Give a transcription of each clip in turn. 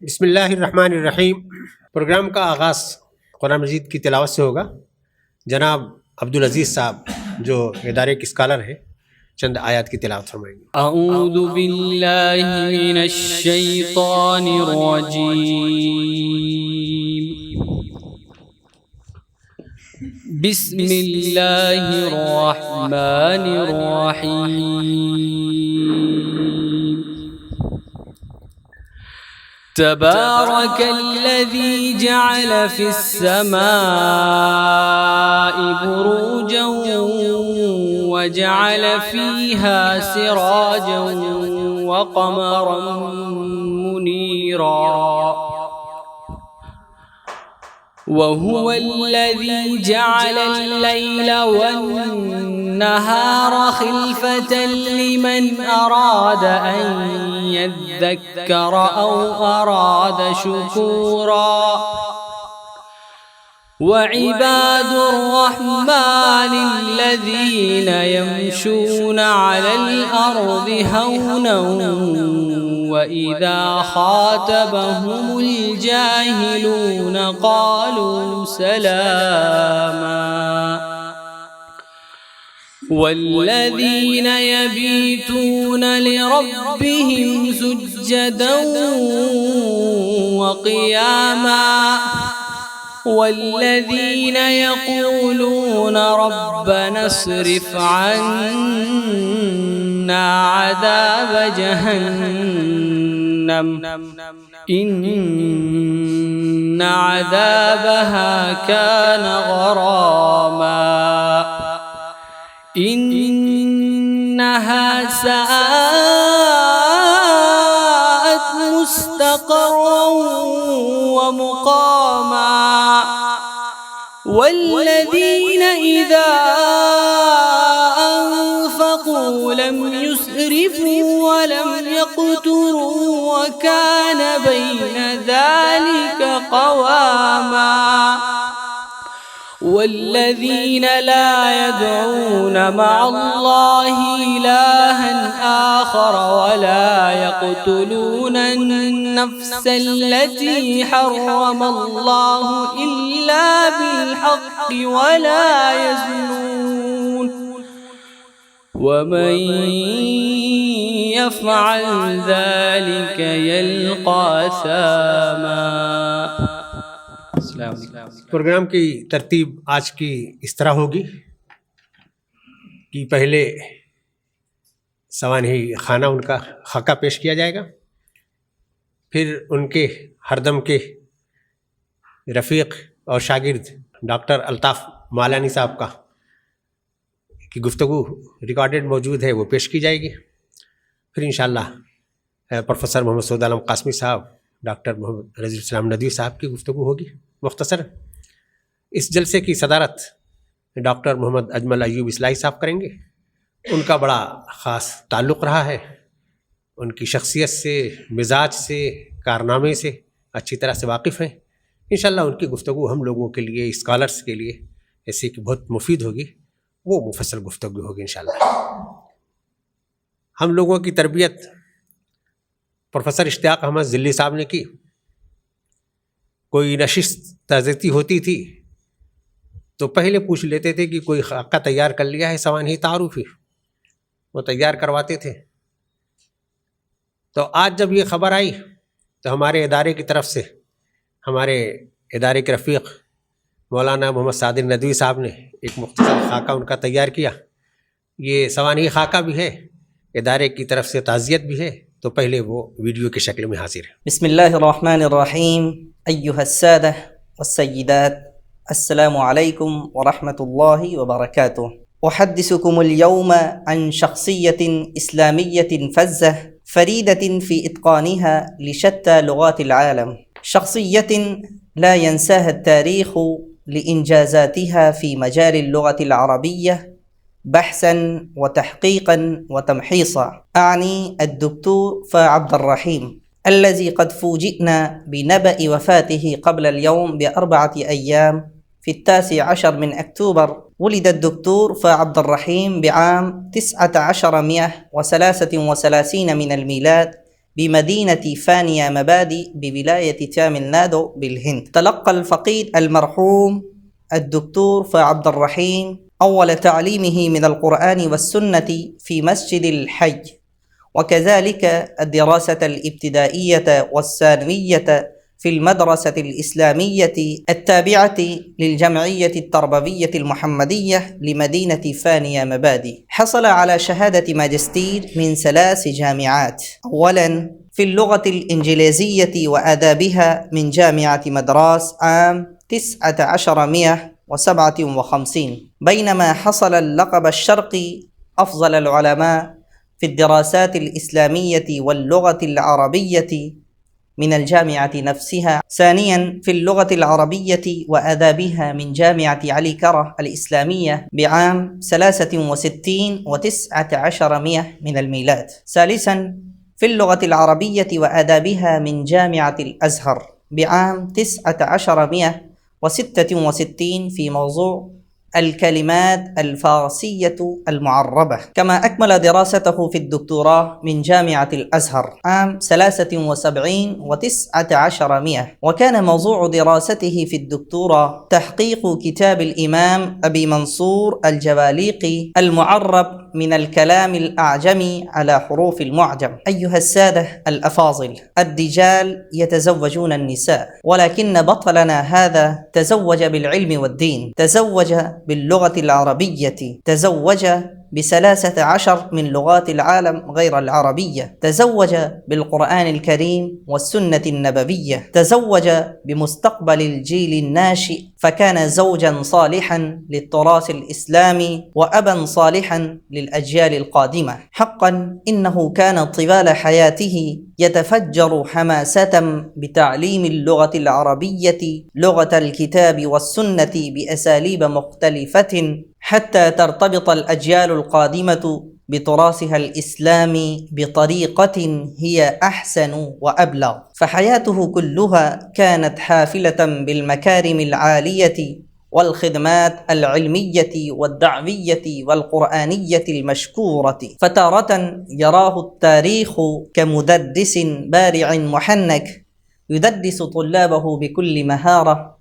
بسم اللہ الرحمن الرحیم۔ پروگرام کا آغاز قرآن مجید کی تلاوت سے ہوگا۔ جناب عبدالعزیز صاحب جو ادارے کے اسکالر ہیں چند آیات کی تلاوت فرمائیں گے۔ اعوذ باللہ من الشیطان الرجیم، بسم اللہ الرحمن الرحیم، تبارك الذي جعل في السماء بروجا وجعل فيها سراجا وقمرا منيرا، وهو الذي جعل الليل والنهار خلفة لمن أراد أن يذكر أو أراد شكورا، وعباد الرحمن الذين يمشون على الأرض هونا وإذا خاطبهم الجاهلون قالوا سلاما، والذين يبيتون لربهم سجدا وقياما، والذين يقولون ربنا اصرف عنا عذاب جهنم إن عذابها كان غراما، إنها ساءت مستقرا ومقاما، والذين إذا أنفقوا لم يسرفوا ولم يقتروا وكان بين ذلك قواما، والذين لا يدعون مع الله إلها آخر ولا يقتلون النفس التي حرم الله إلا بالحق ولا يزنون، ومن يفعل ذلك يلقى أثاما۔ پروگرام کی ترتیب آج کی اس طرح ہوگی کہ پہلے سوانحی خانہ ان کا خاکہ پیش کیا جائے گا، پھر ان کے ہردم کے رفیق اور شاگرد ڈاکٹر الطاف مالانی صاحب کی گفتگو ریکارڈڈ موجود ہے، وہ پیش کی جائے گی۔ پھر انشاءاللہ پروفیسر محمد سعود عالم قاسمی صاحب، ڈاکٹر محمد رضی السلام ندوی صاحب کی گفتگو ہوگی مختصر۔ اس جلسے کی صدارت ڈاکٹر محمد اجمل ایوب اصلاحی صاحب کریں گے۔ ان کا بڑا خاص تعلق رہا ہے، ان کی شخصیت سے، مزاج سے، کارنامے سے اچھی طرح سے واقف ہیں۔ انشاءاللہ ان کی گفتگو ہم لوگوں کے لیے، اسکالرس کے لیے ایسی کہ بہت مفید ہوگی، وہ مفصل گفتگو ہوگی انشاءاللہ۔ ہم لوگوں کی تربیت پروفیسر اشتیاق احمد ذلی صاحب نے کی۔ کوئی نشست تعزیتی ہوتی تھی تو پہلے پوچھ لیتے تھے کہ کوئی خاکہ تیار کر لیا ہے سوانحی تعارفی، وہ تیار کرواتے تھے۔ تو آج جب یہ خبر آئی تو ہمارے ادارے کی طرف سے ہمارے ادارے کے رفیق مولانا محمد صادق ندوی صاحب نے ایک مختصر خاکہ ان کا تیار کیا۔ یہ سوانحی خاکہ بھی ہے، ادارے کی طرف سے تعزیت بھی ہے، تو پہلے وہ ویڈیو کی شکل میں حاضر ہے۔ بسم اللہ الرحمن الرحیم، ایھا السادہ والسیدات، السلام علیکم ورحمۃ اللہ وبرکاتہ۔ احدثکم اليوم عن شخصیۃ اسلامیۃ فذہ فریدۃ فی اتقانها لشتى لغات العالم، شخصیۃ لا ينساها التاريخ لإنجازاتها في مجال اللغة العربية بحثا وتحقيقا وتمحيصا، أعني الدكتور عبد الرحيم الذي قد فوجئنا بنبأ وفاته قبل اليوم ب4 أيام في 19 من أكتوبر. ولد الدكتور عبد الرحيم بعام 1933 من الميلاد بمدينة فانيا مبادئ بولاية تامل نادو بالهند. تلقى الفقيد المرحوم الدكتور فعبد الرحيم أول تعليمه من القرآن والسنة في مسجد الحج، وكذلك الدراسة الابتدائية والثانوية في المدرسة الإسلامية التابعة للجمعية التربوية المحمدية لمدينة فانيا مبادئ. حصل على شهادة ماجستير من 3 جامعات. أولاً في اللغة الإنجليزية وآدابها من جامعة مدراس عام 1957، بينما حصل اللقب الشرقي أفضل العلماء في الدراسات الإسلامية واللغة العربية من الجامعة نفسها. ثانياً في اللغة العربية وآدابها من جامعة علي كرة الإسلامية بعام 63 و19 من الميلاد. ثالثاً في اللغة العربية وآدابها من جامعة الأزهر بعام 1966 في موضوع الكلمات الفارسية المعربة. كما أكمل دراسته في الدكتوراه من جامعة الأزهر عام 73 و19، وكان موضوع دراسته في الدكتوراه تحقيق كتاب الإمام أبي منصور الجواليقي المعرب من الكلام الأعجمي على حروف المعجم. أيها السادة الأفاضل، الرجال يتزوجون النساء، ولكن بطلنا هذا تزوج بالعلم والدين، تزوج باللغة العربية، تزوج ب13 من لغات العالم غير العربية، تزوج بالقرآن الكريم والسنة النبوية، تزوج بمستقبل الجيل الناشئ، فكان زوجا صالحا للتراث الإسلامي وأبا صالحا للأجيال القادمة. حقا إنه كان طوال حياته يتفجر حماسة بتعليم اللغة العربية، لغة الكتاب والسنة بأساليب مختلفة، حتى ترتبط الأجيال القادمة بتراثها الإسلامي بطريقة هي أحسن وأبلغ. فحياته كلها كانت حافلة بالمكارم العالية والخدمات العلمية والدعوية والقرآنية المشكورة. فتارة يراه التاريخ كمدرس بارع محنك يدرس طلابه بكل مهارة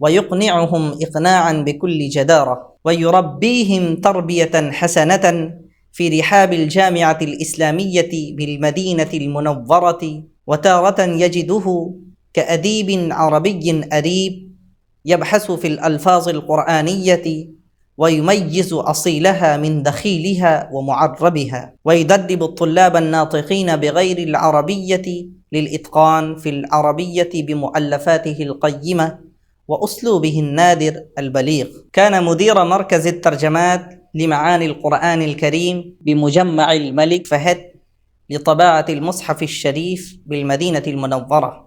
ويقنعهم إقناعا بكل جدارة، ويربيهم تربية حسنة في رحاب الجامعة الإسلامية بالمدينة المنورة. وتارة يجده كأديب عربي أديب يبحث في الألفاظ القرآنية ويميز أصيلها من دخيلها ومعربها، ويدرب الطلاب الناطقين بغير العربية للإتقان في العربية بمؤلفاته القيمة وأسلوبه النادر البليغ. كان مدير مركز الترجمات لمعاني القرآن الكريم بمجمع الملك فهد لطباعة المصحف الشريف بالمدينة المنورة،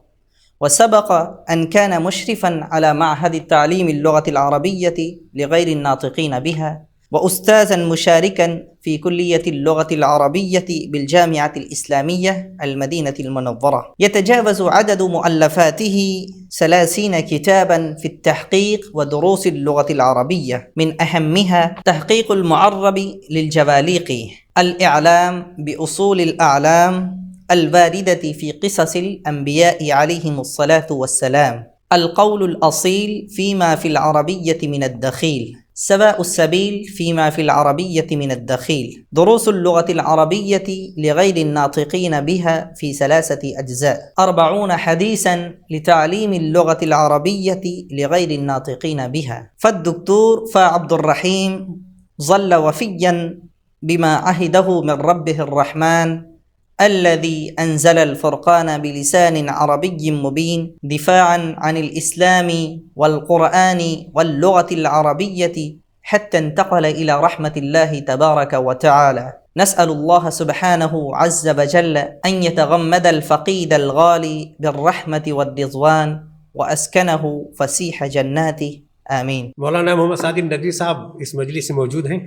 وسبق أن كان مشرفا على معهد التعليم اللغة العربية لغير الناطقين بها، وأستاذا مشاركا في كلية اللغة العربية بالجامعة الإسلامية المدينة المنورة. يتجاوز عدد مؤلفاته 30 كتابا في التحقيق ودروس اللغة العربية، من أهمها تحقيق المعرب للجواليقي، الإعلام بأصول الأعلام الواردة في قصص الأنبياء عليهم الصلاة والسلام، القول الأصيل فيما في العربية من الدخيل، سواء السبيل فيما في العربية من الدخيل، دروس اللغة العربية لغير الناطقين بها في 3 أجزاء، 40 حديثا لتعليم اللغة العربية لغير الناطقين بها. فالدكتور فعبد الرحيم ظل وفيا بما عهده من ربه الرحمن الذي أنزل الفرقان بلسان عربي مبين دفاعا عن الإسلام والقرآن واللغة العربية، حتى انتقل إلى رحمة الله تبارك وتعالى. نسأل الله سبحانه عز وجل أن يتغمد الفقيد الغالي بالرحمة والرضوان وأسكنه فسيح جناته، آمين. مولانا محمد سعد ندوی صاحب اس مجلس میں موجود ہیں،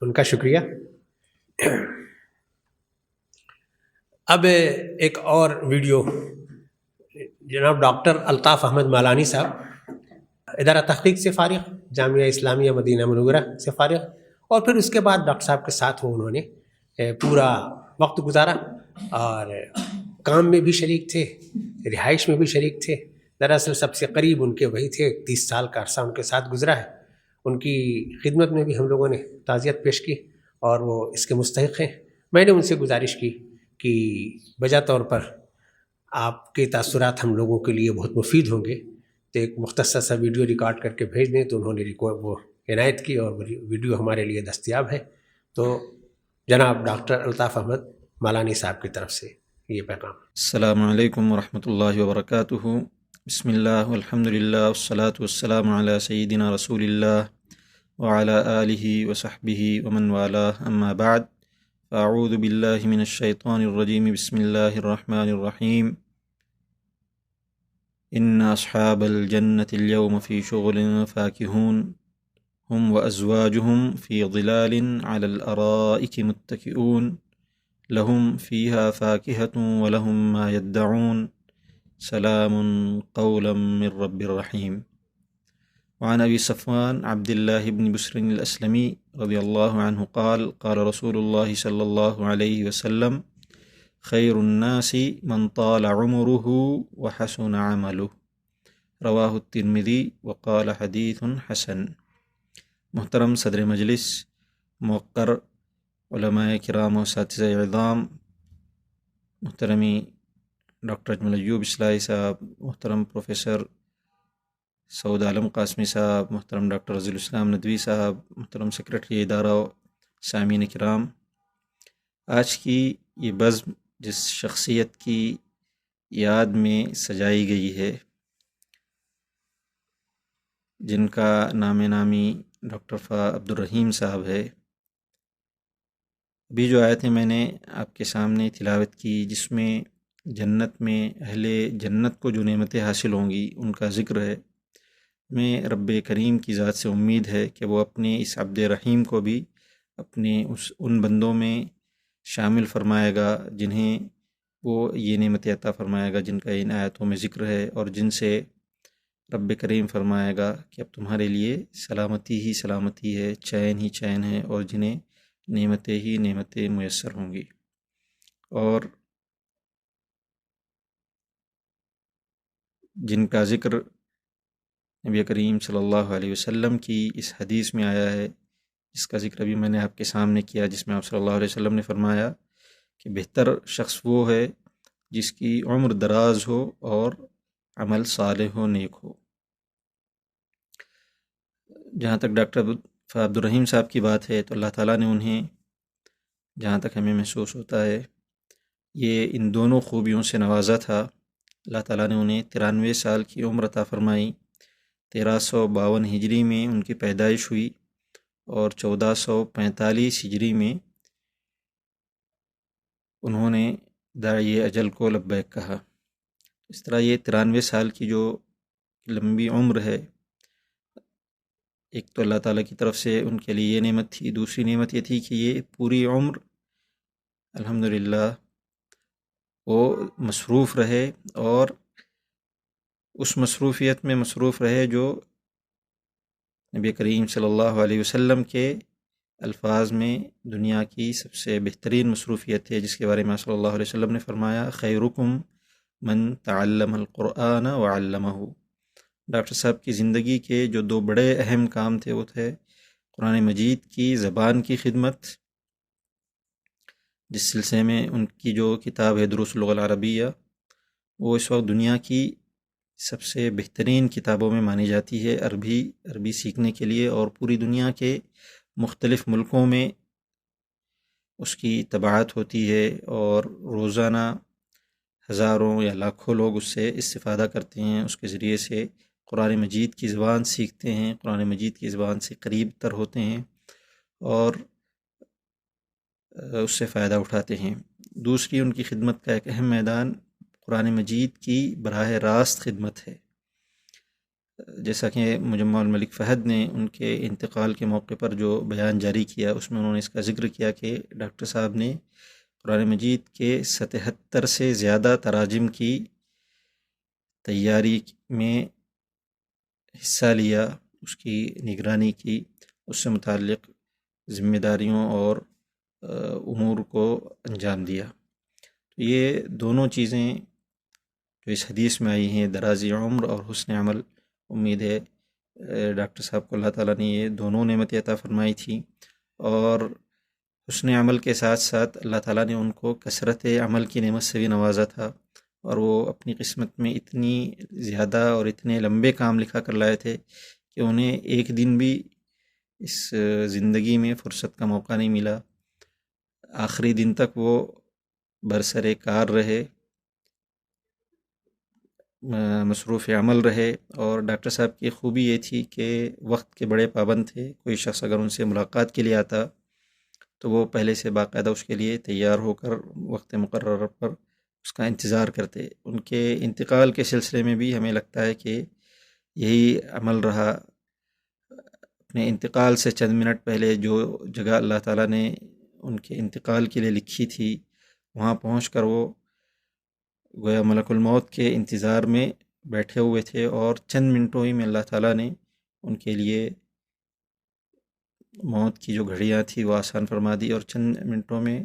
ان کا شکریہ۔ اب ایک اور ویڈیو، جناب ڈاکٹر الطاف احمد مالانی صاحب ادارہ تحقیق سے فارغ، جامعہ اسلامیہ مدینہ منورہ سے فارغ، اور پھر اس کے بعد ڈاکٹر صاحب کے ساتھ انہوں نے پورا وقت گزارا، اور کام میں بھی شریک تھے، رہائش میں بھی شریک تھے. دراصل سب سے قریب ان کے وہی تھے. 30 سال کا عرصہ ان کے ساتھ گزرا ہے. ان کی خدمت میں بھی ہم لوگوں نے تعزیت پیش کی اور وہ اس کے مستحق ہیں. میں نے ان سے گزارش کی کہ بجا طور پر آپ کے تاثرات ہم لوگوں کے لیے بہت مفید ہوں گے، تو ایک مختصر سا ویڈیو ریکارڈ کر کے بھیج دیں. تو انہوں نے وہ عنایت کی اور ویڈیو ہمارے لیے دستیاب ہے. تو جناب ڈاکٹر الطاف احمد مالانی صاحب کی طرف سے یہ پیغام. السلام علیکم ورحمۃ اللہ وبرکاتہ. بسم اللہ والحمد للہ والصلاة والسلام علی سیدنا رسول اللہ وعلی آلہ وصحبہ ومن والاه اما بعد. اعوذ باللہ من الشیطان الرجیم. بسم اللہ الرحمن الرحیم. ان اصحاب الجنة اليوم فی شغل فاکہون هم وازواجهم فی ظلال علی الارائک متکئون لهم فيها فاكهة ولهم ما يدعون سلام قولا من رب رحيم. وعن أبي صفوان عبد الله بن بسر الأسلمي رضي الله عنه قال قال رسول الله صلى الله عليه وسلم خير الناس من طال عمره وحسن عمله. رواه الترمذي وقال حديث حسن. محترم صدر مجلس، موقر علماء کرام و اساتذہ اعظام، محترمی ڈاکٹر اجمل ایوب اصلاحی صاحب، محترم پروفیسر سعود عالم قاسمی صاحب، محترم ڈاکٹر رضی الاسلام ندوی صاحب، محترم سیکرٹری ادارہ، سامعین کرام، آج کی یہ بزم جس شخصیت کی یاد میں سجائی گئی ہے، جن کا نام نامی ڈاکٹر فا عبدالرحیم صاحب ہے، ابھی جو آیتیں میں نے آپ کے سامنے تلاوت کی جس میں جنت میں اہل جنت کو جو نعمتیں حاصل ہوں گی ان کا ذکر ہے، میں رب کریم کی ذات سے امید ہے کہ وہ اپنے اس عبد رحیم کو بھی اپنے ان بندوں میں شامل فرمائے گا جنہیں وہ یہ نعمتیں عطا فرمائے گا جن کا ان آیتوں میں ذکر ہے، اور جن سے رب کریم فرمائے گا کہ اب تمہارے لیے سلامتی ہی سلامتی ہے، چین ہی چین ہے، اور جنہیں نعمتیں ہی نعمتیں میسر ہوں گی. اور جن کا ذکر نبی کریم صلی اللہ علیہ وسلم کی اس حدیث میں آیا ہے، جس کا ذکر ابھی میں نے آپ کے سامنے کیا، جس میں آپ صلی اللہ علیہ وسلم نے فرمایا کہ بہتر شخص وہ ہے جس کی عمر دراز ہو اور عمل صالح و نیک ہو. جہاں تک ڈاکٹر عبد الرحیم صاحب کی بات ہے تو اللہ تعالیٰ نے انہیں، جہاں تک ہمیں محسوس ہوتا ہے، یہ ان دونوں خوبیوں سے نوازا تھا. اللہ تعالیٰ نے انہیں 93 سال کی عمر عطا فرمائی. 1352 ہجری میں ان کی پیدائش ہوئی اور 1445 ہجری میں انہوں نے داعی اجل کو لبیک کہا. اس طرح یہ 93 سال کی جو لمبی عمر ہے، ایک تو اللہ تعالیٰ کی طرف سے ان کے لیے یہ نعمت تھی، دوسری نعمت یہ تھی کہ یہ پوری عمر الحمدللہ وہ مصروف رہے، اور اس مصروفیت میں مصروف رہے جو نبی کریم صلی اللہ علیہ وسلم کے الفاظ میں دنیا کی سب سے بہترین مصروفیت ہے، جس کے بارے میں صلی اللہ علیہ وسلم نے فرمایا خیرکم من تعلم القرآن وعلمہ. ڈاکٹر صاحب کی زندگی کے جو 2 بڑے اہم کام تھے وہ تھے قرآن مجید کی زبان کی خدمت، جس سلسلے میں ان کی جو کتاب ہے دروس اللغة العربیہ، وہ اس وقت دنیا کی سب سے بہترین کتابوں میں مانی جاتی ہے عربی سیکھنے کے لیے، اور پوری دنیا کے مختلف ملکوں میں اس کی طباعت ہوتی ہے، اور روزانہ ہزاروں یا لاکھوں لوگ اس سے استفادہ کرتے ہیں، اس کے ذریعے سے قرآن مجید کی زبان سیکھتے ہیں، قرآن مجید کی زبان سے قریب تر ہوتے ہیں اور اس سے فائدہ اٹھاتے ہیں. دوسری ان کی خدمت کا ایک اہم میدان قرآن مجید کی براہ راست خدمت ہے. جیسا کہ مجمع الملک فہد نے ان کے انتقال کے موقع پر جو بیان جاری کیا، اس میں انہوں نے اس کا ذکر کیا کہ ڈاکٹر صاحب نے قرآن مجید کے 77 سے زیادہ تراجم کی تیاری میں حصہ لیا، اس کی نگرانی کی، اس سے متعلق ذمہ داریوں اور امور کو انجام دیا. یہ دونوں چیزیں جو اس حدیث میں آئی ہیں، درازی عمر اور حسن عمل، امید ہے ڈاکٹر صاحب کو اللہ تعالیٰ نے یہ دونوں نعمتیں عطا فرمائی تھیں، اور حسن عمل کے ساتھ ساتھ اللہ تعالیٰ نے ان کو کثرت عمل کی نعمت سے بھی نوازا تھا، اور وہ اپنی قسمت میں اتنی زیادہ اور اتنے لمبے کام لکھا کر لائے تھے کہ انہیں ایک دن بھی اس زندگی میں فرصت کا موقع نہیں ملا۔ آخری دن تک وہ برسر کار رہے، مصروف عمل رہے، اور ڈاکٹر صاحب کی خوبی یہ تھی کہ وقت کے بڑے پابند تھے۔ کوئی شخص اگر ان سے ملاقات کے لیے آتا تو وہ پہلے سے باقاعدہ اس کے لیے تیار ہو کر وقت مقرر پر اس کا انتظار کرتے۔ ان کے انتقال کے سلسلے میں بھی ہمیں لگتا ہے کہ یہی عمل رہا۔ اپنے انتقال سے چند منٹ پہلے جو جگہ اللہ تعالیٰ نے ان کے انتقال کے لیے لکھی تھی، وہاں پہنچ کر وہ گویا ملک الموت کے انتظار میں بیٹھے ہوئے تھے، اور چند منٹوں ہی میں اللہ تعالیٰ نے ان کے لیے موت کی جو گھڑیاں تھیں وہ آسان فرما دی، اور چند منٹوں میں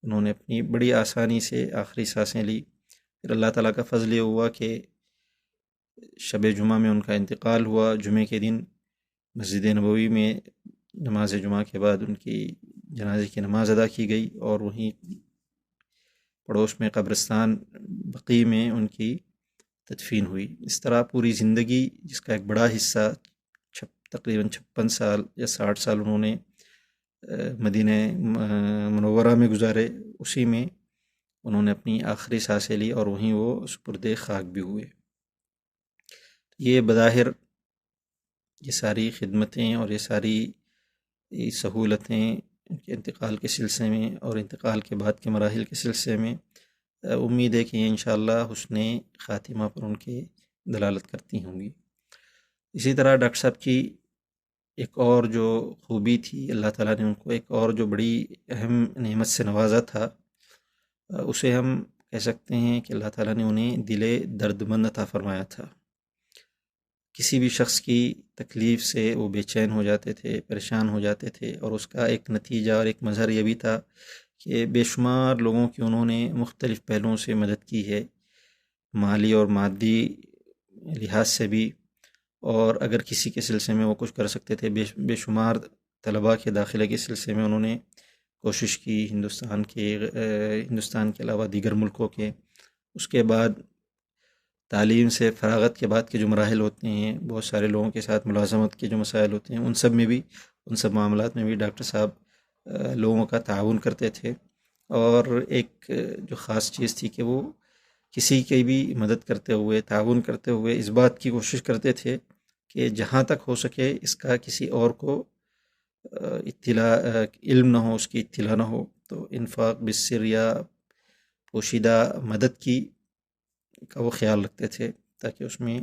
انہوں نے اپنی بڑی آسانی سے آخری سانسیں لی۔ پھر اللہ تعالیٰ کا فضل یہ ہوا کہ شب جمعہ میں ان کا انتقال ہوا۔ جمعے کے دن مسجد نبوی میں نماز جمعہ کے بعد ان کی جنازے کی نماز ادا کی گئی، اور وہیں پڑوس میں قبرستان بقیع میں ان کی تدفین ہوئی۔ اس طرح پوری زندگی، جس کا ایک بڑا حصہ تقریباً 56 سال یا 60 سال انہوں نے مدینہ منورہ میں گزارے، اسی میں انہوں نے اپنی آخری سانسیں لی، اور وہیں وہ سپرد خاک بھی ہوئے۔ یہ بظاہر یہ ساری خدمتیں اور یہ ساری سہولتیں ان کے انتقال کے سلسلے میں اور انتقال کے بعد کے مراحل کے سلسلے میں امید ہے کہ یہ انشاءاللہ حسن خاتمہ پر ان کے دلالت کرتی ہوں گی۔ اسی طرح ڈاکٹر صاحب کی ایک اور جو خوبی تھی، اللہ تعالیٰ نے ان کو ایک اور جو بڑی اہم نعمت سے نوازا تھا، اسے ہم کہہ سکتے ہیں کہ اللہ تعالیٰ نے انہیں دل درد مند عطا فرمایا تھا۔ کسی بھی شخص کی تکلیف سے وہ بے چین ہو جاتے تھے، پریشان ہو جاتے تھے، اور اس کا ایک نتیجہ اور ایک مظہر یہ بھی تھا کہ بے شمار لوگوں کی انہوں نے مختلف پہلوؤں سے مدد کی ہے، مالی اور مادی لحاظ سے بھی، اور اگر کسی کے سلسلے میں وہ کچھ کر سکتے تھے، بے شمار طلباء کے داخلے کے سلسلے میں انہوں نے کوشش کی، ہندوستان کے علاوہ دیگر ملکوں کے۔ اس کے بعد تعلیم سے فراغت کے بعد کے جو مراحل ہوتے ہیں، بہت سارے لوگوں کے ساتھ ملازمت کے جو مسائل ہوتے ہیں، ان سب معاملات میں بھی ڈاکٹر صاحب لوگوں کا تعاون کرتے تھے، اور ایک جو خاص چیز تھی کہ وہ کسی کی بھی مدد کرتے ہوئے، تعاون کرتے ہوئے اس بات کی کوشش کرتے تھے کہ جہاں تک ہو سکے اس کا کسی اور کو علم نہ ہو، اس کی اطلاع نہ ہو۔ تو انفاق بالسر یا پوشیدہ مدد کا وہ خیال رکھتے تھے، تاکہ اس میں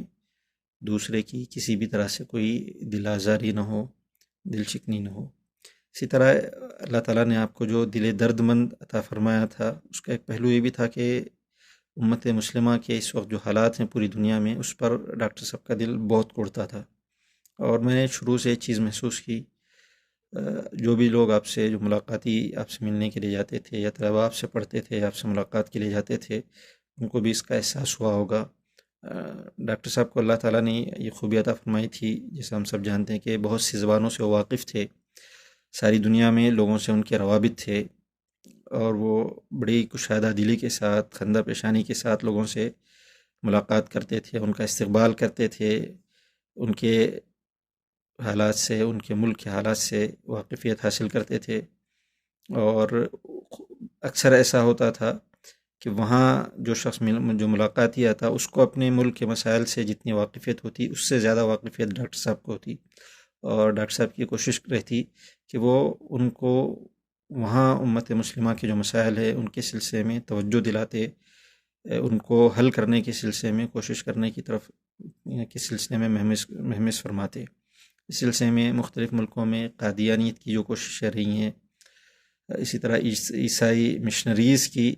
دوسرے کی کسی بھی طرح سے کوئی دل آزاری نہ ہو، دل شکنی نہ ہو۔ اسی طرح اللہ تعالیٰ نے آپ کو جو دل درد مند عطا فرمایا تھا، اس کا ایک پہلو یہ بھی تھا کہ امت مسلمہ کے اس وقت جو حالات ہیں پوری دنیا میں، اس پر ڈاکٹر صاحب کا دل بہت کوڑتا تھا، اور میں نے شروع سے ایک چیز محسوس کی، جو بھی لوگ آپ سے جو ملاقاتی آپ سے ملنے کے لیے جاتے تھے، یا طلباء آپ سے پڑھتے تھے، آپ سے ملاقات کے لیے جاتے تھے، ان کو بھی اس کا احساس ہوا ہوگا۔ ڈاکٹر صاحب کو اللہ تعالیٰ نے یہ خوبی عطا فرمائی تھی، جیسے ہم سب جانتے ہیں کہ بہت سی زبانوں سے وہ واقف تھے، ساری دنیا میں لوگوں سے ان کے روابط تھے، اور وہ بڑی کشادہ دلی کے ساتھ، خندہ پیشانی کے ساتھ لوگوں سے ملاقات کرتے تھے، ان کا استقبال کرتے تھے، ان کے حالات سے، ان کے ملک کے حالات سے واقفیت حاصل کرتے تھے، اور اکثر ایسا ہوتا تھا کہ وہاں جو شخص جو ملاقاتی آتا، اس کو اپنے ملک کے مسائل سے جتنی واقفیت ہوتی، اس سے زیادہ واقفیت ڈاکٹر صاحب کو ہوتی، اور ڈاکٹر صاحب کی کوشش رہتی کہ وہ ان کو وہاں امت مسلمہ کے جو مسائل ہیں ان کے سلسلے میں توجہ دلاتے، ان کو حل کرنے کے سلسلے میں کوشش کرنے کی طرف کے سلسلے میں مہمس فرماتے۔ اس سلسلے میں مختلف ملکوں میں قادیانیت کی جو کوششیں رہی ہیں، اسی طرح عیسائی مشنریز کی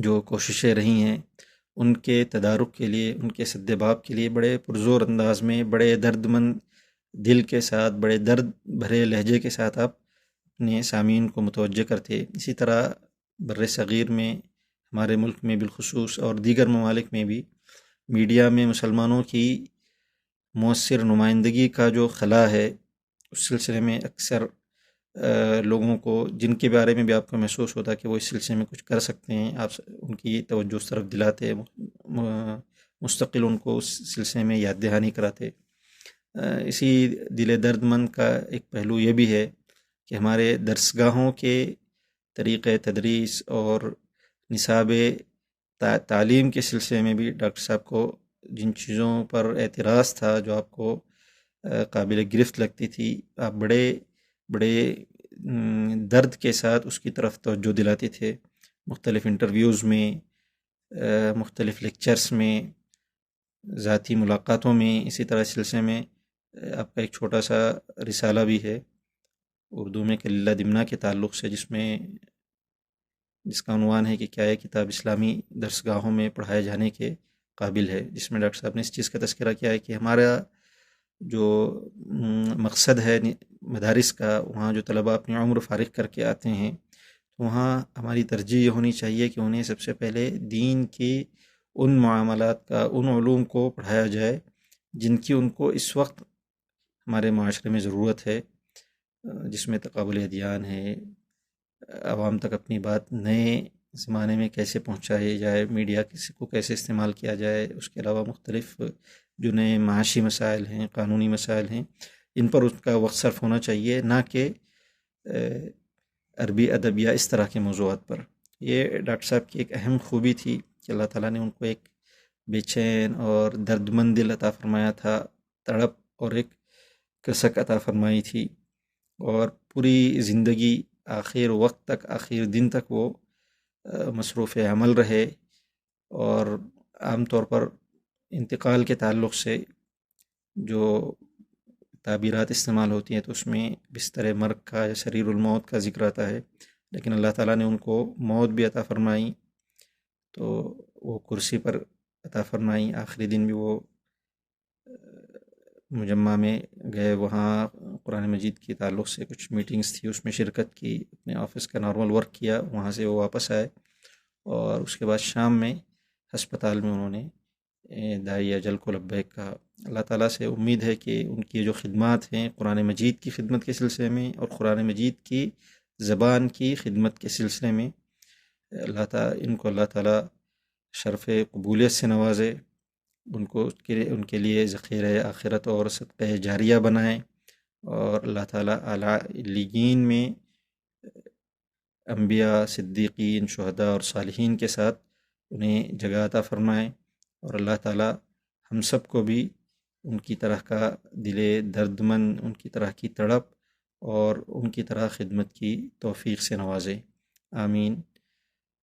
جو کوششیں رہی ہیں، ان کے تدارک کے لیے، ان کے سد باب کے لیے بڑے پرزور انداز میں، بڑے درد مند دل کے ساتھ، بڑے درد بھرے لہجے کے ساتھ آپ اپنے سامعین کو متوجہ کرتے۔ اسی طرح بر صغیر میں ہمارے ملک میں بالخصوص اور دیگر ممالک میں بھی میڈیا میں مسلمانوں کی مؤثر نمائندگی کا جو خلا ہے، اس سلسلے میں اکثر لوگوں کو جن کے بارے میں بھی آپ کو محسوس ہوتا ہے کہ وہ اس سلسلے میں کچھ کر سکتے ہیں، آپ ان کی توجہ اس طرف دلاتے، مستقل ان کو اس سلسلے میں یاد دہانی کراتے۔ اسی دل درد مند کا ایک پہلو یہ بھی ہے کہ ہمارے درسگاہوں کے طریقۂ تدریس اور نصاب تعلیم کے سلسلے میں بھی ڈاکٹر صاحب کو جن چیزوں پر اعتراض تھا، جو آپ کو قابل گرفت لگتی تھی، آپ بڑے درد کے ساتھ اس کی طرف توجہ دلاتے تھے، مختلف انٹرویوز میں، مختلف لیکچرز میں، ذاتی ملاقاتوں میں۔ اسی طرح اس سلسلے میں آپ کا ایک چھوٹا سا رسالہ بھی ہے اردو میں کلیلہ دمنہ کے تعلق سے، جس کا عنوان ہے کہ کیا یہ کتاب اسلامی درسگاہوں میں پڑھائے جانے کے قابل ہے، جس میں ڈاکٹر صاحب نے اس چیز کا تذکرہ کیا ہے کہ ہمارا جو مقصد ہے مدارس کا، وہاں جو طلباء اپنی عمر فارغ کر کے آتے ہیں، وہاں ہماری ترجیح یہ ہونی چاہیے کہ انہیں سب سے پہلے دین کی ان معاملات کا، ان علوم کو پڑھایا جائے جن کی ان کو اس وقت ہمارے معاشرے میں ضرورت ہے، جس میں تقابل ادیان ہے، عوام تک اپنی بات نئے زمانے میں کیسے پہنچائی جائے، میڈیا کو کیسے استعمال کیا جائے، اس کے علاوہ مختلف جو نئے معاشی مسائل ہیں، قانونی مسائل ہیں، ان پر اس کا وقت صرف ہونا چاہیے، نہ کہ عربی ادب یا اس طرح کے موضوعات پر۔ یہ ڈاکٹر صاحب کی ایک اہم خوبی تھی کہ اللہ تعالیٰ نے ان کو ایک بے چین اور درد مند دل عطا فرمایا تھا، تڑپ اور ایک کسک عطا فرمائی تھی، اور پوری زندگی آخر وقت تک، آخر دن تک وہ مصروف عمل رہے، اور عام طور پر انتقال کے تعلق سے جو تعبیرات استعمال ہوتی ہیں تو اس میں بستر مرگ کا یا سریر الموت کا ذکر آتا ہے، لیکن اللہ تعالیٰ نے ان کو موت بھی عطا فرمائی، تو وہ کرسی پر عطا فرمائی۔ آخری دن بھی وہ مجمع میں گئے، وہاں قرآن مجید کے تعلق سے کچھ میٹنگز تھی، اس میں شرکت کی، اپنے آفس کا نارمل ورک کیا، وہاں سے وہ واپس آئے، اور اس کے بعد شام میں ہسپتال میں انہوں نے داعی اجل کو لبیک کہا۔ اللہ تعالیٰ سے امید ہے کہ ان کی جو خدمات ہیں قرآن مجید کی خدمت کے سلسلے میں اور قرآن مجید کی زبان کی خدمت کے سلسلے میں، ان کو اللہ تعالیٰ شرف قبولیت سے نوازے، ان کے لیے ذخیرہ آخرت اور صدقہ جاریہ بنائیں، اور اللہ تعالیٰ اعلیٰ علیین میں انبیاء، صدیقین، شہداء اور صالحین کے ساتھ انہیں جگہ عطا فرمائیں، اور اللہ تعالیٰ ہم سب کو بھی ان کی طرح کا دل درد مند، ان کی طرح کی تڑپ اور ان کی طرح خدمت کی توفیق سے نوازے، آمین۔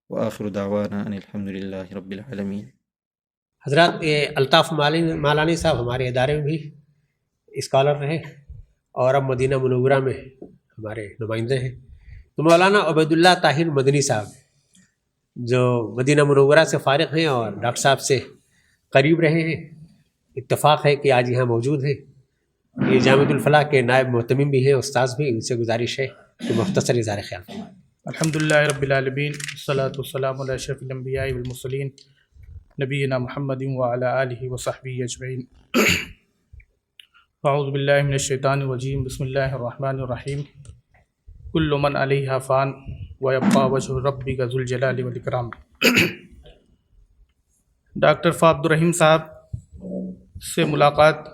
وآخر دعوانا ان الحمدللہ رب العالمین۔ حضرات، یہ الطاف مالانی صاحب ہمارے ادارے میں بھی اسکالر رہے اور اب مدینہ منورہ میں ہمارے نمائندے ہیں۔ تو مولانا عبید اللہ طاہر مدنی صاحب جو مدینہ منورہ سے فارغ ہیں اور ڈاکٹر صاحب سے قریب رہے ہیں، اتفاق ہے کہ آج یہاں موجود ہیں۔ یہ جامعۃ الفلاح کے نائب محتمم بھی ہیں، استاذ بھی، ان سے گزارش ہے کہ مختصر اظہار خیال فرمائیں۔ الحمدللہ رب العالمین، والصلاۃ والسلام علی اشرف الانبیاء والمرسلین نبینا محمد وعلی آلہ وصحبہ اجمعین۔ اعوذ باللہ من الشیطان الرجیم، بسم اللہ الرحمن الرحیم۔ کل من علیہا فان ویبقی وجہ ربک ذو الجلال والاکرام۔ ڈاکٹر فا عبد الرحیم صاحب سے ملاقات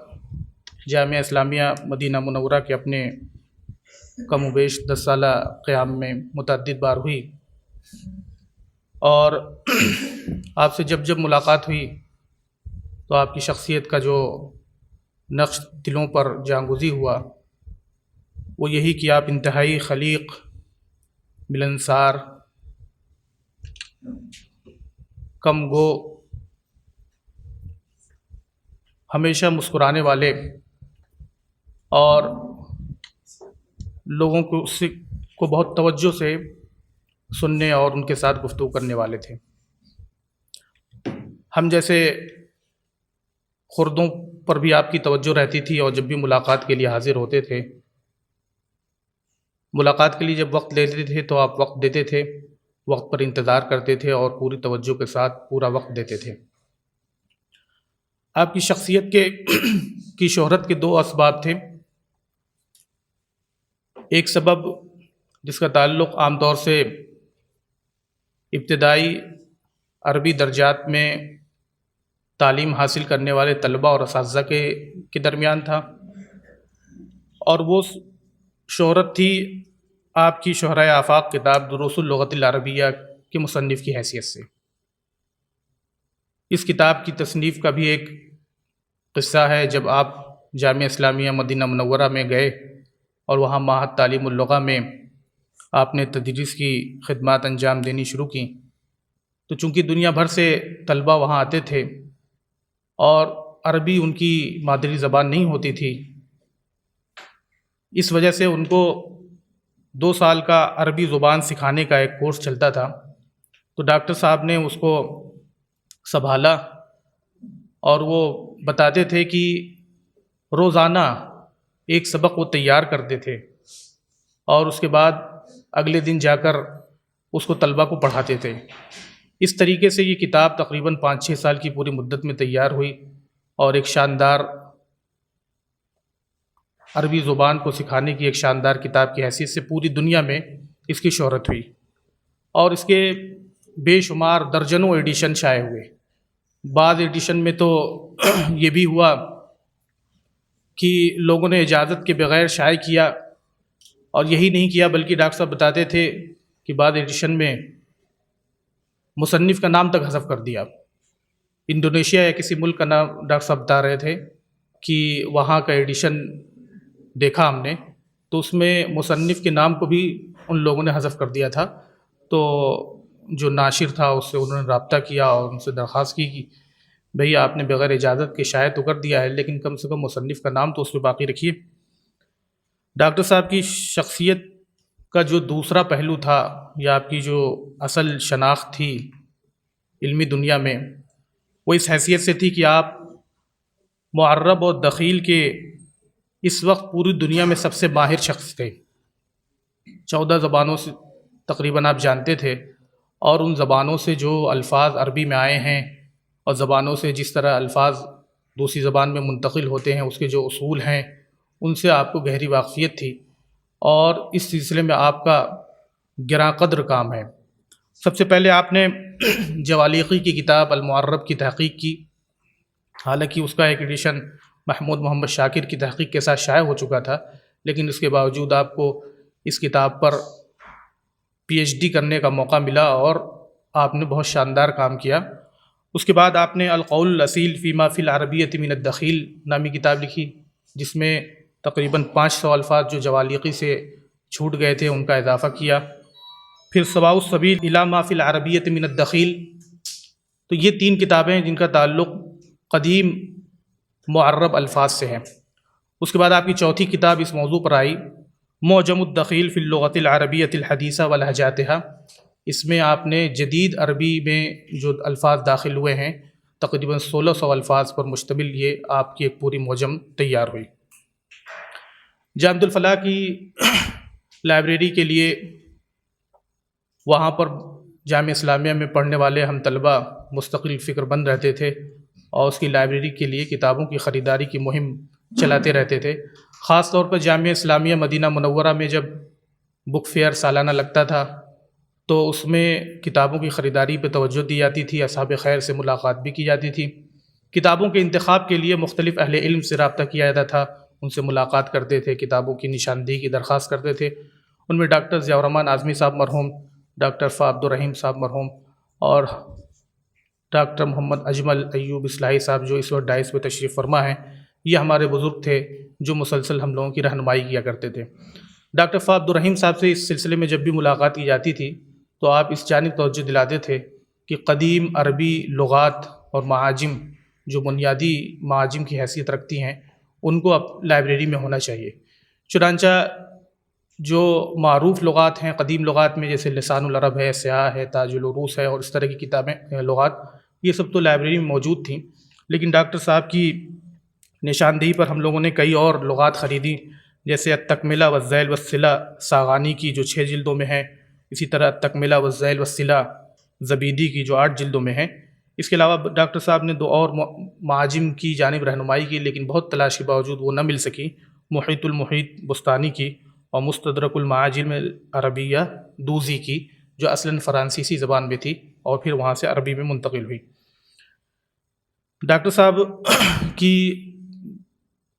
جامعہ اسلامیہ مدینہ منورہ کے اپنے کم و بیش 10 سالہ قیام میں متعدد بار ہوئی، اور آپ سے جب ملاقات ہوئی تو آپ کی شخصیت کا جو نقش دلوں پر جانگزی ہوا وہ یہی کہ آپ انتہائی خلیق، ملنسار، کم گو، ہمیشہ مسکرانے والے اور لوگوں کو بہت توجہ سے سننے اور ان کے ساتھ گفتگو کرنے والے تھے۔ ہم جیسے خردوں پر بھی آپ کی توجہ رہتی تھی، اور جب بھی ملاقات کے لیے حاضر ہوتے تھے، ملاقات کے لیے جب وقت لیتے تھے تو آپ وقت دیتے تھے، وقت پر انتظار کرتے تھے اور پوری توجہ کے ساتھ پورا وقت دیتے تھے۔ آپ کی شخصیت کی شہرت کے دو اسباب تھے۔ ایک سبب جس کا تعلق عام طور سے ابتدائی عربی درجات میں تعلیم حاصل کرنے والے طلبہ اور اساتذہ کے درمیان تھا، اور وہ شہرت تھی آپ کی شہرۂ آفاق کتاب دروس اللغۃ العربیہ کے مصنف کی حیثیت سے۔ اس کتاب کی تصنیف کا بھی ایک قصہ ہے۔ جب آپ جامعہ اسلامیہ مدینہ منورہ میں گئے اور وہاں معہد تعلیم اللغہ میں آپ نے تدریس کی خدمات انجام دینی شروع کی، تو چونکہ دنیا بھر سے طلبہ وہاں آتے تھے اور عربی ان کی مادری زبان نہیں ہوتی تھی، اس وجہ سے ان کو 2 سال کا عربی زبان سکھانے کا ایک کورس چلتا تھا۔ تو ڈاکٹر صاحب نے اس کو سنبھالا اور وہ بتاتے تھے کہ روزانہ ایک سبق وہ تیار کرتے تھے اور اس کے بعد اگلے دن جا کر اس کو طلبہ کو پڑھاتے تھے۔ اس طریقے سے یہ کتاب تقریباً 5-6 سال کی پوری مدت میں تیار ہوئی اور ایک شاندار عربی زبان کو سکھانے کی ایک شاندار کتاب کی حیثیت سے پوری دنیا میں اس کی شہرت ہوئی، اور اس کے بے شمار درجنوں ایڈیشن شائع ہوئے۔ بعض ایڈیشن میں تو یہ بھی ہوا کہ لوگوں نے اجازت کے بغیر شائع کیا، اور یہی نہیں کیا بلکہ ڈاکٹر صاحب بتاتے تھے کہ بعض ایڈیشن میں مصنف کا نام تک حذف کر دیا۔ انڈونیشیا یا کسی ملک کا نام ڈاکٹر صاحب بتا رہے تھے کہ وہاں کا ایڈیشن دیکھا ہم نے، تو اس میں مصنف کے نام کو بھی ان لوگوں نے حذف کر دیا تھا۔ تو جو ناشر تھا اس سے انہوں نے رابطہ کیا اور ان سے درخواست کی کہ بھئی آپ نے بغیر اجازت کے شائع تو کر دیا ہے، لیکن کم سے کم مصنف کا نام تو اس پہ باقی رکھیے۔ ڈاکٹر صاحب کی شخصیت کا جو دوسرا پہلو تھا، یا آپ کی جو اصل شناخت تھی علمی دنیا میں، وہ اس حیثیت سے تھی کہ آپ معرب اور دخیل کے اس وقت پوری دنیا میں سب سے ماہر شخص تھے۔ 14 زبانوں سے تقریباً آپ جانتے تھے، اور ان زبانوں سے جو الفاظ عربی میں آئے ہیں اور زبانوں سے جس طرح الفاظ دوسری زبان میں منتقل ہوتے ہیں، اس کے جو اصول ہیں، ان سے آپ کو گہری واقفیت تھی، اور اس سلسلے میں آپ کا گراں قدر کام ہے۔ سب سے پہلے آپ نے جوالیقی کی کتاب المعرب کی تحقیق کی، حالانکہ اس کا ایک ایڈیشن محمود محمد شاکر کی تحقیق کے ساتھ شائع ہو چکا تھا، لیکن اس کے باوجود آپ کو اس کتاب پر پی ایچ ڈی کرنے کا موقع ملا اور آپ نے بہت شاندار کام کیا۔ اس کے بعد آپ نے القول الاصیل فیما فی العربیۃ من الدخیل نامی کتاب لکھی، جس میں تقریباً 500 الفاظ جو جوالیقی سے چھوٹ گئے تھے ان کا اضافہ کیا۔ پھر سواء السبیل الی ما فی العربیۃ من الدخیل، تو یہ 3 کتابیں جن کا تعلق قدیم معرب الفاظ سے ہے۔ اس کے بعد آپ کی چوتھی کتاب اس موضوع پر آئی، معجم الدخیل فی اللغۃ العربیۃ الحدیثہ ولہجاتہا۔ اس میں آپ نے جدید عربی میں جو الفاظ داخل ہوئے ہیں، تقریباً 1600 الفاظ پر مشتمل یہ آپ کی ایک پوری معجم تیار ہوئی۔ جامعۃ الفلاح کی لائبریری کے لیے وہاں پر جامعہ اسلامیہ میں پڑھنے والے ہم طلبہ مستقل فکر بند رہتے تھے، اور اس کی لائبریری کے لیے کتابوں کی خریداری کی مہم چلاتے رہتے تھے۔ خاص طور پر جامعہ اسلامیہ مدینہ منورہ میں جب بک فیئر سالانہ لگتا تھا تو اس میں کتابوں کی خریداری پہ توجہ دی جاتی تھی، اصحاب خیر سے ملاقات بھی کی جاتی تھی۔ کتابوں کے انتخاب کے لیے مختلف اہل علم سے رابطہ کیا جاتا تھا، ان سے ملاقات کرتے تھے، کتابوں کی نشاندہی کی درخواست کرتے تھے۔ ان میں ڈاکٹر ضیاء الرحمن اعظمی صاحب مرحوم، ڈاکٹر فا عبدالرحیم صاحب مرحوم، اور ڈاکٹر محمد اجمل ایوب اصلاحی صاحب جو اس وقت ڈائس پہ تشریف فرما ہیں، یہ ہمارے بزرگ تھے جو مسلسل ہم لوگوں کی رہنمائی کیا کرتے تھے۔ ڈاکٹر فا عبدالرحیم صاحب سے اس سلسلے میں جب بھی ملاقات کی جاتی تھی تو آپ اس جانب توجہ دلاتے تھے کہ قدیم عربی لغات اور معاجم جو بنیادی معاجم کی حیثیت رکھتی ہیں ان کو اب لائبریری میں ہونا چاہیے۔ چنانچہ جو معروف لغات ہیں قدیم لغات میں، جیسے لسان العرب ہے، سیاح ہے، تاج العروس ہے، اور اس طرح کی کتابیں لغات، یہ سب تو لائبریری میں موجود تھیں، لیکن ڈاکٹر صاحب کی نشاندہی پر ہم لوگوں نے کئی اور لغات خریدی، جیسے التکملہ والذیل والصلہ ساغانی کی جو 6 جلدوں میں ہے، اسی طرح تکملہ والذیل والصلہ زبیدی کی جو 8 جلدوں میں ہیں. اس کے علاوہ ڈاکٹر صاحب نے 2 اور معاجم کی جانب رہنمائی کی، لیکن بہت تلاش کے باوجود وہ نہ مل سکی. محیط المحیط بستانی کی اور مستدرک المعاجم عربیہ دوزی کی، جو اصلاً فرانسیسی زبان میں تھی اور پھر وہاں سے عربی میں منتقل ہوئی. ڈاکٹر صاحب کی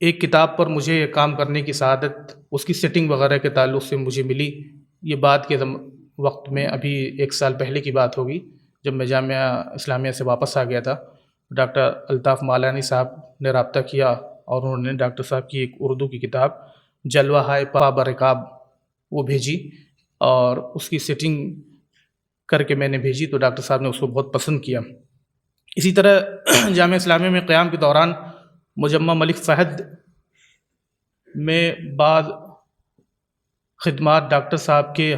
ایک کتاب پر مجھے کام کرنے کی سعادت اس کی سیٹنگ وغیرہ کے تعلق سے مجھے ملی. یہ بعد کے وقت میں ابھی 1 سال پہلے کی بات ہوگی، جب میں جامعہ اسلامیہ سے واپس آ گیا تھا. ڈاکٹر الطاف مالانی صاحب نے رابطہ کیا اور انہوں نے ڈاکٹر صاحب کی ایک اردو کی کتاب جلوہ ہائے پا برکاب وہ بھیجی، اور اس کی سیٹنگ کر کے میں نے بھیجی تو ڈاکٹر صاحب نے اس کو بہت پسند کیا. اسی طرح جامعہ اسلامیہ میں قیام کے دوران مجمع ملک فہد میں بعض خدمات ڈاکٹر صاحب کے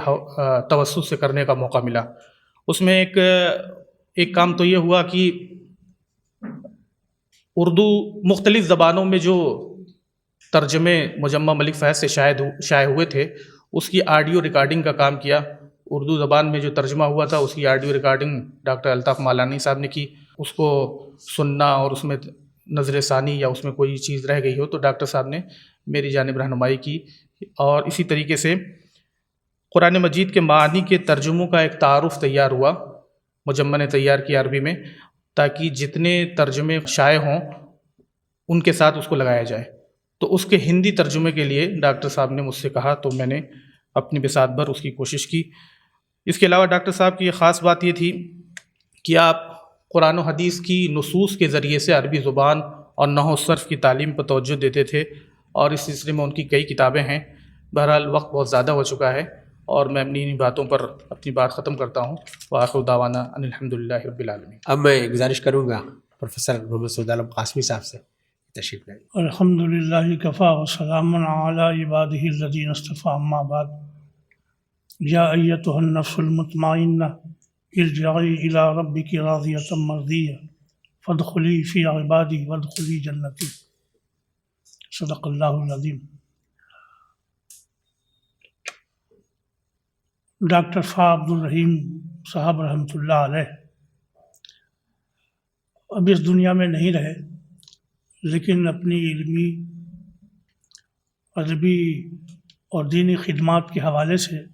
توسط سے کرنے کا موقع ملا. اس میں ایک کام تو یہ ہوا کہ اردو مختلف زبانوں میں جو ترجمے مجمع ملک فہد سے شائع ہوئے تھے اس کی آڈیو ریکارڈنگ کا کام کیا. اردو زبان میں جو ترجمہ ہوا تھا اس کی آڈیو ریکارڈنگ ڈاکٹر الطاف مالانی صاحب نے کی. اس کو سننا اور اس میں نظر ثانی یا اس میں کوئی چیز رہ گئی ہو تو ڈاکٹر صاحب نے میری جانب رہنمائی کی. اور اسی طریقے سے قرآن مجید کے معانی کے ترجموں کا ایک تعارف تیار ہوا، مجمع نے تیار کیا عربی میں، تاکہ جتنے ترجمے شائع ہوں ان کے ساتھ اس کو لگایا جائے. تو اس کے ہندی ترجمے کے لیے ڈاکٹر صاحب نے مجھ سے کہا تو میں نے اپنی بساط بھر اس کی کوشش کی. اس کے علاوہ ڈاکٹر صاحب کی ایک خاص بات یہ تھی کہ آپ قرآن و حدیث کی نصوص کے ذریعے سے عربی زبان اور نحو و صرف کی تعلیم پر توجہ دیتے تھے، اور اس سلسلے میں ان کی کئی کتابیں ہیں. بہرحال وقت بہت زیادہ ہو چکا ہے اور میں اپنی باتوں پر اپنی بات ختم کرتا ہوں. وآخر دعوانا ان الحمدللہ رب العالمین. اب میں گزارش کروں گا پروفیسر محمد سعود عالم قاسمی صاحب سے تشریف لائیں. الحمدللہ کفا وسلام علی عبادہ الذین اصطفی، اما بعد. یا ایتها النفس المطمئنہ ارجعی الی ربک راضیۃ مرضیہ فادخلی فی عبادی وادخلی جنتی. صدق اللہ العظیم. ڈاکٹر فا عبد الرحیم صاحب رحمۃ اللہ علیہ اب اس دنیا میں نہیں رہے، لیکن اپنی علمی، ادبی اور دینی خدمات کے حوالے سے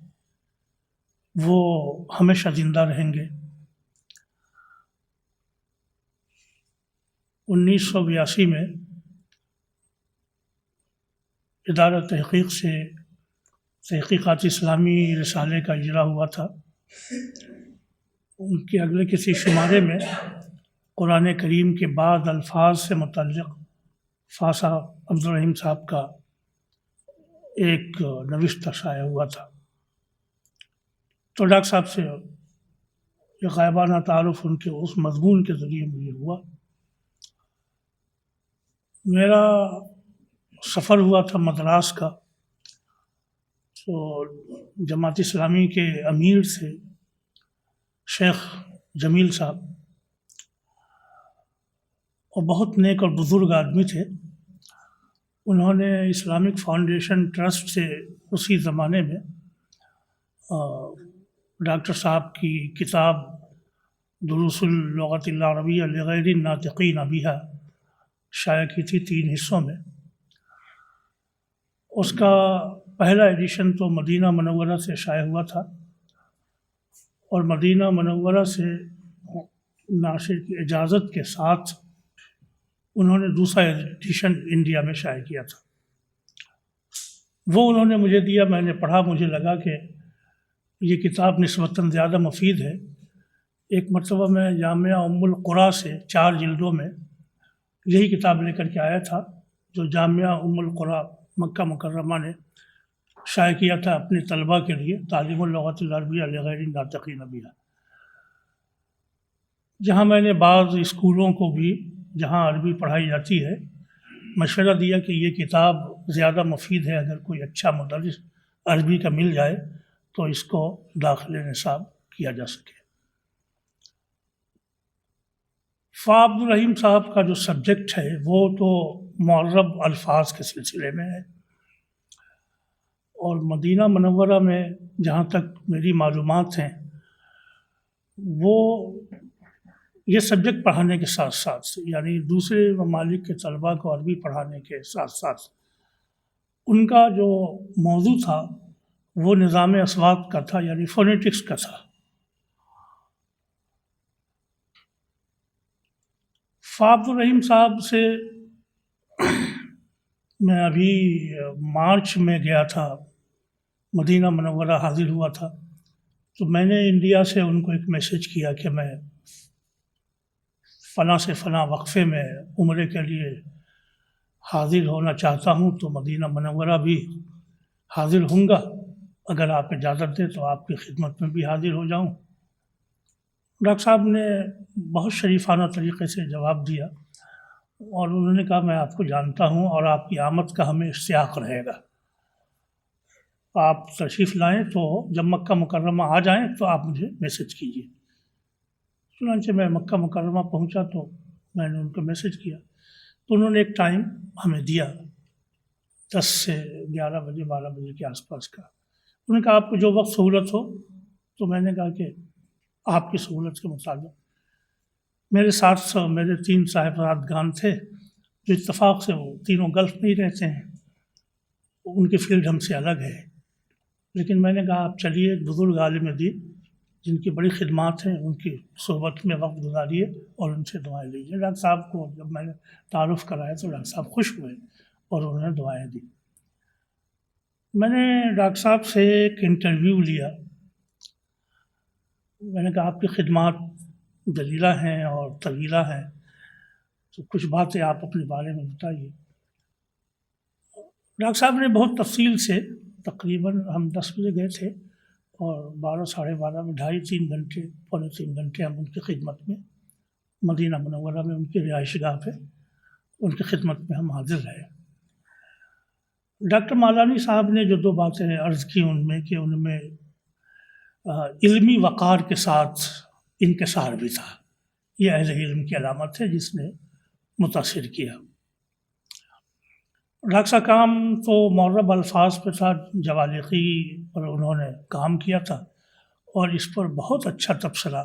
وہ ہمیشہ زندہ رہیں گے. 1982 میں ادارہ تحقیق سے تحقیقات اسلامی رسالے کا اجرا ہوا تھا. ان کے اگلے کسی شمارے میں قرآن کریم کے بعض الفاظ سے متعلق فاسا عبد الرحیم صاحب کا ایک نوشتہ شائع ہوا تھا. تو ڈاکٹر صاحب سے یہ غائبانہ تعارف ان کے اس مضمون کے ذریعے مجھے ہوا. میرا سفر ہوا تھا مدراس کا، تو جماعت اسلامی کے امیر سے شیخ جمیل صاحب، اور بہت نیک اور بزرگ آدمی تھے. انہوں نے اسلامک فاؤنڈیشن ٹرسٹ سے اسی زمانے میں ڈاکٹر صاحب کی کتاب دروس اللغۃ العربیہ لغیر الناطقین بہا شائع کی تھی 3 حصوں میں. اس کا پہلا ایڈیشن تو مدینہ منورہ سے شائع ہوا تھا، اور مدینہ منورہ سے ناشر کی اجازت کے ساتھ انہوں نے دوسرا ایڈیشن انڈیا میں شائع کیا تھا. وہ انہوں نے مجھے دیا، میں نے پڑھا، مجھے لگا کہ یہ کتاب نسبتاً زیادہ مفید ہے. ایک مرتبہ میں جامعہ ام القریٰ سے 4 جلدوں میں یہی کتاب لے کر کے آیا تھا جو جامعہ ام القریٰ مکہ مکرمہ نے شائع کیا تھا اپنے طلباء کے لیے، تعلیم اللغۃ العربیہ لغیر الناطقین بہا. جہاں میں نے بعض اسکولوں کو بھی جہاں عربی پڑھائی جاتی ہے مشورہ دیا کہ یہ کتاب زیادہ مفید ہے، اگر کوئی اچھا مدرس عربی کا مل جائے تو اس کو داخل نصاب کیا جا سکے. فا عبد الرحیم صاحب کا جو سبجیکٹ ہے وہ تو معرب الفاظ کے سلسلے میں ہے، اور مدینہ منورہ میں جہاں تک میری معلومات ہیں وہ یہ سبجیکٹ پڑھانے کے ساتھ ساتھ یعنی دوسرے ممالک کے طلباء کو عربی پڑھانے کے ساتھ ساتھ ان کا جو موضوع تھا وہ نظام اصوات کا تھا، یعنی فونیٹکس کا تھا۔ عبد الرحیم صاحب سے میں ابھی مارچ میں گیا تھا، مدینہ منورہ حاضر ہوا تھا، تو میں نے انڈیا سے ان کو ایک میسج کیا کہ میں فلاں سے فلاں وقفے میں عمرے کے لیے حاضر ہونا چاہتا ہوں، تو مدینہ منورہ بھی حاضر ہوں گا، اگر آپ اجازت دیں تو آپ کی خدمت میں بھی حاضر ہو جاؤں۔ ڈاکٹر صاحب نے بہت شریفانہ طریقے سے جواب دیا اور انہوں نے کہا میں آپ کو جانتا ہوں اور آپ کی آمد کا ہمیں اشتیاق رہے گا، آپ تشریف لائیں تو جب مکہ مکرمہ آ جائیں تو آپ مجھے میسج کیجیے۔ چنانچہ میں مکہ مکرمہ پہنچا تو میں نے ان کو میسج کیا تو انہوں نے ایک ٹائم ہمیں دیا 10 سے 11 بجے 12 بجے کے آس پاس کا۔ انہوں نے کہا آپ کو جو وقت سہولت ہو، تو میں نے کہا کہ آپ کی سہولت کے مطابق۔ میرے ساتھ میرے 3 صاحبزادگان تھے جو اتفاق سے وہ تینوں گلف میں ہی رہتے ہیں، ان کی فیلڈ ہم سے الگ ہے، لیکن میں نے کہا آپ چلیے، ایک بزرگ عالم دین جن کی بڑی خدمات ہیں ان کی صحبت میں وقت گزاریے اور ان سے دعائیں لیجیے۔ ڈاکٹر صاحب کو جب میں نے تعارف کرایا تو ڈاکٹر صاحب خوش ہوئے اور انہوں نے دعائیں دی۔ میں نے ڈاکٹر صاحب سے ایک انٹرویو لیا، میں نے کہا آپ کی خدمات جلیلہ ہیں اور طویلہ ہیں، تو کچھ باتیں آپ اپنے بارے میں بتائیے۔ ڈاکٹر صاحب نے بہت تفصیل سے، تقریباً ہم 10 بجے گئے تھے اور 12 ساڑھے 12 میں 2.5-3 گھنٹے، پونے 3 گھنٹے ہم ان کی خدمت میں مدینہ منورہ میں ان کی رہائش گاہ پہ ان کی خدمت میں ہم حاضر رہے۔ ڈاکٹر مالانی صاحب نے جو 2 باتیں عرض کی ان میں کہ ان میں علمی وقار کے ساتھ انکسار بھی تھا، یہ اہل علم کی علامت ہے جس نے متاثر کیا۔ ڈاکٹر صاحب کام تو معرب الفاظ پہ تھا، جوالیقی پر انہوں نے کام کیا تھا اور اس پر بہت اچھا تبصرہ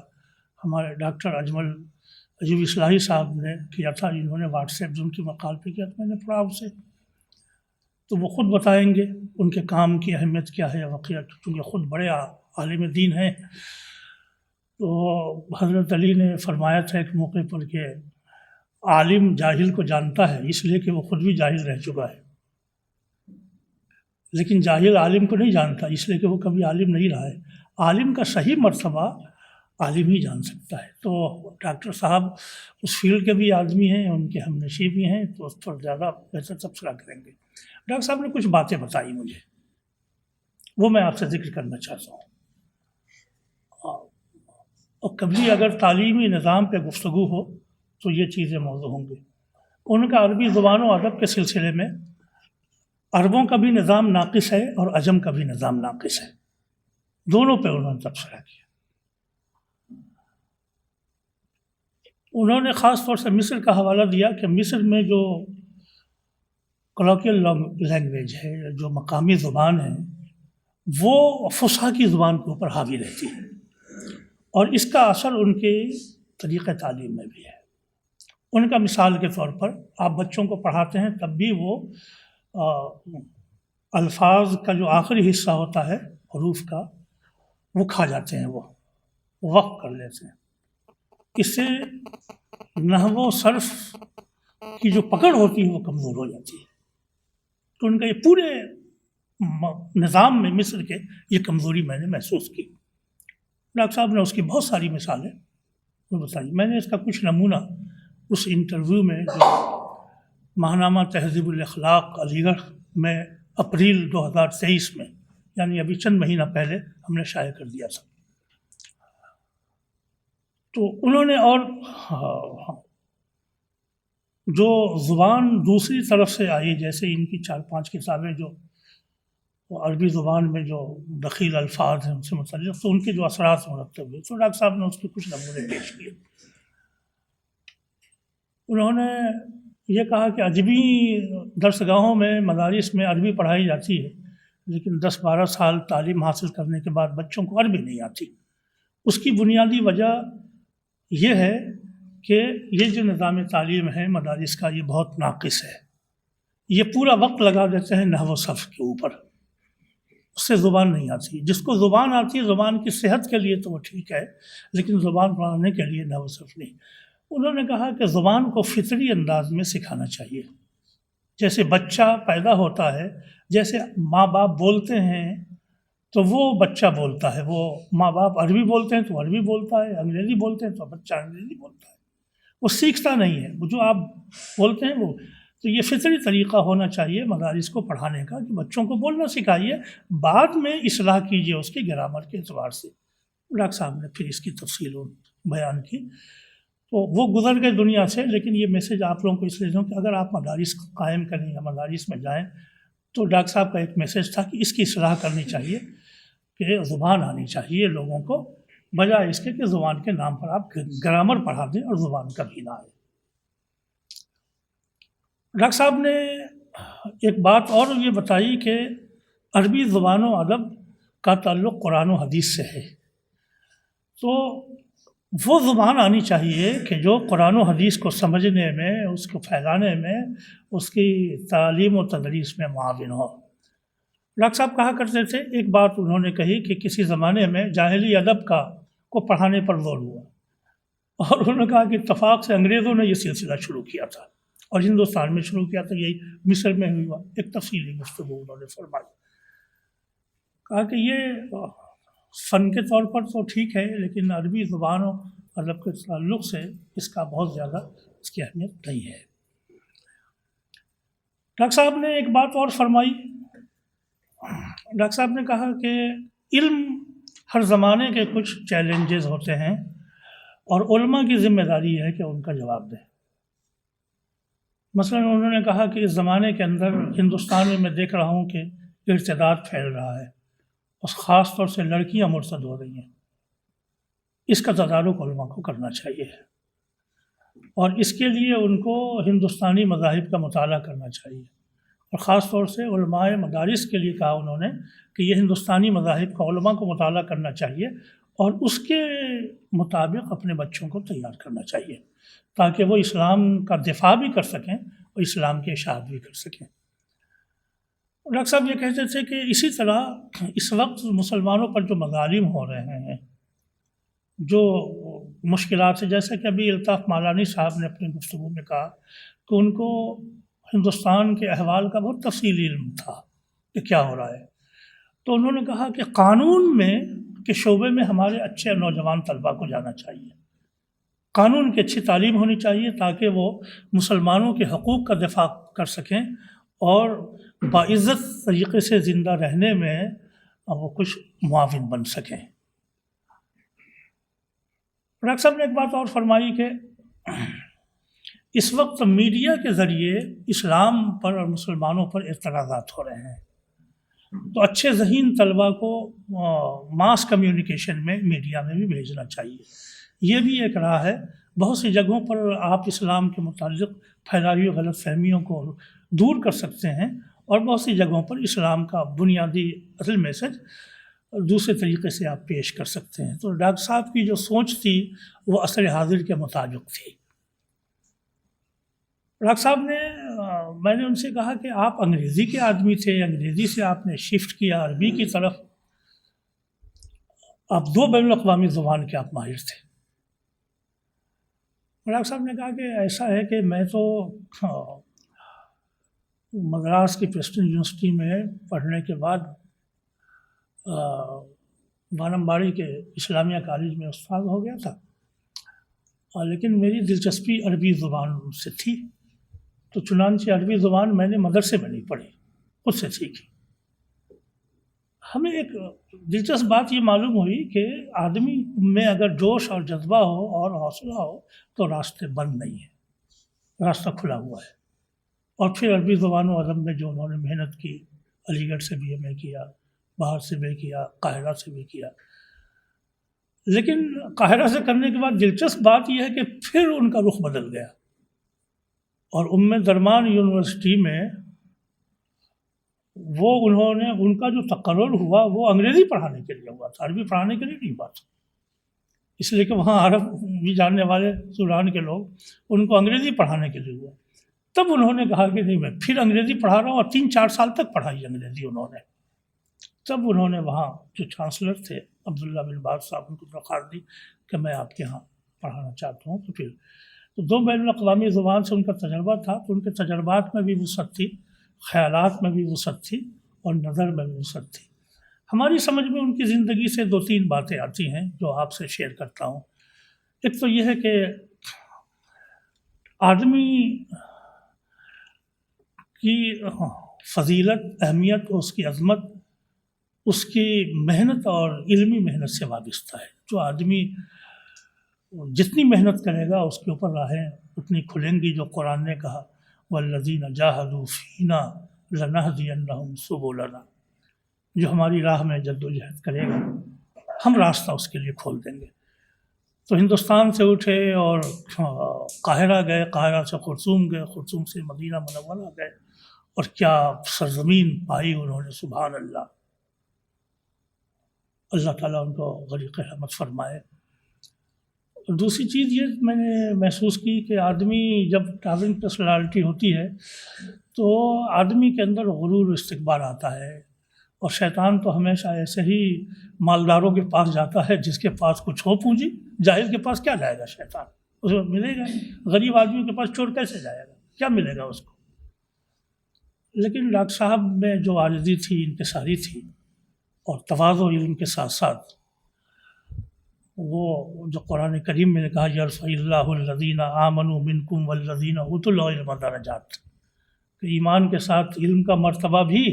ہمارے ڈاکٹر اجمل عجیب اصلاحی صاحب نے کیا تھا، انہوں نے واٹس ایپ ان کی مقال پہ کیا تھا، میں نے پڑھا اسے، تو وہ خود بتائیں گے ان کے کام کی اہمیت کیا ہے، واقعہ کیونکہ خود بڑے عالم دین ہیں۔ تو حضرت علی نے فرمایا تھا ایک موقع پر کہ عالم جاہل کو جانتا ہے اس لیے کہ وہ خود بھی جاہل رہ چکا ہے، لیکن جاہل عالم کو نہیں جانتا اس لیے کہ وہ کبھی عالم نہیں رہا ہے۔ عالم کا صحیح مرتبہ عالم ہی جان سکتا ہے۔ تو ڈاکٹر صاحب اس فیلڈ کے بھی آدمی ہیں، ان کے ہم نشیں بھی ہیں، تو اس پر زیادہ بہتر تبصرہ کریں گے۔ ڈاکٹر صاحب نے کچھ باتیں بتائی مجھے، وہ میں آپ سے ذکر کرنا چاہتا ہوں۔ اور کبھی اگر تعلیمی نظام پہ گفتگو ہو تو یہ چیزیں موضوع ہوں گی۔ ان کا عربی زبان و ادب کے سلسلے میں عربوں کا بھی نظام ناقص ہے اور عجم کا بھی نظام ناقص ہے، دونوں پہ انہوں نے تبصرہ کیا۔ انہوں نے خاص طور سے مصر کا حوالہ دیا کہ مصر میں جو کولوکیل لینگویج ہے، جو مقامی زبان ہے، وہ فصحا کی زبان کے اوپر حاوی رہتی ہے اور اس کا اثر ان کے طریقہ تعلیم میں بھی ہے۔ ان کا مثال کے طور پر آپ بچوں کو پڑھاتے ہیں تب بھی وہ الفاظ کا جو آخری حصہ ہوتا ہے حروف کا وہ کھا جاتے ہیں، وہ وقف کر لیتے ہیں۔ اس سے نحو و صرف کی جو پکڑ ہوتی ہے وہ کمزور ہو جاتی ہے۔ تو ان کا یہ پورے نظام میں مصر کے یہ کمزوری میں نے محسوس کی۔ ڈاکٹر صاحب نے اس کی بہت ساری مثالیں بتائی۔ میں نے اس کا کچھ نمونہ اس انٹرویو میں جو ماہنامہ تہذیب الاخلاق علی گڑھ میں اپریل 2023 میں، یعنی ابھی چند مہینہ پہلے ہم نے شائع کر دیا تھا۔ تو انہوں نے اور جو زبان دوسری طرف سے آئی، جیسے ان کی 4-5 کتابیں جو عربی زبان میں جو دخیل الفاظ ہیں ان سے متعلق، تو ان کے جو اثرات مرتب ہوئے، تو ڈاکٹر صاحب نے اس کے کچھ نمونے پیش کیے۔ انہوں نے یہ کہا کہ عجمی درس گاہوں میں، مدارس میں عربی پڑھائی جاتی ہے، لیکن 10-12 سال تعلیم حاصل کرنے کے بعد بچوں کو عربی نہیں آتی. اس کی بنیادی وجہ یہ ہے کہ یہ جو نظام تعلیم ہے مدارس کا یہ بہت ناقص ہے. یہ پورا وقت لگا دیتے ہیں نحو و صرف کے اوپر، اس سے زبان نہیں آتی. جس کو زبان آتی ہے زبان کی صحت کے لیے تو وہ ٹھیک ہے، لیکن زبان پڑھانے کے لیے نحو و صرف نہیں. انہوں نے کہا کہ زبان کو فطری انداز میں سکھانا چاہیے. جیسے بچہ پیدا ہوتا ہے، جیسے ماں باپ بولتے ہیں تو وہ بچہ بولتا ہے. وہ ماں باپ عربی بولتے ہیں تو عربی بولتا ہے، انگریزی بولتے ہیں تو بچہ انگریزی بولتا ہے. وہ سیکھتا نہیں ہے، وہ جو آپ بولتے ہیں وہ. تو یہ فطری طریقہ ہونا چاہیے مدارس کو پڑھانے کا کہ بچوں کو بولنا سکھائیے، بعد میں اصلاح کیجیے اس کی گرامر کے اعتبار سے. ڈاکٹر صاحب نے پھر اس کی تفصیل بیان کی. تو وہ گزر گئے دنیا سے، لیکن یہ میسیج آپ لوگوں کو اس لیے دوں کہ اگر آپ مدارس قائم کریں یا مدارس میں جائیں تو ڈاکٹر صاحب کا ایک میسیج تھا کہ اس کی اصلاح کرنی چاہیے، کہ زبان آنی چاہیے لوگوں کو، بجائے اس کے کہ زبان کے نام پر آپ گرامر پڑھا دیں اور زبان کبھی نہ آئے. ڈاکٹر صاحب نے ایک بات اور یہ بتائی کہ عربی زبان و ادب کا تعلق قرآن و حدیث سے ہے. تو وہ زبان آنی چاہیے کہ جو قرآن و حدیث کو سمجھنے میں، اس کو پھیلانے میں، اس کی تعلیم و تدریس میں معاون ہو. ڈاکٹر صاحب کہا کرتے تھے، ایک بات انہوں نے کہی کہ کسی زمانے میں جاہلی ادب کو پڑھانے پر زور ہوا، اور انہوں نے کہا کہ اتفاق سے انگریزوں نے یہ سلسلہ شروع کیا تھا اور ہندوستان میں شروع کیا تھا، یہی مصر میں ہوا. ایک تفصیلی گفتگو انہوں نے فرمائی. کہا کہ یہ فن کے طور پر تو ٹھیک ہے، لیکن عربی زبان و ادب کے تعلق سے اس کا بہت زیادہ اس کی اہمیت نہیں ہے. ڈاکٹر صاحب نے ایک بات اور فرمائی. ڈاکٹر صاحب نے کہا کہ علم ہر زمانے کے کچھ چیلنجز ہوتے ہیں اور علماء کی ذمہ داری ہے کہ ان کا جواب دیں. مثلا انہوں نے کہا کہ اس زمانے کے اندر ہندوستان میں دیکھ رہا ہوں کہ ارتداد پھیل رہا ہے، اور خاص طور سے لڑکیاں مرتد ہو رہی ہیں. اس کا تدارک علماء کو کرنا چاہیے، اور اس کے لیے ان کو ہندوستانی مذاہب کا مطالعہ کرنا چاہیے، اور خاص طور سے علماء مدارس کے لیے کہا انہوں نے کہ یہ ہندوستانی مذاہب کا علماء کو مطالعہ کرنا چاہیے اور اس کے مطابق اپنے بچوں کو تیار کرنا چاہیے، تاکہ وہ اسلام کا دفاع بھی کر سکیں اور اسلام کی اشاعت بھی کر سکیں. ڈاکٹر صاحب یہ کہتے تھے کہ اسی طرح اس وقت مسلمانوں پر جو مظالم ہو رہے ہیں، جو مشکلات ہیں، جیسا کہ ابھی الطاف مالانی صاحب نے اپنی گفتگو میں کہا کہ ان کو ہندوستان کے احوال کا بہت تفصیلی علم تھا کہ کیا ہو رہا ہے. تو انہوں نے کہا کہ قانون میں کے شعبے میں ہمارے اچھے نوجوان طلباء کو جانا چاہیے، قانون کی اچھی تعلیم ہونی چاہیے تاکہ وہ مسلمانوں کے حقوق کا دفاع کر سکیں اور باعزت طریقے سے زندہ رہنے میں وہ کچھ معاون بن سکیں. ڈاکٹر صاحب نے ایک بات اور فرمائی کہ اس وقت میڈیا کے ذریعے اسلام پر اور مسلمانوں پر اعتراضات ہو رہے ہیں، تو اچھے ذہین طلباء کو ماس کمیونیکیشن میں، میڈیا میں بھی بھیجنا چاہیے. یہ بھی ایک راہ ہے. بہت سی جگہوں پر آپ اسلام کے متعلق پھیلائی ہوئی غلط فہمیوں کو دور کر سکتے ہیں، اور بہت سی جگہوں پر اسلام کا بنیادی اصل میسج دوسرے طریقے سے آپ پیش کر سکتے ہیں. تو ڈاکٹر صاحب کی جو سوچ تھی وہ عصر حاضر کے مطابق تھی. ڈاکٹر صاحب نے میں نے ان سے کہا کہ آپ انگریزی کے آدمی تھے، انگریزی سے آپ نے شفٹ کیا عربی کی طرف، آپ 2 بین الاقوامی زبان کے آپ ماہر تھے. ڈاکٹر صاحب نے کہا کہ ایسا ہے کہ میں تو مدراس کی پریسٹن یونیورسٹی میں پڑھنے کے بعد وانمباڑی کے اسلامیہ کالج میں استاد ہو گیا تھا، لیکن میری دلچسپی عربی زبان سے تھی، تو چنانچہ عربی زبان میں نے مدرسے میں نہیں پڑھی، خود سے سیکھی. ہمیں ایک دلچسپ بات یہ معلوم ہوئی کہ آدمی میں اگر جوش اور جذبہ ہو اور حوصلہ ہو تو راستے بند نہیں ہیں، راستہ کھلا ہوا ہے. اور پھر عربی زبان و ادب میں جو انہوں نے محنت کی، علی گڑھ سے بھی ایم اے کیا، باہر سے بھی کیا، قاہرہ سے بھی کیا. لیکن قاہرہ سے کرنے کے بعد دلچسپ بات یہ ہے کہ پھر ان کا رخ بدل گیا، اور درمان یونیورسٹی میں وہ انہوں نے ان کا جو تقرر ہوا وہ انگریزی پڑھانے کے لیے ہوا تھا، عربی پڑھانے کے لیے نہیں ہوا تھا، اس لیے کہ وہاں عرب بھی جاننے والے سوران کے لوگ ان کو انگریزی پڑھانے کے لیے ہوا۔ تب انہوں نے کہا کہ نہیں، میں پھر انگریزی پڑھا رہا ہوں، اور 3-4 سال تک پڑھائی انگریزی انہوں نے۔ تب انہوں نے وہاں جو چانسلر تھے عبداللہ بن باز صاحب، ان کو درخواست دی کہ میں آپ کے یہاں پڑھانا چاہتا ہوں۔ تو پھر تو 2 بین الاقوامی زبان سے ان کا تجربہ تھا، تو ان کے تجربات میں بھی وسعت تھی، خیالات میں بھی وسعت تھی، اور نظر میں بھی وسعت تھی۔ ہماری سمجھ میں ان کی زندگی سے 2-3 باتیں آتی ہیں جو آپ سے شیئر کرتا ہوں۔ ایک تو یہ ہے کہ آدمی کی فضیلت، اہمیت اور اس کی عظمت اس کی محنت اور علمی محنت سے وابستہ ہے۔ جو آدمی جتنی محنت کرے گا اس کے اوپر راہیں اتنی کھلیں گی، جو قرآن نے کہا وَالَّذِينَ جَاهَدُوا فِينَا لَنَهْدِيَنَّهُمْ سُبُلَنَا، جو ہماری راہ میں جد و جہد کرے گا ہم راستہ اس کے لیے کھول دیں گے۔ تو ہندوستان سے اٹھے اور قاہرہ گئے، قاہرہ سے خرطوم گئے، خرطوم سے مدینہ منورہ گئے، اور کیا سرزمین پائی انہوں نے، سبحان اللہ۔ اللہ تعالیٰ ان کو غریق رحمت فرمائے۔ دوسری چیز یہ میں نے محسوس کی کہ آدمی جب ٹاورنگ پرسنالٹی ہوتی ہے تو آدمی کے اندر غرور و استکبار آتا ہے، اور شیطان تو ہمیشہ ایسے ہی مالداروں کے پاس جاتا ہے جس کے پاس کچھ ہو پونجی۔ جاہل کے پاس کیا جائے گا شیطان، اس کو ملے گا، غریب آدمی کے پاس چور کیسے جائے گا، کیا ملے گا اس کو۔ لیکن ڈاکٹر صاحب میں جو عاجزی تھی، انکساری تھی، اور تواضع و علم کے ساتھ ساتھ وہ جو قرآن کریم میں نے کہا یرفع اللہ الذین آمنوا منکم والذین اوتوا العلم درجات، کہ ایمان کے ساتھ علم کا مرتبہ بھی،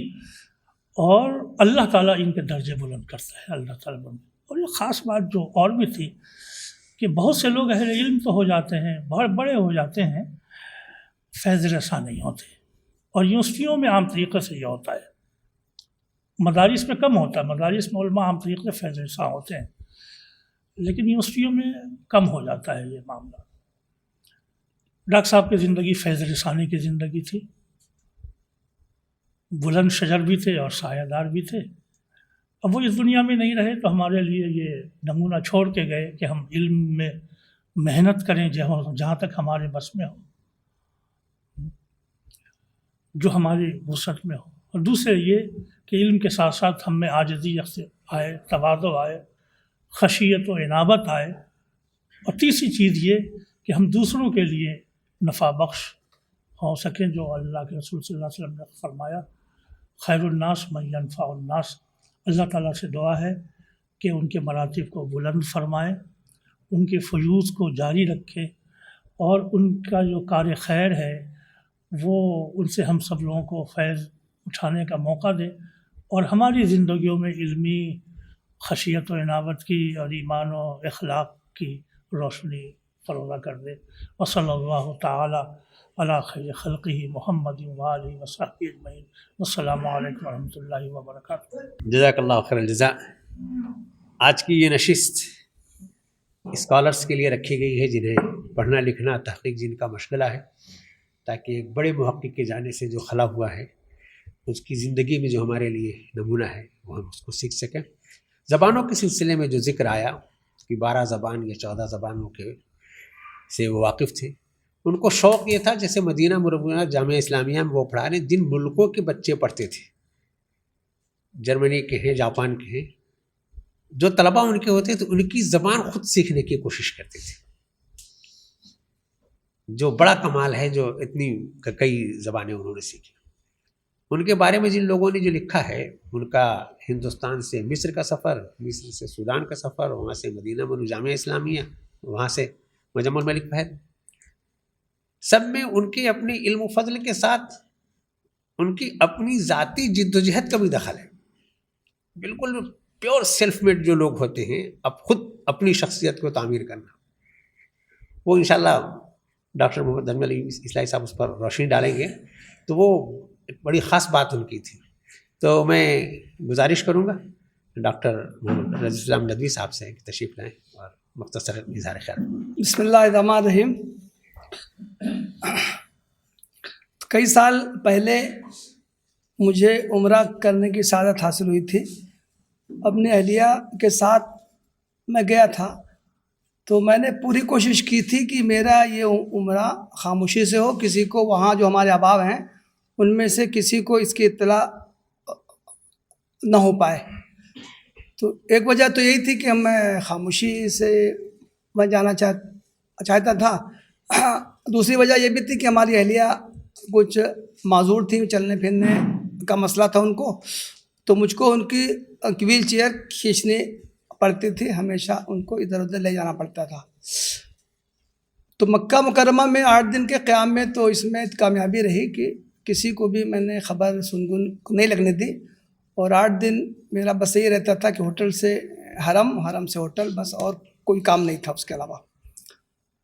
اور اللہ تعالیٰ ان کے درجے بلند کرتا ہے، اللہ تعالیٰ بلند۔ اور یہ خاص بات جو اور بھی تھی کہ بہت سے لوگ اہل علم تو ہو جاتے ہیں، بڑے ہو جاتے ہیں، فیض رساں نہیں ہوتے، اور یونیورسٹیوں میں عام طریقے سے یہ ہوتا ہے، مدارس میں کم ہوتا ہے، مدارس میں علماء عام طریقے سے فیض رساں ہوتے ہیں، لیکن یونیورسٹیوں میں کم ہو جاتا ہے یہ معاملہ۔ ڈاکٹر صاحب کی زندگی فیض رسانی کی زندگی تھی، بلند شجر بھی تھے اور سایہ دار بھی تھے۔ اب وہ اس دنیا میں نہیں رہے تو ہمارے لیے یہ نمونہ چھوڑ کے گئے کہ ہم علم میں محنت کریں جہاں تک ہمارے بس میں ہو، جو ہماری وسعت میں ہو، اور دوسرے یہ کہ علم کے ساتھ ساتھ ہم میں عاجزی آئے، تواضع آئے، خشیت و انابت آئے، اور تیسری چیز یہ کہ ہم دوسروں کے لیے نفع بخش ہو سکیں، جو اللہ کے رسول صلی اللہ علیہ وسلم نے فرمایا خیر الناس من ینفع الناس۔ اللہ تعالیٰ سے دعا ہے کہ ان کے مراتب کو بلند فرمائے، ان کے فیوض کو جاری رکھے، اور ان کا جو کار خیر ہے وہ ان سے ہم سب لوگوں کو فیض اٹھانے کا موقع دے، اور ہماری زندگیوں میں علمی خشیت و عنابت کی اور ایمان و اخلاق کی روشنی فروغ کر دے۔ وصلی اللہ تعالی علی خیر خلقہ محمد وآلہ وصحبہ اجمعین۔ والسلام علیکم ورحمۃ اللہ وبرکاتہ۔ جزاک اللہ خیر الجزاء۔ آج کی یہ نشست اسکالرس کے لیے رکھی گئی ہے جنہیں پڑھنا لکھنا تحقیق جن کا مشغلہ ہے، تاکہ ایک بڑے محقق کے جانے سے جو خلا ہوا ہے اس کی زندگی میں جو ہمارے لیے نمونہ ہے وہ ہم اس کو سیکھ سکیں۔ زبانوں کے سلسلے میں جو ذکر آیا کہ 12 زبان یا 14 زبانوں کے سے وہ واقف تھے، ان کو شوق یہ تھا جیسے مدینہ منورہ جامعہ اسلامیہ میں وہ پڑھا رہے جن ملکوں کے بچے پڑھتے تھے، جرمنی کے ہیں، جاپان کے ہیں، جو طلباء ان کے ہوتے تو ان کی زبان خود سیکھنے کی کوشش کرتے تھے، جو بڑا کمال ہے، جو اتنی کئی زبانیں انہوں نے سیکھی۔ ان کے بارے میں جن لوگوں نے جو لکھا ہے، ان کا ہندوستان سے مصر کا سفر، مصر سے سودان کا سفر، وہاں سے مدینہ منورہ جامعہ اسلامیہ، وہاں سے مجمع الملک فہد، سب میں ان کے اپنے علم و فضل کے ساتھ ان کی اپنی ذاتی جد و جہد کا بھی دخل ہے۔ بالکل پیور سیلف میڈ جو لوگ ہوتے ہیں، اب خود اپنی شخصیت کو تعمیر کرنا، وہ انشاءاللہ ڈاکٹر محمد امین علی اصلاحی صاحب اس پر روشنی ڈالیں گے، تو وہ ایک بڑی خاص بات ان کی تھی۔ تو میں گزارش کروں گا ڈاکٹر محمد رضی السلام ندوی صاحب سے کہ تشریف لائیں اور مختصر اظہار خیال۔ بسم اللہ الرحمن الرحیم۔ کئی سال پہلے مجھے عمرہ کرنے کی سعادت حاصل ہوئی تھی. اپنی اہلیہ کے ساتھ میں گیا تھا تو میں نے پوری کوشش کی تھی کہ میرا یہ عمرہ خاموشی سے ہو، کسی کو وہاں جو ہمارے احباب ہیں ان میں سے کسی کو اس کی اطلاع نہ ہو پائے. تو ایک وجہ تو یہی تھی کہ میں خاموشی سے میں جانا چاہتا تھا. دوسری وجہ یہ بھی تھی کہ ہماری اہلیہ کچھ معذور تھیں، چلنے پھرنے کا مسئلہ تھا ان کو، تو مجھ کو ان کی ویل چیئر کھینچنی پڑتی تھی، ہمیشہ ان کو ادھر ادھر لے جانا پڑتا تھا. تو مکہ مکرمہ میں 8 دن کے قیام میں تو اس میں کامیابی رہی کہ کسی کو بھی میں نے خبر سنگن نہیں لگنے دی، اور 8 دن میرا بس یہی رہتا تھا کہ ہوٹل سے حرم، حرم سے ہوٹل، بس اور کوئی کام نہیں تھا اس کے علاوہ.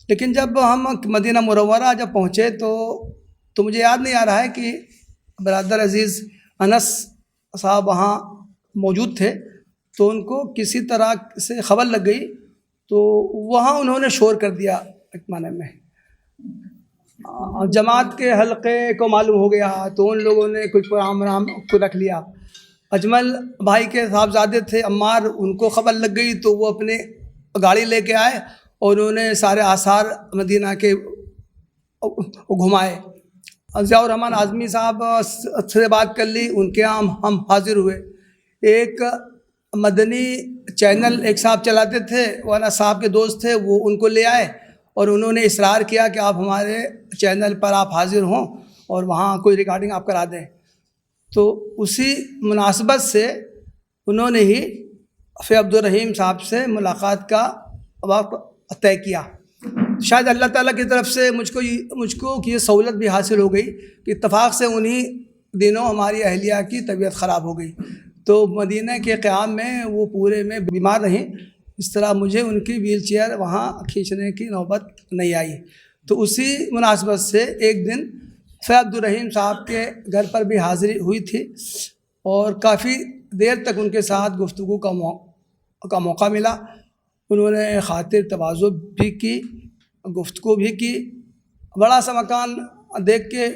لیکن جب ہم مدینہ منورہ جب پہنچے تو مجھے یاد نہیں آ رہا ہے کہ برادر عزیز انس صاحب وہاں موجود تھے، تو ان کو کسی طرح سے خبر لگ گئی، تو وہاں انہوں نے شور کر دیا. ایک معنی میں جماعت کے حلقے کو معلوم ہو گیا تو ان لوگوں نے کچھ پروگرام کو رکھ لیا. اجمل بھائی کے صاحبزادے تھے عمار، ان کو خبر لگ گئی تو وہ اپنے گاڑی لے کے آئے اور انہوں نے سارے آثار مدینہ کے گھمائے. ضیاء الرحمن اعظمی صاحب سے بات کر لی، ان کے یہاں ہم حاضر ہوئے. ایک مدنی چینل ایک صاحب چلاتے تھے، وانا صاحب کے دوست تھے، وہ ان کو لے آئے اور انہوں نے اصرار کیا کہ آپ ہمارے چینل پر آپ حاضر ہوں اور وہاں کوئی ریکارڈنگ آپ کرا دیں. تو اسی مناسبت سے انہوں نے ہی فی عبدالرحیم صاحب سے ملاقات کا وقت طے کیا. شاید اللہ تعالیٰ کی طرف سے مجھ کو یہ سہولت بھی حاصل ہو گئی کہ اتفاق سے انہی دنوں ہماری اہلیہ کی طبیعت خراب ہو گئی، تو مدینہ کے قیام میں وہ پورے میں بیمار رہیں. اس طرح مجھے ان کی ویل چیئر وہاں کھینچنے کی نوبت نہیں آئی. تو اسی مناسبت سے ایک دن فی عبدالرحیم صاحب کے گھر پر بھی حاضری ہوئی تھی اور کافی دیر تک ان کے ساتھ گفتگو کا موقع ملا. انہوں نے خاطر تواضع بھی کی، گفتگو بھی کی. بڑا سا مکان دیکھ کے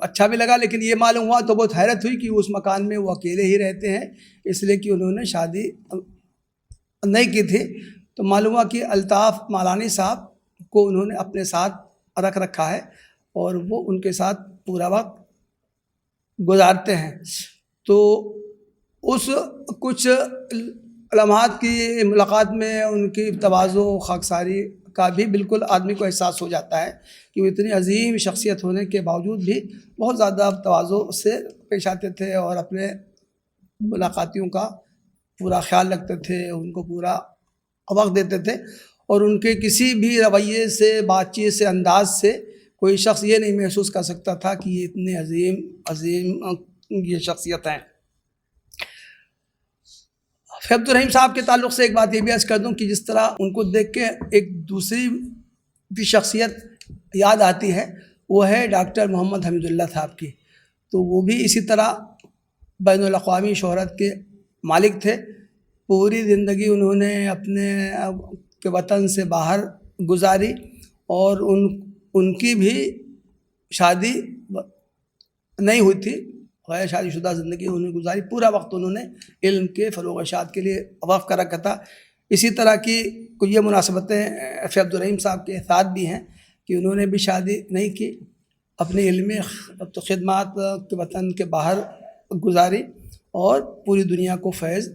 اچھا بھی لگا، لیکن یہ معلوم ہوا تو بہت حیرت ہوئی کہ اس مکان میں وہ اکیلے ہی رہتے ہیں، اس لیے کہ انہوں نے شادی نہیں کی تھی. تو معلوم ہوا کہ الطاف مالانی صاحب کو انہوں نے اپنے ساتھ رکھ رکھا ہے اور وہ ان کے ساتھ پورا وقت گزارتے ہیں. تو اس کچھ لمحات کی ملاقات میں ان کی تواضع و خاکساری کا بھی بالکل آدمی کو احساس ہو جاتا ہے کہ وہ اتنی عظیم شخصیت ہونے کے باوجود بھی بہت زیادہ تواضع سے پیش آتے تھے اور اپنے ملاقاتیوں کا پورا خیال رکھتے تھے، ان کو پورا وقت دیتے تھے. اور ان کے کسی بھی رویے سے، بات چیت سے، انداز سے کوئی شخص یہ نہیں محسوس کر سکتا تھا کہ یہ اتنے عظیم یہ شخصیت ہیں. فی عبدالرحیم صاحب کے تعلق سے ایک بات یہ بھی عرض کر دوں کہ جس طرح ان کو دیکھ کے ایک دوسری بھی شخصیت یاد آتی ہے، وہ ہے ڈاکٹر محمد حمید اللہ صاحب کی. تو وہ بھی اسی طرح بین الاقوامی شہرت کے مالک تھے. پوری زندگی انہوں نے اپنے کے وطن سے باہر گزاری اور ان کی بھی شادی نہیں ہوئی تھی، غیر شادی شدہ زندگی انہوں نے گزاری. پورا وقت انہوں نے علم کے فروغ ارشاد کے لیے وقف کر رکھا تھا. اسی طرح کی کوئی یہ مناسبتیں فی عبدالرحیم صاحب کے ساتھ بھی ہیں کہ انہوں نے بھی شادی نہیں کی، اپنے علمی خدمات کے وطن کے باہر گزاری اور پوری دنیا کو فیض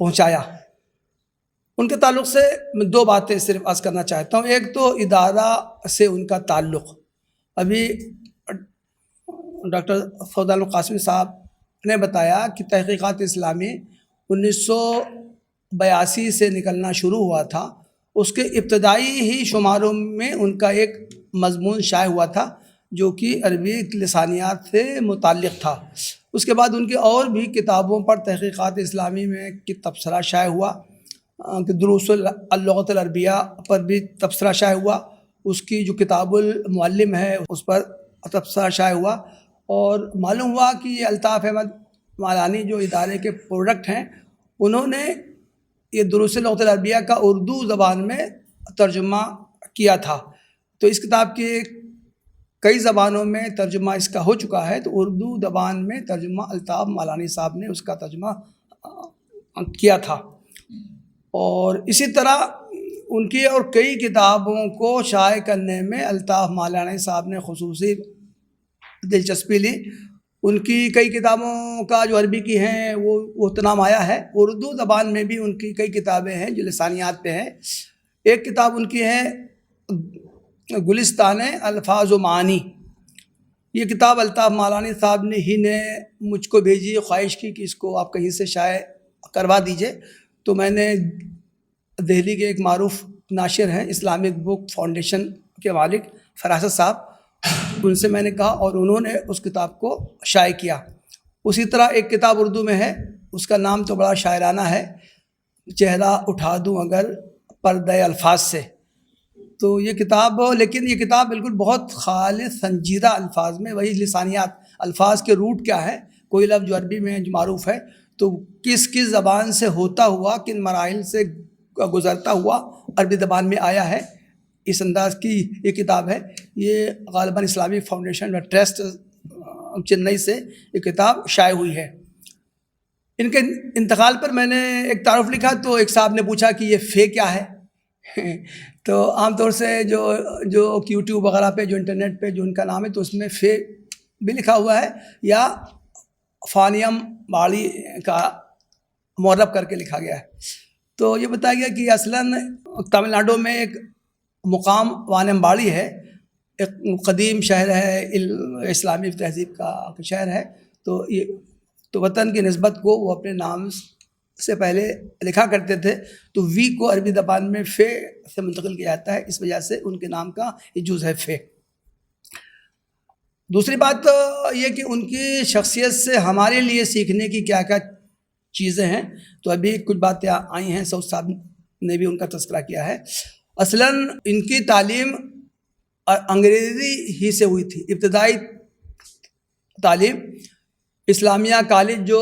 پہنچایا. ان کے تعلق سے میں 2 باتیں صرف عرض کرنا چاہتا ہوں. ایک تو ادارہ سے ان کا تعلق. ابھی ڈاکٹر فوزان القاسمی صاحب نے بتایا کہ تحقیقات اسلامی 1982 سے نکلنا شروع ہوا تھا. اس کے ابتدائی ہی شماروں میں ان کا ایک مضمون شائع ہوا تھا جو کہ عربی لسانیات سے متعلق تھا. اس کے بعد ان کی اور بھی کتابوں پر تحقیقات اسلامی میں کہ تبصرہ شائع ہوا، کہ دروس اللغۃ العربیہ پر بھی تبصرہ شائع ہوا. اس کی جو کتاب المعلم ہے اس پر تبصرہ شائع ہوا. اور معلوم ہوا کہ یہ الطاف احمد مالانی جو ادارے کے پروڈکٹ ہیں، انہوں نے یہ دروس اللغۃ العربیہ کا اردو زبان میں ترجمہ کیا تھا. تو اس کتاب کی ایک کئی زبانوں میں ترجمہ اس کا ہو چکا ہے، تو اردو زبان میں ترجمہ الطاف مالانی صاحب نے اس کا ترجمہ کیا تھا۔ اور اسی طرح ان کی اور کئی کتابوں کو شائع کرنے میں الطاف مالانی صاحب نے خصوصی دلچسپی لی۔ ان کی کئی کتابوں کا جو عربی کی ہیں وہ نام آیا ہے۔ اردو زبان میں بھی ان کی کئی کتابیں ہیں جو لسانیات پہ ہیں۔ ایک کتاب ان کی ہے گلستان الفاظ و معانی۔ یہ کتاب الطاف مالانی صاحب نے مجھ کو بھیجی، خواہش کی کہ اس کو آپ کہیں سے شائع کروا دیجئے۔ تو میں نے دہلی کے ایک معروف ناشر ہیں اسلامک بک فاؤنڈیشن کے مالک فراست صاحب، ان سے میں نے کہا اور انہوں نے اس کتاب کو شائع کیا۔ اسی طرح ایک کتاب اردو میں ہے، اس کا نام تو بڑا شاعرانہ ہے، چہرہ اٹھا دوں اگر پردہ الفاظ سے۔ تو یہ کتاب، لیکن یہ کتاب بالکل بہت خالص سنجیدہ الفاظ میں، وہی لسانیات الفاظ کے روٹ کیا ہے، کوئی لفظ جو عربی میں جو معروف ہے تو کس زبان سے ہوتا ہوا، کن مراحل سے گزرتا ہوا عربی زبان میں آیا ہے، اس انداز کی یہ کتاب ہے۔ یہ غالباً اسلامی فاؤنڈیشن اور ٹرسٹ چنئی سے یہ کتاب شائع ہوئی ہے۔ ان کے انتقال پر میں نے ایک تعارف لکھا تو ایک صاحب نے پوچھا کہ یہ فے کیا ہے؟ تو عام طور سے جو یوٹیوب وغیرہ پہ جو انٹرنیٹ پہ جو ان کا نام ہے تو اس میں فے بھی لکھا ہوا ہے یا فانیم باڑی کا معرب کر کے لکھا گیا ہے۔ تو یہ بتایا گیا کہ اصلاً تمل ناڈو میں ایک مقام وانم باڑی ہے، ایک قدیم شہر ہے، اسلامی تہذیب کا شہر ہے۔ تو وطن کی نسبت کو وہ اپنے نام سے پہلے لکھا کرتے تھے، تو وی کو عربی زبان میں فے سے منتقل کیا جاتا ہے، اس وجہ سے ان کے نام کا یجوز ہے فے۔ دوسری بات یہ کہ ان کی شخصیت سے ہمارے لیے سیکھنے کی کیا کیا چیزیں ہیں، تو ابھی کچھ باتیں آئی ہیں، سعود صاحب نے بھی ان کا تذکرہ کیا ہے۔ اصلاً ان کی تعلیم انگریزی ہی سے ہوئی تھی۔ ابتدائی تعلیم اسلامیہ کالج جو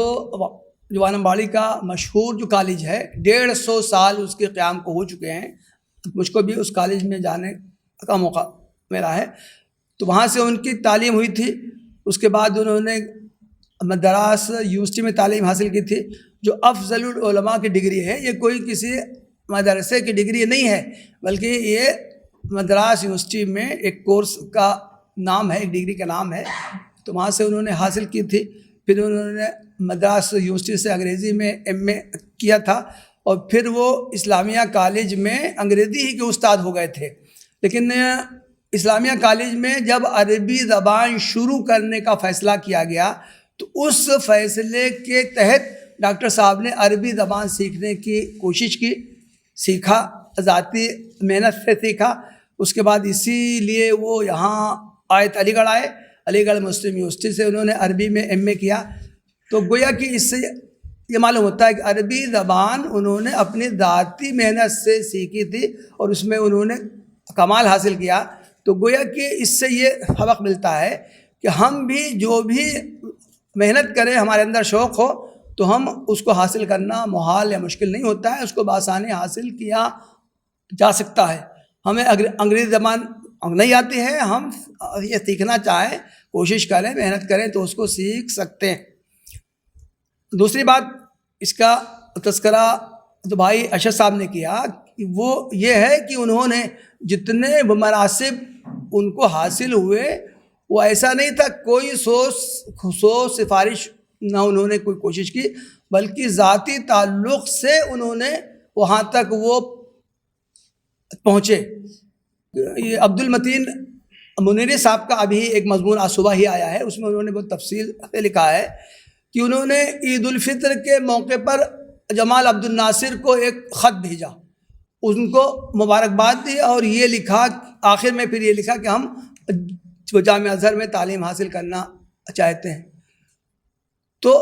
وانم باڑی کا مشہور جو کالج ہے، 150 سال اس کے قیام کو ہو چکے ہیں۔ مجھ کو بھی اس کالج میں جانے کا موقع ملا ہے، تو وہاں سے ان کی تعلیم ہوئی تھی۔ اس کے بعد انہوں نے مدراس یونیورسٹی میں تعلیم حاصل کی تھی، جو افضل العلماء کی ڈگری ہے۔ یہ کوئی کسی مدرسے کی ڈگری نہیں ہے، بلکہ یہ مدراس یونیورسٹی میں ایک کورس کا نام ہے، ایک ڈگری کا نام ہے، تو وہاں سے انہوں نے حاصل کی تھی۔ پھر انہوں نے مدراس یونیورسٹی سے انگریزی میں ایم اے کیا تھا، اور پھر وہ اسلامیہ کالج میں انگریزی ہی کے استاد ہو گئے تھے۔ لیکن اسلامیہ کالج میں جب عربی زبان شروع کرنے کا فیصلہ کیا گیا تو اس فیصلے کے تحت ڈاکٹر صاحب نے عربی زبان سیکھنے کی کوشش کی، سیکھا، ذاتی محنت سے سیکھا۔ اس کے بعد اسی لیے وہ یہاں آئے، علی گڑھ مسلم یونیورسٹی سے انہوں نے عربی میں ایم اے کیا۔ تو گویا کہ اس سے یہ معلوم ہوتا ہے کہ عربی زبان انہوں نے اپنی ذاتی محنت سے سیکھی تھی اور اس میں انہوں نے کمال حاصل کیا۔ تو گویا کہ اس سے یہ سبق ملتا ہے کہ ہم بھی جو بھی محنت کریں، ہمارے اندر شوق ہو تو ہم اس کو حاصل کرنا محال یا مشکل نہیں ہوتا ہے، اس کو بآسانی حاصل کیا جا سکتا ہے۔ ہمیں انگریزی زبان نہیں آتی ہے، ہم یہ سیکھنا چاہیں، کوشش کریں، محنت کریں تو اس کو سیکھ سکتے ہیں۔ دوسری بات اس کا تذکرہ تو بھائی اشرف صاحب نے کیا، وہ یہ ہے کہ انہوں نے جتنے مناسب ان کو حاصل ہوئے، وہ ایسا نہیں تھا کوئی سوچ سفارش نہ انہوں نے کوئی کوشش کی، بلکہ ذاتی تعلق سے انہوں نے وہاں تک وہ پہنچے۔ یہ عبد المتین منیری صاحب کا ابھی ایک مضمون آج صبح ہی آیا ہے، اس میں انہوں نے بہت تفصیل سے لکھا ہے کہ انہوں نے عید الفطر کے موقع پر جمال عبد الناصر کو ایک خط بھیجا، ان کو مبارکباد دی اور یہ لکھا، آخر میں پھر یہ لکھا کہ ہم جامعہ ازہر میں تعلیم حاصل کرنا چاہتے ہیں۔ تو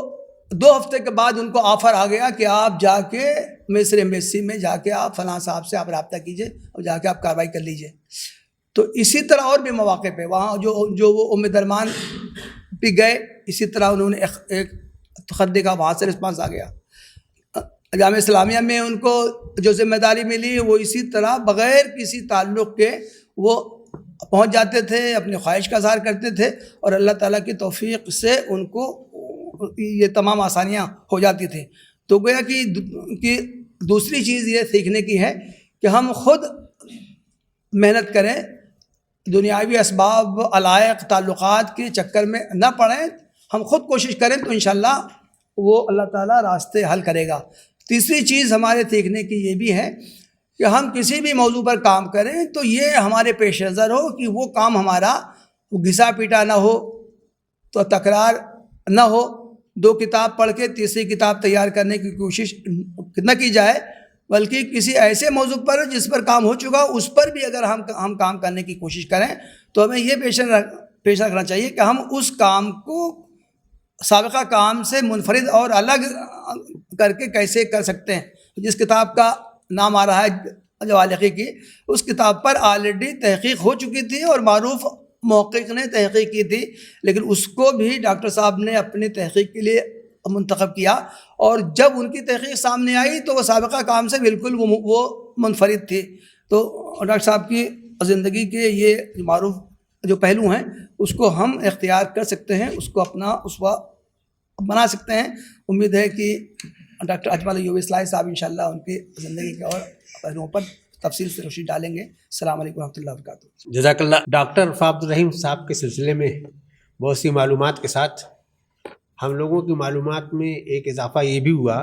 2 ہفتے کے بعد ان کو آفر آ گیا کہ آپ جا کے مصر ایمبیسی میں جا کے آپ فلاں صاحب سے آپ رابطہ کیجئے اور جا کے آپ کارروائی کر لیجئے۔ تو اسی طرح اور بھی مواقع پہ وہاں جو وہ ام درمان بھی گئے، اسی طرح انہوں نے ایک خط دیکھا، وہاں سے رسپانس آ گیا۔ جامعہ اسلامیہ میں ان کو جو ذمہ داری ملی وہ اسی طرح بغیر کسی تعلق کے وہ پہنچ جاتے تھے، اپنی خواہش کا اظہار کرتے تھے، اور اللہ تعالیٰ کی توفیق سے ان کو یہ تمام آسانیاں ہو جاتی تھیں۔ تو گویا کہ دوسری چیز یہ سیکھنے کی ہے کہ ہم خود محنت کریں، دنیاوی اسباب، علائق، تعلقات کے چکر میں نہ پڑیں، ہم خود کوشش کریں تو انشاءاللہ وہ اللہ تعالیٰ راستے حل کرے گا۔ تیسری چیز ہمارے سیکھنے کی یہ بھی ہے کہ ہم کسی بھی موضوع پر کام کریں تو یہ ہمارے پیش نظر ہو کہ وہ کام ہمارا گھسا پیٹا نہ ہو، تو تکرار نہ ہو، 2 کتاب پڑھ کے تیسری کتاب تیار کرنے کی کوشش نہ کی جائے، بلکہ کسی ایسے موضوع پر جس پر کام ہو چکا اس پر بھی اگر ہم کام کرنے کی کوشش کریں تو ہمیں یہ پیش رکھنا چاہیے کہ ہم اس کام کو سابقہ کام سے منفرد اور الگ کر کے کیسے کر سکتے ہیں۔ جس کتاب کا نام آ رہا ہے جوالقی کی، اس کتاب پر آلریڈی تحقیق ہو چکی تھی اور معروف محقق نے تحقیق کی تھی، لیکن اس کو بھی ڈاکٹر صاحب نے اپنی تحقیق کے لیے منتخب کیا، اور جب ان کی تحقیق سامنے آئی تو وہ سابقہ کام سے بالکل وہ منفرد تھی۔ تو ڈاکٹر صاحب کی زندگی کے یہ معروف جو پہلو ہیں اس کو ہم اختیار کر سکتے ہیں، اس کو اپنا اسوہ بنا سکتے ہیں۔ امید ہے کہ ڈاکٹر اجمل ایوبی اصلاحی صاحب انشاءاللہ ان کی زندگی کے اور پہلوؤں پر تفصیل سے روشنی ڈالیں گے۔ السلام علیکم ورحمۃ اللہ وبرکاتہ۔ جزاک اللہ۔ ڈاکٹر وفا عبدالرحیم صاحب کے سلسلے میں بہت سی معلومات کے ساتھ ہم لوگوں کی معلومات میں ایک اضافہ یہ بھی ہوا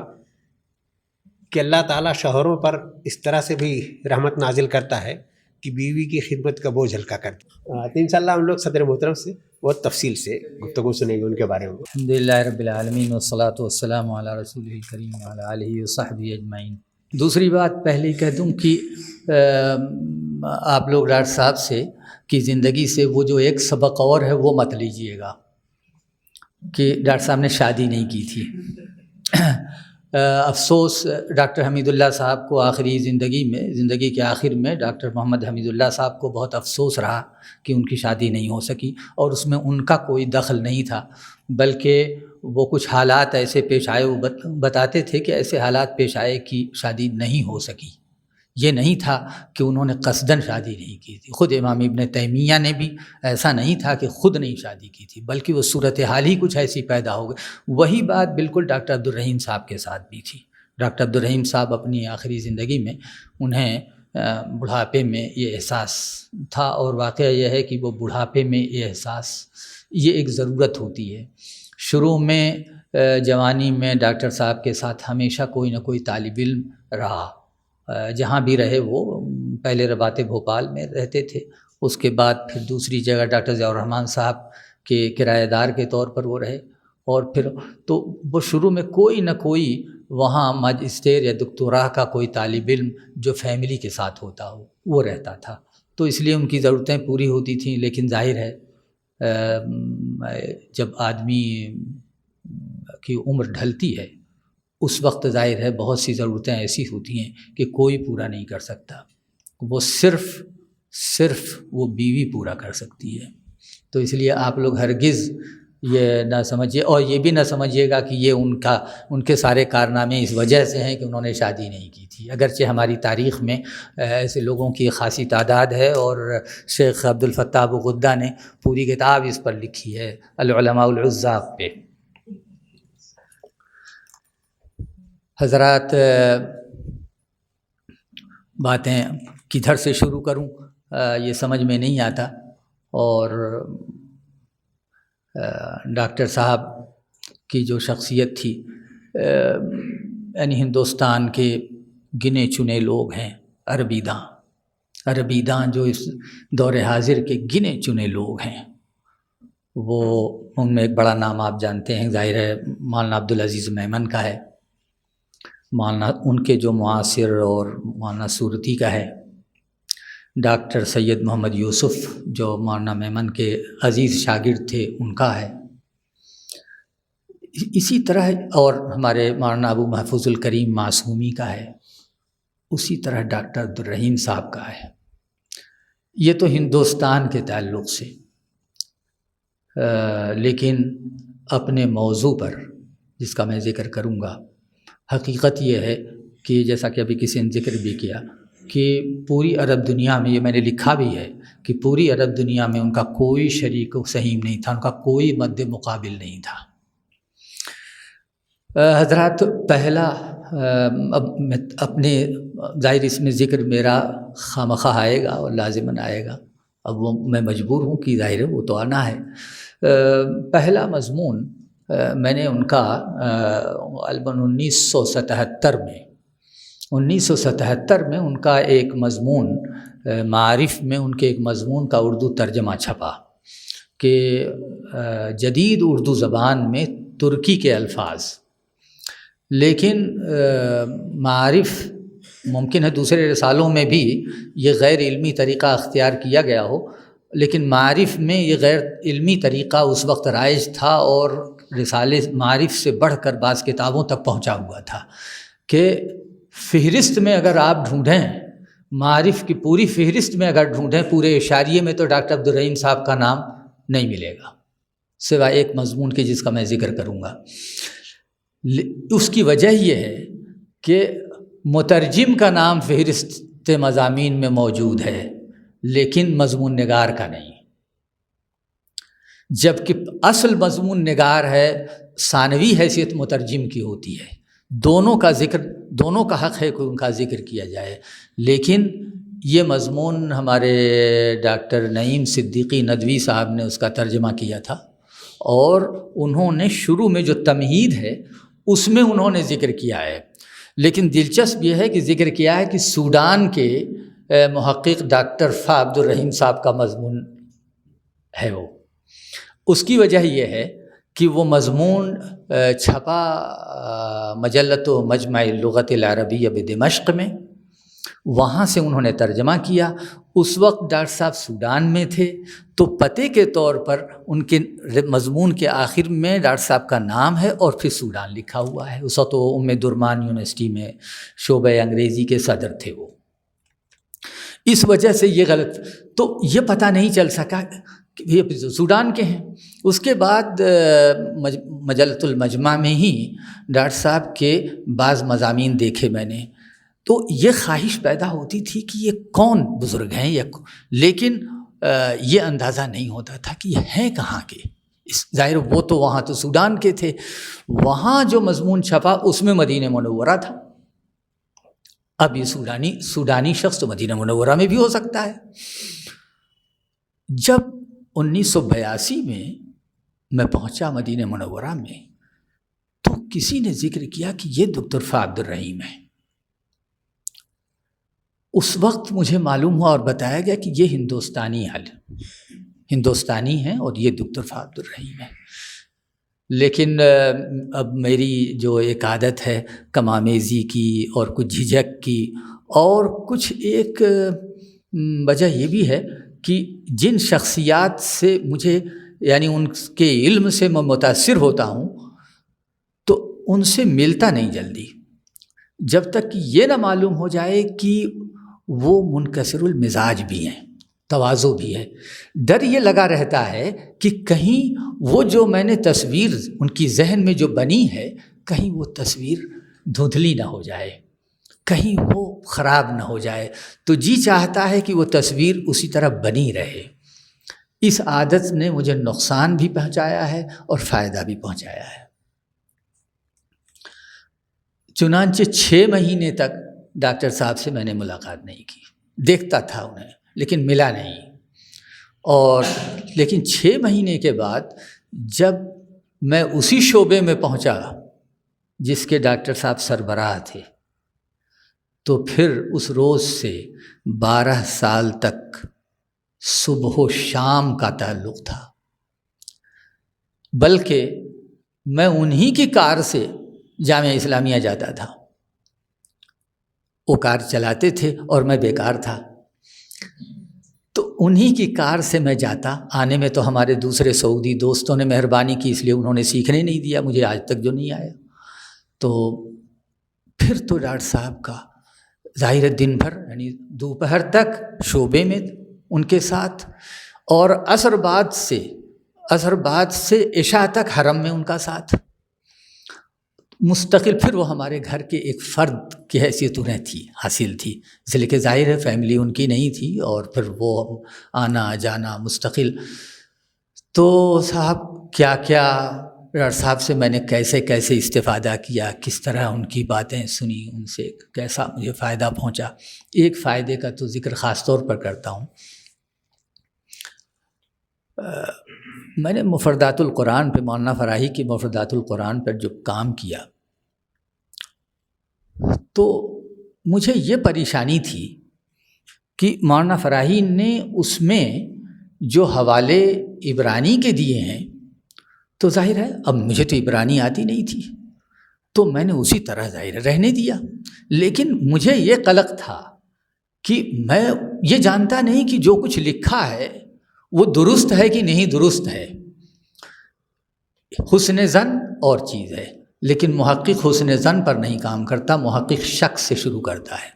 کہ اللہ تعالیٰ شوہروں پر اس طرح سے بھی رحمت نازل کرتا ہے کہ بیوی کی خدمت کا بوجھ ہلکا کرتا ہے۔ تو انشاءاللہ ہم لوگ صدر محترم سے بہت تفصیل سے گفتگو سنیں گے ان کے بارے میں۔ الحمدللہ رب العالمین والصلاة والسلام علی رسول الکریم وعلی آلہ وصحبہ اجمعین۔ دوسری بات پہلے کہہ دوں کہ آپ لوگ ڈاکٹر صاحب سے کی زندگی سے وہ جو ایک سبق اور ہے وہ مت لیجیے گا کہ ڈاکٹر صاحب نے شادی نہیں کی تھی۔ افسوس ڈاکٹر حمید اللہ صاحب کو آخری زندگی کے آخر میں ڈاکٹر محمد حمید اللہ صاحب کو بہت افسوس رہا کہ ان کی شادی نہیں ہو سکی، اور اس میں ان کا کوئی دخل نہیں تھا، بلکہ وہ کچھ حالات ایسے پیش آئے، وہ بتاتے تھے کہ ایسے حالات پیش آئے کہ شادی نہیں ہو سکی۔ یہ نہیں تھا کہ انہوں نے قصداً شادی نہیں کی تھی۔ خود امام ابن تیمیہ نے بھی ایسا نہیں تھا کہ خود نہیں شادی کی تھی، بلکہ وہ صورتحال ہی کچھ ایسی پیدا ہو گئی۔ وہی بات بالکل ڈاکٹر عبدالرحیم صاحب کے ساتھ بھی تھی۔ ڈاکٹر عبدالرحیم صاحب اپنی آخری زندگی میں انہیں بڑھاپے میں یہ احساس تھا، اور واقعہ یہ ہے کہ وہ بڑھاپے میں یہ احساس یہ ایک ضرورت ہوتی ہے۔ شروع میں جوانی میں ڈاکٹر صاحب کے ساتھ ہمیشہ کوئی نہ کوئی طالب علم رہا، جہاں بھی رہے وہ پہلے رباط بھوپال میں رہتے تھے، اس کے بعد پھر دوسری جگہ ڈاکٹر ضیاء الرحمن صاحب کے کرایہ دار کے طور پر وہ رہے، اور پھر تو وہ شروع میں کوئی نہ کوئی وہاں ماجسٹر یا دکتوراه کا کوئی طالب علم جو فیملی کے ساتھ ہوتا ہو وہ رہتا تھا، تو اس لیے ان کی ضرورتیں پوری ہوتی تھیں۔ لیکن ظاہر ہے جب آدمی کی عمر ڈھلتی ہے اس وقت ظاہر ہے بہت سی ضرورتیں ایسی ہوتی ہیں کہ کوئی پورا نہیں کر سکتا، وہ صرف وہ بیوی پورا کر سکتی ہے۔ تو اس لیے آپ لوگ ہرگز یہ نہ سمجھیے، اور یہ بھی نہ سمجھیے گا کہ یہ ان کے سارے کارنامے اس وجہ سے ہیں کہ انہوں نے شادی نہیں کی تھی، اگرچہ ہماری تاریخ میں ایسے لوگوں کی خاصی تعداد ہے، اور شیخ عبد الفتاح ابو غدہ نے پوری کتاب اس پر لکھی ہے، العلماء العزاب پہ۔ حضرات باتیں کدھر سے شروع کروں یہ سمجھ میں نہیں آتا، اور ڈاکٹر صاحب کی جو شخصیت تھی، یعنی ہندوستان کے گنے چنے لوگ ہیں عربی داں جو اس دور حاضر کے گنے چنے لوگ ہیں، وہ ان میں ایک بڑا نام آپ جانتے ہیں، ظاہر ہے مولانا عبدالعزیز میمن کا ہے، مولانا ان کے جو معاصر اور مولانا صورتی کا ہے، ڈاکٹر سید محمد یوسف جو مولانا میمن کے عزیز شاگرد تھے ان کا ہے، اسی طرح اور ہمارے مولانا ابو محفوظ الکریم معصومی کا ہے، اسی طرح ڈاکٹر عبدالرحیم صاحب کا ہے۔ یہ تو ہندوستان کے تعلق سے، لیکن اپنے موضوع پر جس کا میں ذکر کروں گا، حقیقت یہ ہے کہ جیسا کہ ابھی کسی نے ذکر بھی کیا کہ پوری عرب دنیا میں، یہ میں نے لکھا بھی ہے کہ پوری عرب دنیا میں ان کا کوئی شریک و سہیم نہیں تھا، ان کا کوئی مد مقابل نہیں تھا۔ حضرات، پہلا اب میں اپنے ظاہر اس میں ذکر میرا خواہ آئے گا اور لازماً آئے گا، اب وہ میں مجبور ہوں کہ ظاہر ہے وہ تو آنا ہے۔ پہلا مضمون میں نے ان کا غالباً 1977 میں ان کا ایک مضمون معارف میں ان کے ایک مضمون کا اردو ترجمہ چھپا کہ جدید اردو زبان میں ترکی کے الفاظ، لیکن معارف ممکن ہے دوسرے رسالوں میں بھی یہ غیر علمی طریقہ اختیار کیا گیا ہو، لیکن معارف میں یہ غیر علمی طریقہ اس وقت رائج تھا اور رسالے معارف سے بڑھ کر بعض کتابوں تک پہنچا ہوا تھا کہ فہرست میں اگر آپ ڈھونڈیں، معارف کی پوری فہرست میں اگر ڈھونڈیں پورے اشاریے میں، تو ڈاکٹر عبدالرحیم صاحب کا نام نہیں ملے گا سوائے ایک مضمون کے جس کا میں ذکر کروں گا۔ اس کی وجہ یہ ہے کہ مترجم کا نام فہرست مضامین میں موجود ہے لیکن مضمون نگار کا نہیں، جبکہ اصل مضمون نگار ہے، ثانوی حیثیت مترجم کی ہوتی ہے۔ دونوں کا حق ہے کہ ان کا ذکر کیا جائے، لیکن یہ مضمون ہمارے ڈاکٹر نعیم صدیقی ندوی صاحب نے اس کا ترجمہ کیا تھا، اور انہوں نے شروع میں جو تمہید ہے اس میں انہوں نے ذکر کیا ہے، لیکن دلچسپ یہ ہے کہ ذکر کیا ہے کہ سوڈان کے محقق ڈاکٹر فا عبدالرحیم صاحب کا مضمون ہے وہ۔ اس کی وجہ یہ ہے کہ وہ مضمون چھپا مجلۃ و مجمع اللغۃ العربیہ بدمشق میں، وہاں سے انہوں نے ترجمہ کیا۔ اس وقت ڈاکٹر صاحب سوڈان میں تھے، تو پتے کے طور پر ان کے مضمون کے آخر میں ڈاکٹر صاحب کا نام ہے اور پھر سوڈان لکھا ہوا ہے۔ اس وقت وہ درمان یونیورسٹی میں شعبہ انگریزی کے صدر تھے وہ۔ اس وجہ سے یہ غلط، تو یہ پتہ نہیں چل سکا کہ یہ سوڈان کے ہیں۔ اس کے بعد مجلۃ المجمع میں ہی ڈاکٹر صاحب کے بعض مضامین دیکھے میں نے، تو یہ خواہش پیدا ہوتی تھی کہ یہ کون بزرگ ہیں، لیکن یہ اندازہ نہیں ہوتا تھا کہ یہ ہیں کہاں کے۔ ظاہر وہ تو وہاں تو سوڈان کے تھے، وہاں جو مضمون چھپا اس میں مدینہ منورہ تھا۔ اب یہ سوڈانی شخص تو مدینہ منورہ میں بھی ہو سکتا ہے۔ جب 1982 میں پہنچا مدینہ منورہ میں، تو کسی نے ذکر کیا کہ یہ دکتر فا عبدالرحیم ہے۔ اس وقت مجھے معلوم ہوا اور بتایا گیا کہ یہ ہندوستانی ہیں اور یہ دکتر فا عبدالرحیم ہے۔ لیکن اب میری جو ایک عادت ہے کمامیزی کی اور کچھ جھجک کی، اور کچھ ایک وجہ یہ بھی ہے کہ جن شخصیات سے مجھے یعنی ان کے علم سے میں متاثر ہوتا ہوں تو ان سے ملتا نہیں جلدی، جب تک کہ یہ نہ معلوم ہو جائے کہ وہ منکسر المزاج بھی ہیں، تواضع بھی ہے۔ ڈر یہ لگا رہتا ہے کہ کہیں وہ جو میں نے تصویر ان کی ذہن میں جو بنی ہے، کہیں وہ تصویر دھندلی نہ ہو جائے، کہیں وہ خراب نہ ہو جائے، تو جی چاہتا ہے کہ وہ تصویر اسی طرح بنی رہے۔ اس عادت نے مجھے نقصان بھی پہنچایا ہے اور فائدہ بھی پہنچایا ہے۔ چنانچہ 6 مہینے تک ڈاکٹر صاحب سے میں نے ملاقات نہیں کی، دیکھتا تھا انہیں لیکن ملا نہیں، اور لیکن 6 مہینے کے بعد جب میں اسی شعبے میں پہنچا جس کے ڈاکٹر صاحب سربراہ تھے، تو پھر اس روز سے 12 سال تک صبح و شام کا تعلق تھا، بلکہ میں انہی کی کار سے جامعہ اسلامیہ جاتا تھا۔ وہ کار چلاتے تھے اور میں بیکار تھا، تو انہی کی کار سے میں جاتا۔ آنے میں تو ہمارے دوسرے سعودی دوستوں نے مہربانی کی، اس لیے انہوں نے سیکھنے نہیں دیا، مجھے آج تک جو نہیں آیا۔ تو پھر تو ڈاکٹر صاحب کا ظاہر دن بھر یعنی دوپہر تک شعبے میں ان کے ساتھ، اور عصر بعد سے عشاء تک حرم میں ان کا ساتھ۔ مستقل پھر وہ ہمارے گھر کے ایک فرد کی حیثیت انہیں تھی، حاصل تھی، اس لیے کہ ظاہر ہے فیملی ان کی نہیں تھی، اور پھر وہ آنا جانا مستقل۔ تو صاحب کیا کیا ڈاکٹر صاحب سے میں نے کیسے کیسے استفادہ کیا، کس طرح ان کی باتیں سنی، ان سے کیسا مجھے فائدہ پہنچا۔ ایک فائدے کا تو ذکر خاص طور پر کرتا ہوں۔ میں نے مفردات القرآن پہ، مولانا فراہی کی مفردات القرآن پر جو کام کیا، تو مجھے یہ پریشانی تھی کہ مولانا فراہی نے اس میں جو حوالے عبرانی کے دیے ہیں، تو ظاہر ہے اب مجھے تو عبرانی آتی نہیں تھی، تو میں نے اسی طرح ظاہر رہنے دیا۔ لیکن مجھے یہ قلق تھا کہ میں یہ جانتا نہیں کہ جو کچھ لکھا ہے وہ درست ہے کہ نہیں درست ہے۔ حسن ظن اور چیز ہے، لیکن محقق حسن ظن پر نہیں کام کرتا، محقق شک سے شروع کرتا ہے۔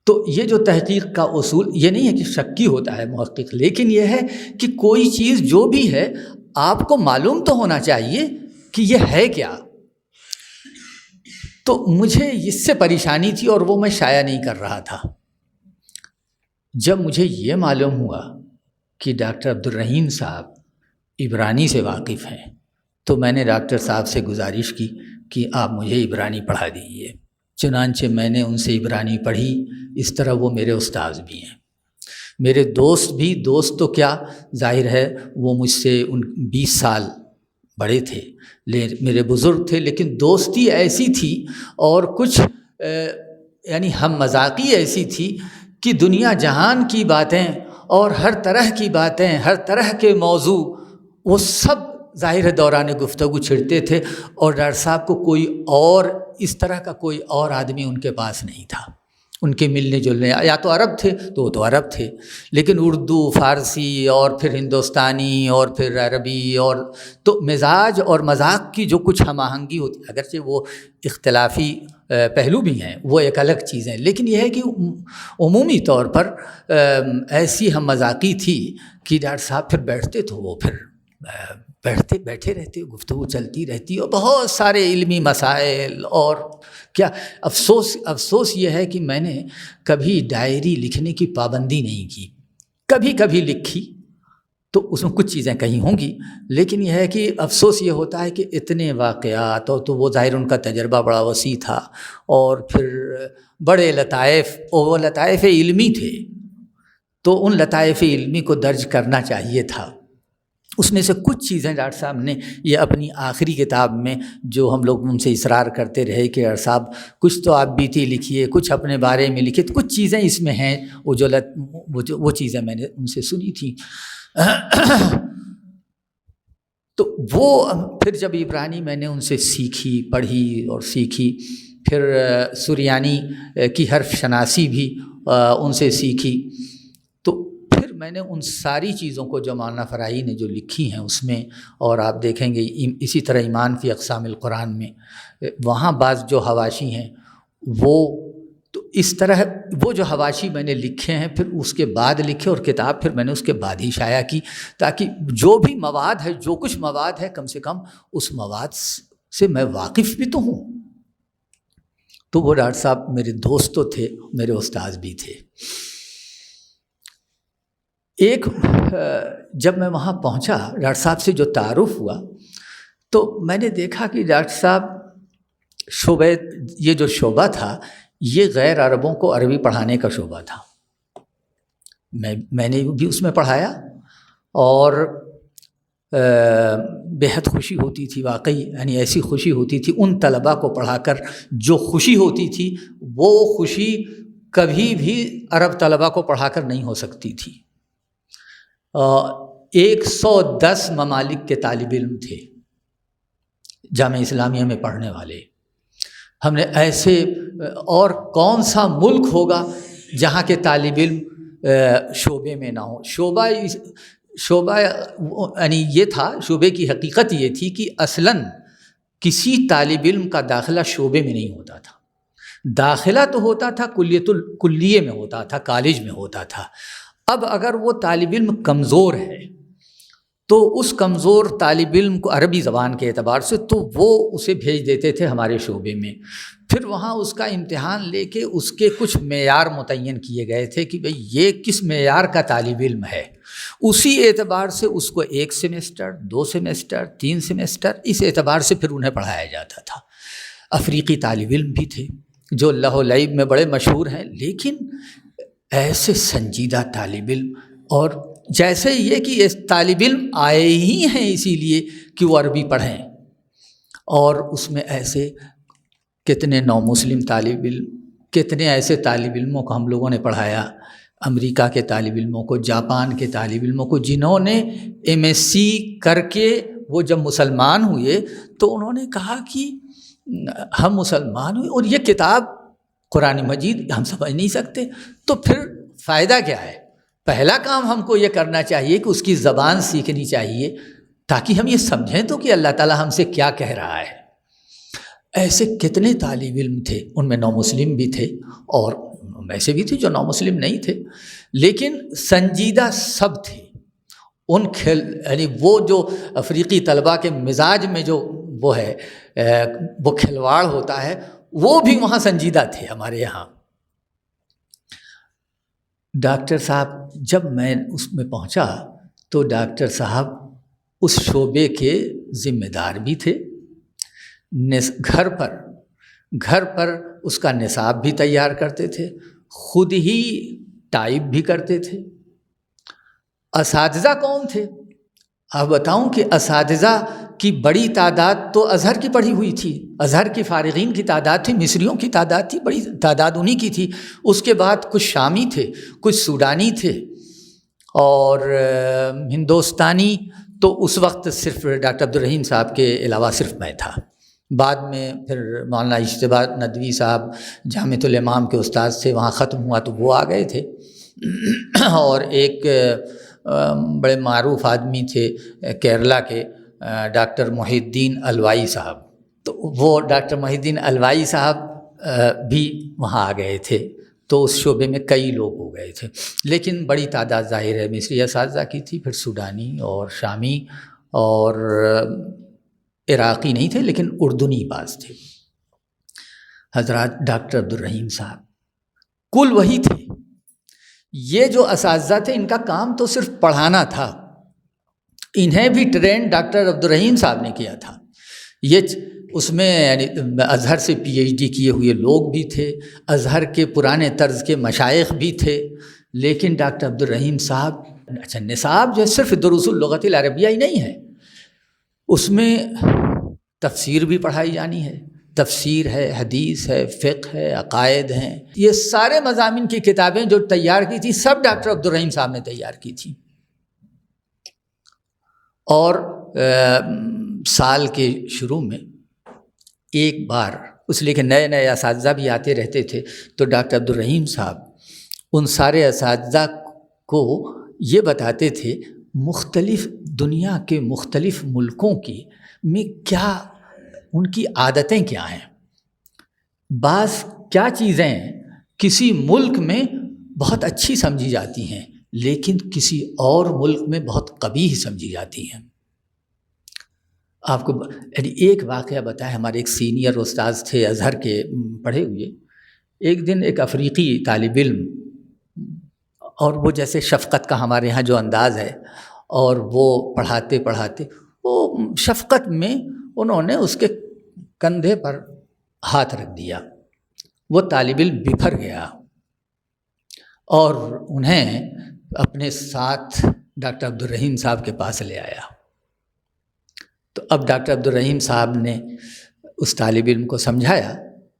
تو یہ جو تحقیق کا اصول یہ نہیں ہے کہ شکی ہوتا ہے محقق، لیکن یہ ہے کہ کوئی چیز جو بھی ہے آپ کو معلوم تو ہونا چاہیے کہ یہ ہے کیا۔ تو مجھے اس سے پریشانی تھی اور وہ میں شائع نہیں کر رہا تھا۔ جب مجھے یہ معلوم ہوا کہ ڈاکٹر عبدالرحیم صاحب عبرانی سے واقف ہیں، تو میں نے ڈاکٹر صاحب سے گزارش کی کہ آپ مجھے عبرانی پڑھا دیجیے۔ چنانچہ میں نے ان سے عبرانی پڑھی۔ اس طرح وہ میرے استاذ بھی ہیں، میرے دوست بھی۔ دوست تو کیا، ظاہر ہے وہ مجھ سے 20 سال بڑے تھے، میرے بزرگ تھے، لیکن دوستی ایسی تھی اور کچھ یعنی ہم مذاقی ایسی تھی کہ دنیا جہان کی باتیں اور ہر طرح کی باتیں، ہر طرح کے موضوع، وہ سب ظاہر دوران گفتگو چھڑتے تھے، اور ڈاکٹر صاحب کو کوئی اور اس طرح کا کوئی اور آدمی ان کے پاس نہیں تھا۔ ان کے ملنے جلنے یا تو عرب تھے تو وہ تو عرب تھے، لیکن اردو، فارسی اور پھر ہندوستانی اور پھر عربی، اور تو مزاج اور مذاق کی جو کچھ ہم آہنگی ہوتی، اگرچہ وہ اختلافی پہلو بھی ہیں، وہ ایک الگ چیز ہے، لیکن یہ ہے کہ عمومی طور پر ایسی ہم مذاقی تھی کہ ڈاکٹر صاحب پھر بیٹھتے تو وہ پھر بیٹھے رہتے، گفتگو چلتی رہتی، اور بہت سارے علمی مسائل۔ اور کیا افسوس یہ ہے کہ میں نے کبھی ڈائری لکھنے کی پابندی نہیں کی، کبھی لکھی تو اس میں کچھ چیزیں کہیں ہوں گی، لیکن یہ ہے کہ افسوس یہ ہوتا ہے کہ اتنے واقعات، اور تو وہ ظاہر ان کا تجربہ بڑا وسیع تھا، اور پھر بڑے لطائف، اور وہ لطائف علمی تھے، تو ان لطائف علمی کو درج کرنا چاہیے تھا۔ اس میں سے کچھ چیزیں ڈاکٹر صاحب نے یہ اپنی آخری کتاب میں، جو ہم لوگ ان سے اصرار کرتے رہے کہ ڈاکٹر صاحب کچھ تو آپ بیتی لکھیے، کچھ اپنے بارے میں لکھیے، تو کچھ چیزیں اس میں ہیں، وہ چیزیں میں نے ان سے سنی تھیں۔ تو وہ پھر جب عبرانی میں نے ان سے سیکھی، پڑھی اور سیکھی، پھر سریانی کی حرف شناسی بھی ان سے سیکھی، تو پھر میں نے ان ساری چیزوں کو جو مولانا فراہی نے جو لکھی ہیں اس میں، اور آپ دیکھیں گے اسی طرح ایمان فی اقسام القرآن میں وہاں بعض جو حواشی ہیں، وہ تو اس طرح وہ جو حواشی میں نے لکھے ہیں پھر اس کے بعد لکھے، اور کتاب پھر میں نے اس کے بعد ہی شائع کی، تاکہ جو بھی مواد ہے، جو کچھ مواد ہے، کم سے کم اس مواد سے میں واقف بھی تو ہوں۔ تو وہ ڈاکٹر صاحب میرے دوست تو تھے، میرے استاذ بھی تھے۔ ایک جب میں وہاں پہنچا، ڈاکٹر صاحب سے جو تعارف ہوا، تو میں نے دیکھا کہ ڈاکٹر صاحب یہ جو شعبہ تھا، یہ غیر عربوں کو عربی پڑھانے کا شعبہ تھا۔ میں نے بھی اس میں پڑھایا، اور بہت خوشی ہوتی تھی، واقعی یعنی ایسی خوشی ہوتی تھی ان طلباء کو پڑھا کر، جو خوشی ہوتی تھی وہ خوشی کبھی بھی عرب طلباء کو پڑھا کر نہیں ہو سکتی تھی۔ 110 ممالک کے طالب علم تھے جامعہ اسلامیہ میں پڑھنے والے۔ ہم نے ایسے، اور کون سا ملک ہوگا جہاں کے طالب علم شعبے میں نہ ہو۔ شعبہ یعنی یہ تھا، شعبے کی حقیقت یہ تھی کہ اصلاً کسی طالب علم کا داخلہ شعبے میں نہیں ہوتا تھا، داخلہ تو ہوتا تھا کلیے میں ہوتا تھا، کالج میں ہوتا تھا۔ اب اگر وہ طالب علم کمزور ہے تو اس کمزور طالب علم کو عربی زبان کے اعتبار سے تو وہ اسے بھیج دیتے تھے ہمارے شعبے میں. پھر وہاں اس کا امتحان لے کے اس کے کچھ معیار متعین کیے گئے تھے کہ بھئی یہ کس معیار کا طالب علم ہے. اسی اعتبار سے اس کو 1 سیمسٹر 2 سیمسٹر 3 سیمسٹر اس اعتبار سے پھر انہیں پڑھایا جاتا تھا. افریقی طالب علم بھی تھے جو لہو و لعب میں بڑے مشہور ہیں، لیکن ایسے سنجیدہ طالب علم، اور جیسے یہ کہ یہ طالب علم آئے ہی ہیں اسی لیے کہ وہ عربی پڑھیں، اور اس میں ایسے کتنے نو مسلم طالب علم، کتنے ایسے طالب علموں کو ہم لوگوں نے پڑھایا، امریکہ کے طالب علموں کو، جاپان کے طالب علموں کو، جنہوں نے MSc کر کے وہ جب مسلمان ہوئے تو انہوں نے کہا کہ ہم مسلمان ہوئے اور یہ کتاب قرآن مجید ہم سمجھ نہیں سکتے، تو پھر فائدہ کیا ہے؟ پہلا کام ہم کو یہ کرنا چاہیے کہ اس کی زبان سیکھنی چاہیے تاکہ ہم یہ سمجھیں تو کہ اللہ تعالیٰ ہم سے کیا کہہ رہا ہے. ایسے کتنے طالب علم تھے، ان میں نو مسلم بھی تھے اور ایسے بھی تھے جو نو مسلم نہیں تھے، لیکن سنجیدہ سب تھے. ان یعنی وہ جو افریقی طلباء کے مزاج میں جو وہ ہے وہ کھلواڑ ہوتا ہے، وہ بھی وہاں سنجیدہ تھے ہمارے یہاں. ڈاکٹر صاحب جب میں اس میں پہنچا تو ڈاکٹر صاحب اس شعبے کے ذمہ دار بھی تھے، گھر پر اس کا نصاب بھی تیار کرتے تھے، خود ہی ٹائپ بھی کرتے تھے. اساتذہ کون تھے؟ آپ بتاؤں کہ اساتذہ کی بڑی تعداد تو ازہر کی پڑھی ہوئی تھی، ازہر کی فارغین کی تعداد تھی، مصریوں کی تعداد تھی، بڑی تعداد انہی کی تھی. اس کے بعد کچھ شامی تھے، کچھ سوڈانی تھے اور ہندوستانی تو اس وقت صرف ڈاکٹر عبدالرحیم صاحب کے علاوہ صرف میں تھا. بعد میں پھر مولانا اجتبیٰ ندوی صاحب جامعۃ الامام کے استاد سے وہاں ختم ہوا تو وہ آ گئے تھے، اور ایک بڑے معروف آدمی تھے کیرلا کے ڈاکٹر محی الدین الوائی صاحب، تو وہ ڈاکٹر محی الدین الوائی صاحب بھی وہاں آ گئے تھے. تو اس شعبے میں کئی لوگ ہو گئے تھے، لیکن بڑی تعداد ظاہر ہے مصری اساتذہ کی تھی، پھر سوڈانی اور شامی اور عراقی نہیں تھے لیکن اردنی بعض تھے. حضرات ڈاکٹر عبدالرحیم صاحب کل وہی تھے. یہ جو اساتذہ تھے ان کا کام تو صرف پڑھانا تھا، انہیں بھی ٹرین ڈاکٹر عبدالرحیم صاحب نے کیا تھا. یہ اس میں یعنی ازہر سے PhD کیے ہوئے لوگ بھی تھے، ازہر کے پرانے طرز کے مشائخ بھی تھے، لیکن ڈاکٹر عبدالرحیم صاحب اچھا نصاب جو ہے صرف دروس اللغت العربیہ ہی نہیں ہے، اس میں تفسیر بھی پڑھائی جانی ہے، تفسیر ہے، حدیث ہے، فقہ ہے، عقائد ہیں. یہ سارے مضامین کی کتابیں جو تیار کی تھی سب ڈاکٹر عبدالرحیم صاحب نے تیار کی تھی. اور سال کے شروع میں ایک بار اس لیے کہ نئے نئے اساتذہ بھی آتے رہتے تھے، تو ڈاکٹر عبدالرحیم صاحب ان سارے اساتذہ کو یہ بتاتے تھے مختلف دنیا کے مختلف ملکوں کی میں کیا ان کی عادتیں کیا ہیں. بعض کیا چیزیں کسی ملک میں بہت اچھی سمجھی جاتی ہیں لیکن کسی اور ملک میں بہت قبیح سمجھی جاتی ہیں. آپ کو ایک واقعہ بتائیں. ہمارے ایک سینئر استاذ تھے ازہر کے پڑھے ہوئے. ایک دن ایک افریقی طالب علم، اور وہ جیسے شفقت کا ہمارے ہاں جو انداز ہے، اور وہ پڑھاتے پڑھاتے وہ شفقت میں انہوں نے اس کے کندھے پر ہاتھ رکھ دیا. وہ طالب علم بپھر گیا اور انہیں اپنے ساتھ ڈاکٹر عبدالرحیم صاحب کے پاس لے آیا. تو اب ڈاکٹر عبدالرحیم صاحب نے اس طالب علم کو سمجھایا،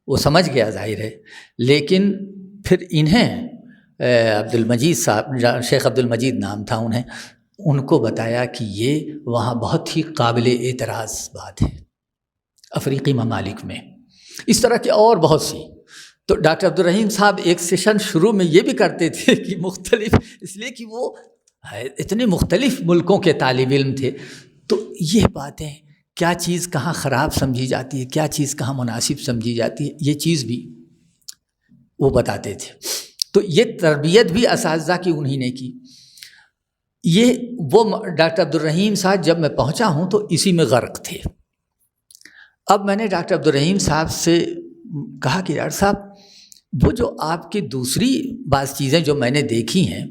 وہ سمجھ گیا ظاہر ہے، لیکن پھر انہیں عبد المجید صاحب، شیخ عبد المجید نام تھا انہیں، ان کو بتایا کہ یہ وہاں بہت ہی قابل اعتراض بات ہے افریقی ممالک میں، اس طرح کی اور بہت سی. تو ڈاکٹر عبدالرحیم صاحب ایک سیشن شروع میں یہ بھی کرتے تھے کہ مختلف، اس لیے کہ وہ اتنے مختلف ملکوں کے طالب علم تھے، تو یہ باتیں کیا چیز کہاں خراب سمجھی جاتی ہے، کیا چیز کہاں مناسب سمجھی جاتی ہے، یہ چیز بھی وہ بتاتے تھے. تو یہ تربیت بھی اساتذہ کی انہی نے کی. یہ وہ ڈاکٹر عبدالرحیم صاحب جب میں پہنچا ہوں تو اسی میں غرق تھے۔ اب میں نے ڈاکٹر عبدالرحیم صاحب سے کہا کہ ڈاکٹر صاحب وہ جو آپ کی دوسری بعض چیزیں جو میں نے دیکھی ہیں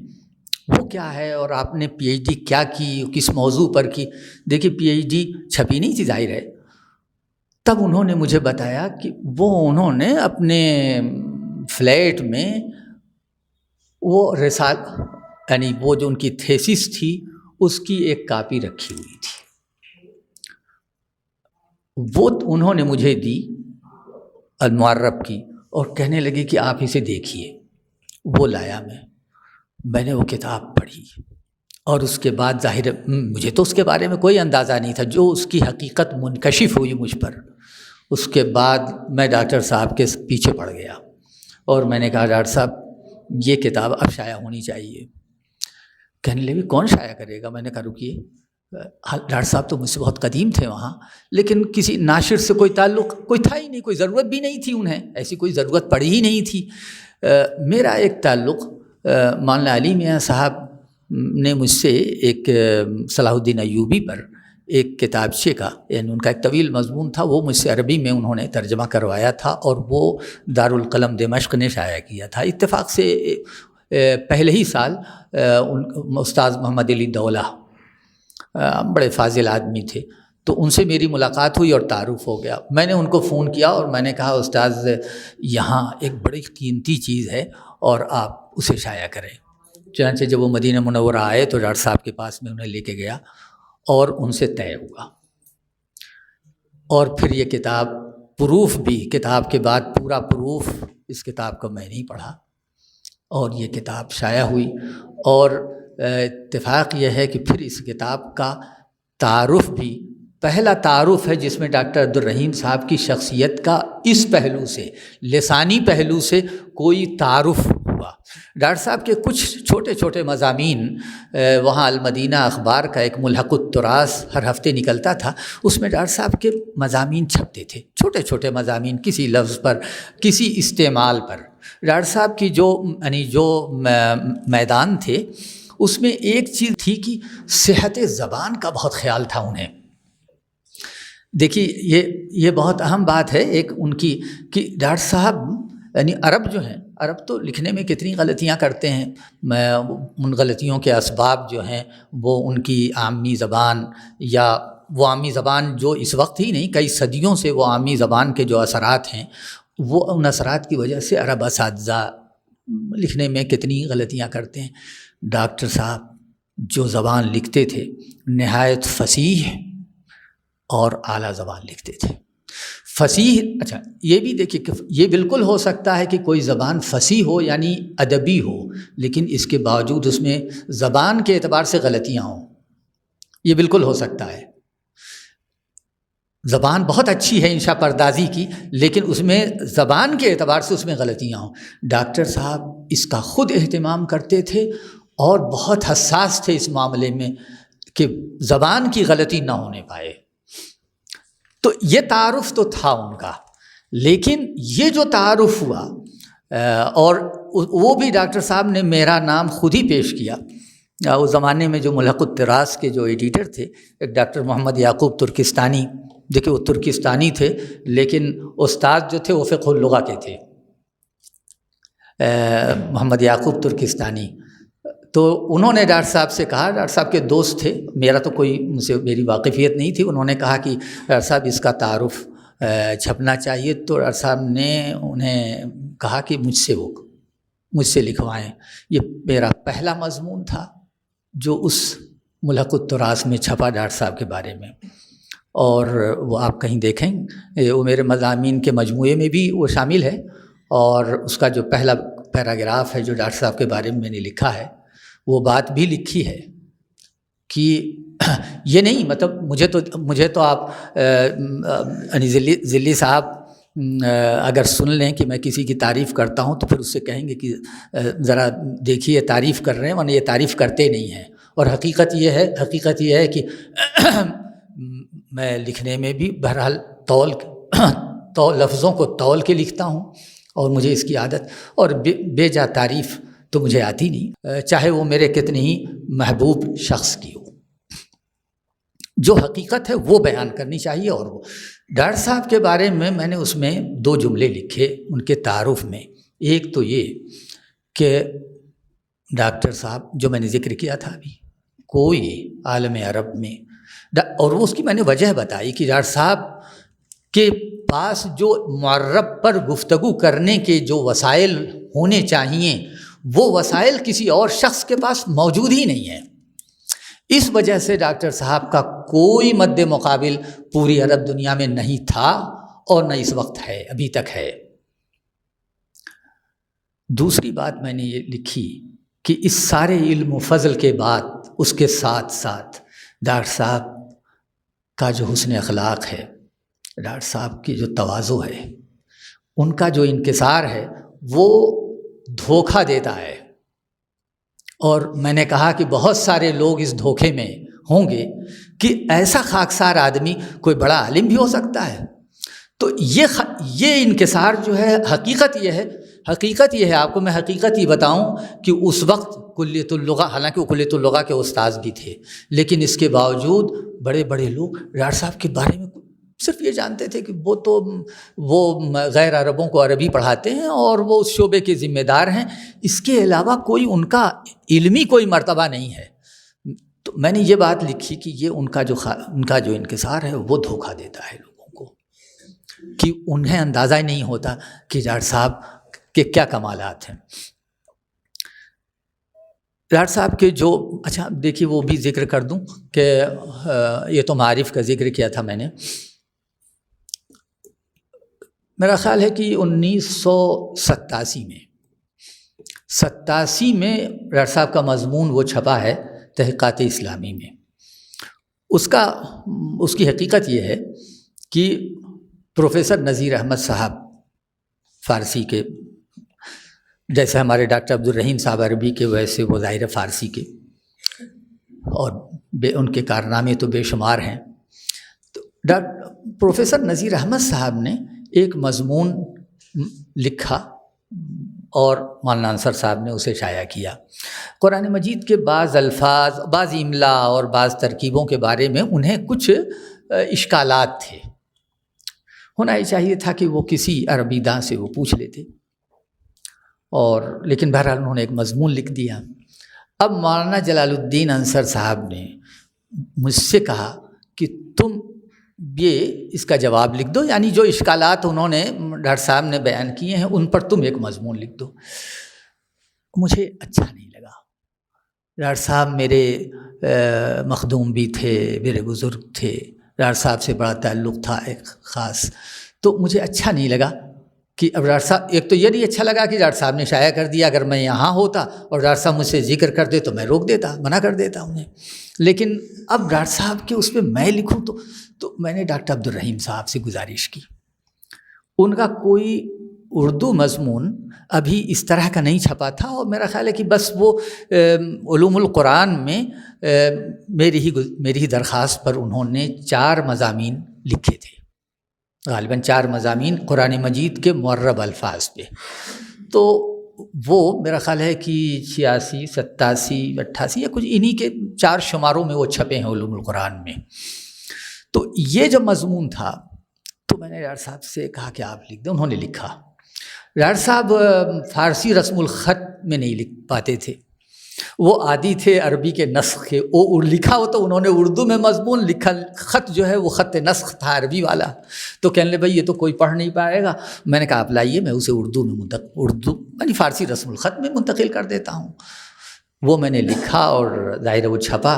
وہ کیا ہے، اور آپ نے پی ایچ ڈی کیا کی، کس موضوع پر کی؟ دیکھیے پی ایچ ڈی چھپی نہیں تھی ظاہر ہے۔ تب انہوں نے مجھے بتایا کہ وہ انہوں نے اپنے فلیٹ میں وہ یعنی وہ جو ان کی تھیسس تھی اس کی ایک کاپی رکھی ہوئی تھی، وہ انہوں نے مجھے دی المعرب کی، اور کہنے لگے کہ آپ اسے دیکھیے۔ وہ لایا میں نے وہ کتاب پڑھی، اور اس کے بعد ظاہر مجھے تو اس کے بارے میں کوئی اندازہ نہیں تھا، جو اس کی حقیقت منکشف ہوئی مجھ پر، اس کے بعد میں ڈاکٹر صاحب کے پیچھے پڑ گیا اور میں نے کہا ڈاکٹر صاحب یہ کتاب اب شائع ہونی چاہیے۔ کہنے لگے کون شائع کرے گا؟ میں نے کہا رکیے، ڈاکٹر صاحب تو مجھ سے بہت قدیم تھے وہاں، لیکن کسی ناشر سے کوئی تعلق کوئی تھا ہی نہیں، کوئی ضرورت بھی نہیں تھی، انہیں ایسی کوئی ضرورت پڑی ہی نہیں تھی۔ میرا ایک تعلق مولانا علی میاں صاحب نے مجھ سے ایک صلاح الدین ایوبی پر ایک کتابچے کا، یعنی ان کا ایک طویل مضمون تھا، وہ مجھ سے عربی میں انہوں نے ترجمہ کروایا تھا، اور وہ دارالقلم دمشق نے شائع کیا تھا۔ اتفاق سے پہلے ہی سال استاذ محمد علی دولہ بڑے فاضل آدمی تھے، تو ان سے میری ملاقات ہوئی اور تعارف ہو گیا۔ میں نے ان کو فون کیا اور میں نے کہا استاذ یہاں ایک بڑی قیمتی چیز ہے اور آپ اسے شائع کریں۔ چنانچہ جب وہ مدینہ منورہ آئے تو ڈاکٹر صاحب کے پاس میں انہیں لے کے گیا اور ان سے طے ہوا، اور پھر یہ کتاب پروف بھی، کتاب کے بعد پورا پروف اس کتاب کو میں نہیں پڑھا، اور یہ کتاب شائع ہوئی۔ اور اتفاق یہ ہے کہ پھر اس کتاب کا تعارف بھی پہلا تعارف ہے جس میں ڈاکٹر عبدالرحیم صاحب کی شخصیت کا اس پہلو سے، لسانی پہلو سے کوئی تعارف ہوا۔ ڈاکٹر صاحب کے کچھ چھوٹے چھوٹے مضامین، وہاں المدینہ اخبار کا ایک ملحق التراث ہر ہفتے نکلتا تھا، اس میں ڈاکٹر صاحب کے مضامین چھپتے تھے، چھوٹے چھوٹے مضامین، کسی لفظ پر، کسی استعمال پر۔ ڈاکٹر صاحب کی جو میدان تھے اس میں ایک چیز تھی کہ صحت زبان کا بہت خیال تھا انہیں۔ دیکھیے یہ بہت اہم بات ہے ایک ان کی، کہ ڈاکٹر صاحب یعنی عرب جو ہیں، عرب تو لکھنے میں کتنی غلطیاں کرتے ہیں، ان غلطیوں کے اسباب جو ہیں وہ ان کی عامی زبان، یا وہ عامی زبان جو اس وقت ہی نہیں کئی صدیوں سے وہ عامی زبان کے جو اثرات ہیں، وہ ان اثرات کی وجہ سے عرب اساتذہ لکھنے میں کتنی غلطیاں کرتے ہیں۔ ڈاکٹر صاحب جو زبان لکھتے تھے نہایت فصیح اور اعلیٰ زبان لکھتے تھے۔ فصیح، اچھا یہ بھی دیکھیے کہ یہ بالکل ہو سکتا ہے کہ کوئی زبان فصیح ہو یعنی ادبی ہو، لیکن اس کے باوجود اس میں زبان کے اعتبار سے غلطیاں ہوں، یہ بالکل ہو سکتا ہے۔ زبان بہت اچھی ہے انشاء پردازی کی، لیکن اس میں زبان کے اعتبار سے اس میں غلطیاں ہوں۔ ڈاکٹر صاحب اس کا خود اہتمام کرتے تھے اور بہت حساس تھے اس معاملے میں کہ زبان کی غلطی نہ ہونے پائے۔ تو یہ تعارف تو تھا ان کا، لیکن یہ جو تعارف ہوا، اور وہ بھی ڈاکٹر صاحب نے میرا نام خود ہی پیش کیا۔ اس زمانے میں جو ملحق التراث کے جو ایڈیٹر تھے، ایک ڈاکٹر محمد یعقوب ترکستانی، دیکھیں وہ ترکستانی تھے لیکن استاد جو تھے وہ فقہ اللغہ کے تھے، محمد یعقوب ترکستانی۔ تو انہوں نے ڈاکٹر صاحب سے کہا، ڈاکٹر صاحب کے دوست تھے، میرا تو کوئی مجھ سے میری واقفیت نہیں تھی، انہوں نے کہا کہ ڈاکٹر صاحب اس کا تعارف چھپنا چاہیے، تو ڈاکٹر صاحب نے انہیں کہا کہ مجھ سے لکھوائیں۔ یہ میرا پہلا مضمون تھا جو اس ملحق التراث میں چھپا ڈاکٹر صاحب کے بارے میں، اور وہ آپ کہیں دیکھیں، وہ میرے مضامین کے مجموعے میں بھی وہ شامل ہے، اور اس کا جو پہلا پیراگراف ہے جو ڈاکٹر صاحب کے بارے میں میں نے لکھا ہے، وہ بات بھی لکھی ہے کہ یہ نہیں، مطلب مجھے تو آپ ذلی صاحب اگر سن لیں کہ میں کسی کی تعریف کرتا ہوں تو پھر اس سے کہیں گے کہ ذرا دیکھیے تعریف کر رہے ہیں، ورنہ یہ تعریف کرتے نہیں ہیں۔ اور حقیقت یہ ہے کہ میں لکھنے میں بھی بہرحال لفظوں کو تول کے لکھتا ہوں، اور مجھے اس کی عادت، اور بے جا تعریف تو مجھے آتی نہیں، چاہے وہ میرے کتنے ہی محبوب شخص کی ہو۔ جو حقیقت ہے وہ بیان کرنی چاہیے۔ اور وہ ڈاکٹر صاحب کے بارے میں نے اس میں 2 جملے لکھے ان کے تعارف میں۔ ایک تو یہ کہ ڈاکٹر صاحب جو میں نے ذکر کیا تھا ابھی، کوئی عالم عرب میں، اور اس کی میں نے وجہ بتائی کہ ڈاکٹر صاحب کے پاس جو معرب پر گفتگو کرنے کے جو وسائل ہونے چاہیے وہ وسائل کسی اور شخص کے پاس موجود ہی نہیں ہیں۔ اس وجہ سے ڈاکٹر صاحب کا کوئی مد مقابل پوری عرب دنیا میں نہیں تھا اور نہ اس وقت ہے، ابھی تک ہے۔ دوسری بات میں نے یہ لکھی کہ اس سارے علم و فضل کے بعد اس کے ساتھ ساتھ ڈاکٹر صاحب کا جو حسن اخلاق ہے، ڈاکٹر صاحب کی جو تواضع ہے، ان کا جو انکسار ہے، وہ دھوکہ دیتا ہے۔ اور میں نے کہا کہ بہت سارے لوگ اس دھوکے میں ہوں گے کہ ایسا خاکسار آدمی کوئی بڑا عالم بھی ہو سکتا ہے۔ تو یہ انکسار جو ہے، حقیقت یہ ہے، آپ کو میں حقیقت یہ بتاؤں کہ اس وقت کلیۃ اللغہ، حالانکہ وہ کلیۃ اللغہ کے استاذ بھی تھے، لیکن اس کے باوجود بڑے بڑے لوگ ڈاکٹر صاحب کے بارے میں صرف یہ جانتے تھے کہ وہ غیر عربوں کو عربی پڑھاتے ہیں اور وہ اس شعبے کے ذمہ دار ہیں، اس کے علاوہ کوئی ان کا علمی کوئی مرتبہ نہیں ہے۔ تو میں نے یہ بات لکھی کہ یہ ان کا جو انکسار ہے وہ دھوکہ دیتا ہے لوگوں کو، کہ انہیں اندازہ ہی نہیں ہوتا کہ ڈاکٹر صاحب کے کیا کمالات ہیں۔ ڈاکٹر صاحب کے جو، اچھا دیکھیے وہ بھی ذکر کر دوں کہ یہ تو معارف کا ذکر کیا تھا میں نے، میرا خیال ہے کہ 1987 میں ڈاکٹر صاحب کا مضمون وہ چھپا ہے تحقیقات اسلامی میں۔ اس کی حقیقت یہ ہے کہ پروفیسر نذیر احمد صاحب فارسی کے، جیسے ہمارے ڈاکٹر عبدالرحیم صاحب عربی کے، ویسے وہ ظاہر فارسی کے، اور ان کے کارنامے تو بے شمار ہیں۔ تو پروفیسر نذیر احمد صاحب نے ایک مضمون لکھا اور مولانا انصر صاحب نے اسے شائع کیا۔ قرآن مجید کے بعض الفاظ، بعض املا اور بعض ترکیبوں کے بارے میں انہیں کچھ اشکالات تھے، ہونا ہی چاہیے تھا کہ وہ کسی عربی داں سے وہ پوچھ لیتے، اور لیکن بہرحال انہوں نے ایک مضمون لکھ دیا۔ اب مولانا جلال الدین انصر صاحب نے مجھ سے کہا کہ تم یہ اس کا جواب لکھ دو، یعنی جو اشکالات انہوں نے ڈاکٹر صاحب نے بیان کیے ہیں ان پر تم ایک مضمون لکھ دو۔ مجھے اچھا نہیں لگا، ڈاکٹر صاحب میرے مخدوم بھی تھے، میرے بزرگ تھے، ڈاکٹر صاحب سے بڑا تعلق تھا ایک خاص، تو مجھے اچھا نہیں لگا کہ اب ڈاکٹر صاحب، ایک تو یہ نہیں اچھا لگا کہ ڈاکٹر صاحب نے شائع کر دیا، اگر میں یہاں ہوتا اور ڈاکٹر صاحب مجھ سے ذکر کر دے تو میں روک دیتا، منع کر دیتا انہیں، لیکن اب ڈاکٹر صاحب کے اس پہ میں لکھوں تو میں نے ڈاکٹر عبدالرحیم صاحب سے گزارش کی، ان کا کوئی اردو مضمون ابھی اس طرح کا نہیں چھپا تھا، اور میرا خیال ہے کہ بس وہ علوم القرآن میں میری ہی درخواست پر انہوں نے 4 مضامین لکھے تھے، غالباً 4 مضامین قرآن مجید کے معرب الفاظ پہ، تو وہ میرا خیال ہے کہ 86، 87، 88 یا کچھ انہی کے 4 شماروں میں وہ چھپے ہیں علوم القرآن میں۔ تو یہ جو مضمون تھا تو میں نے ڈاکٹر صاحب سے کہا کہ آپ لکھ دیں، انہوں نے لکھا۔ ڈاکٹر صاحب فارسی رسم الخط میں نہیں لکھ پاتے تھے، وہ عادی تھے عربی کے نسخ کے، وہ لکھا ہو تو انہوں نے اردو میں مضمون لکھا، خط جو ہے وہ خط نسخ تھا عربی والا، تو کہنے لگے بھائی یہ تو کوئی پڑھ نہیں پائے گا۔ میں نے کہا آپ لائیے، میں اسے اردو یعنی فارسی رسم الخط میں منتقل کر دیتا ہوں۔ وہ میں نے لکھا اور ظاہر وہ چھپا۔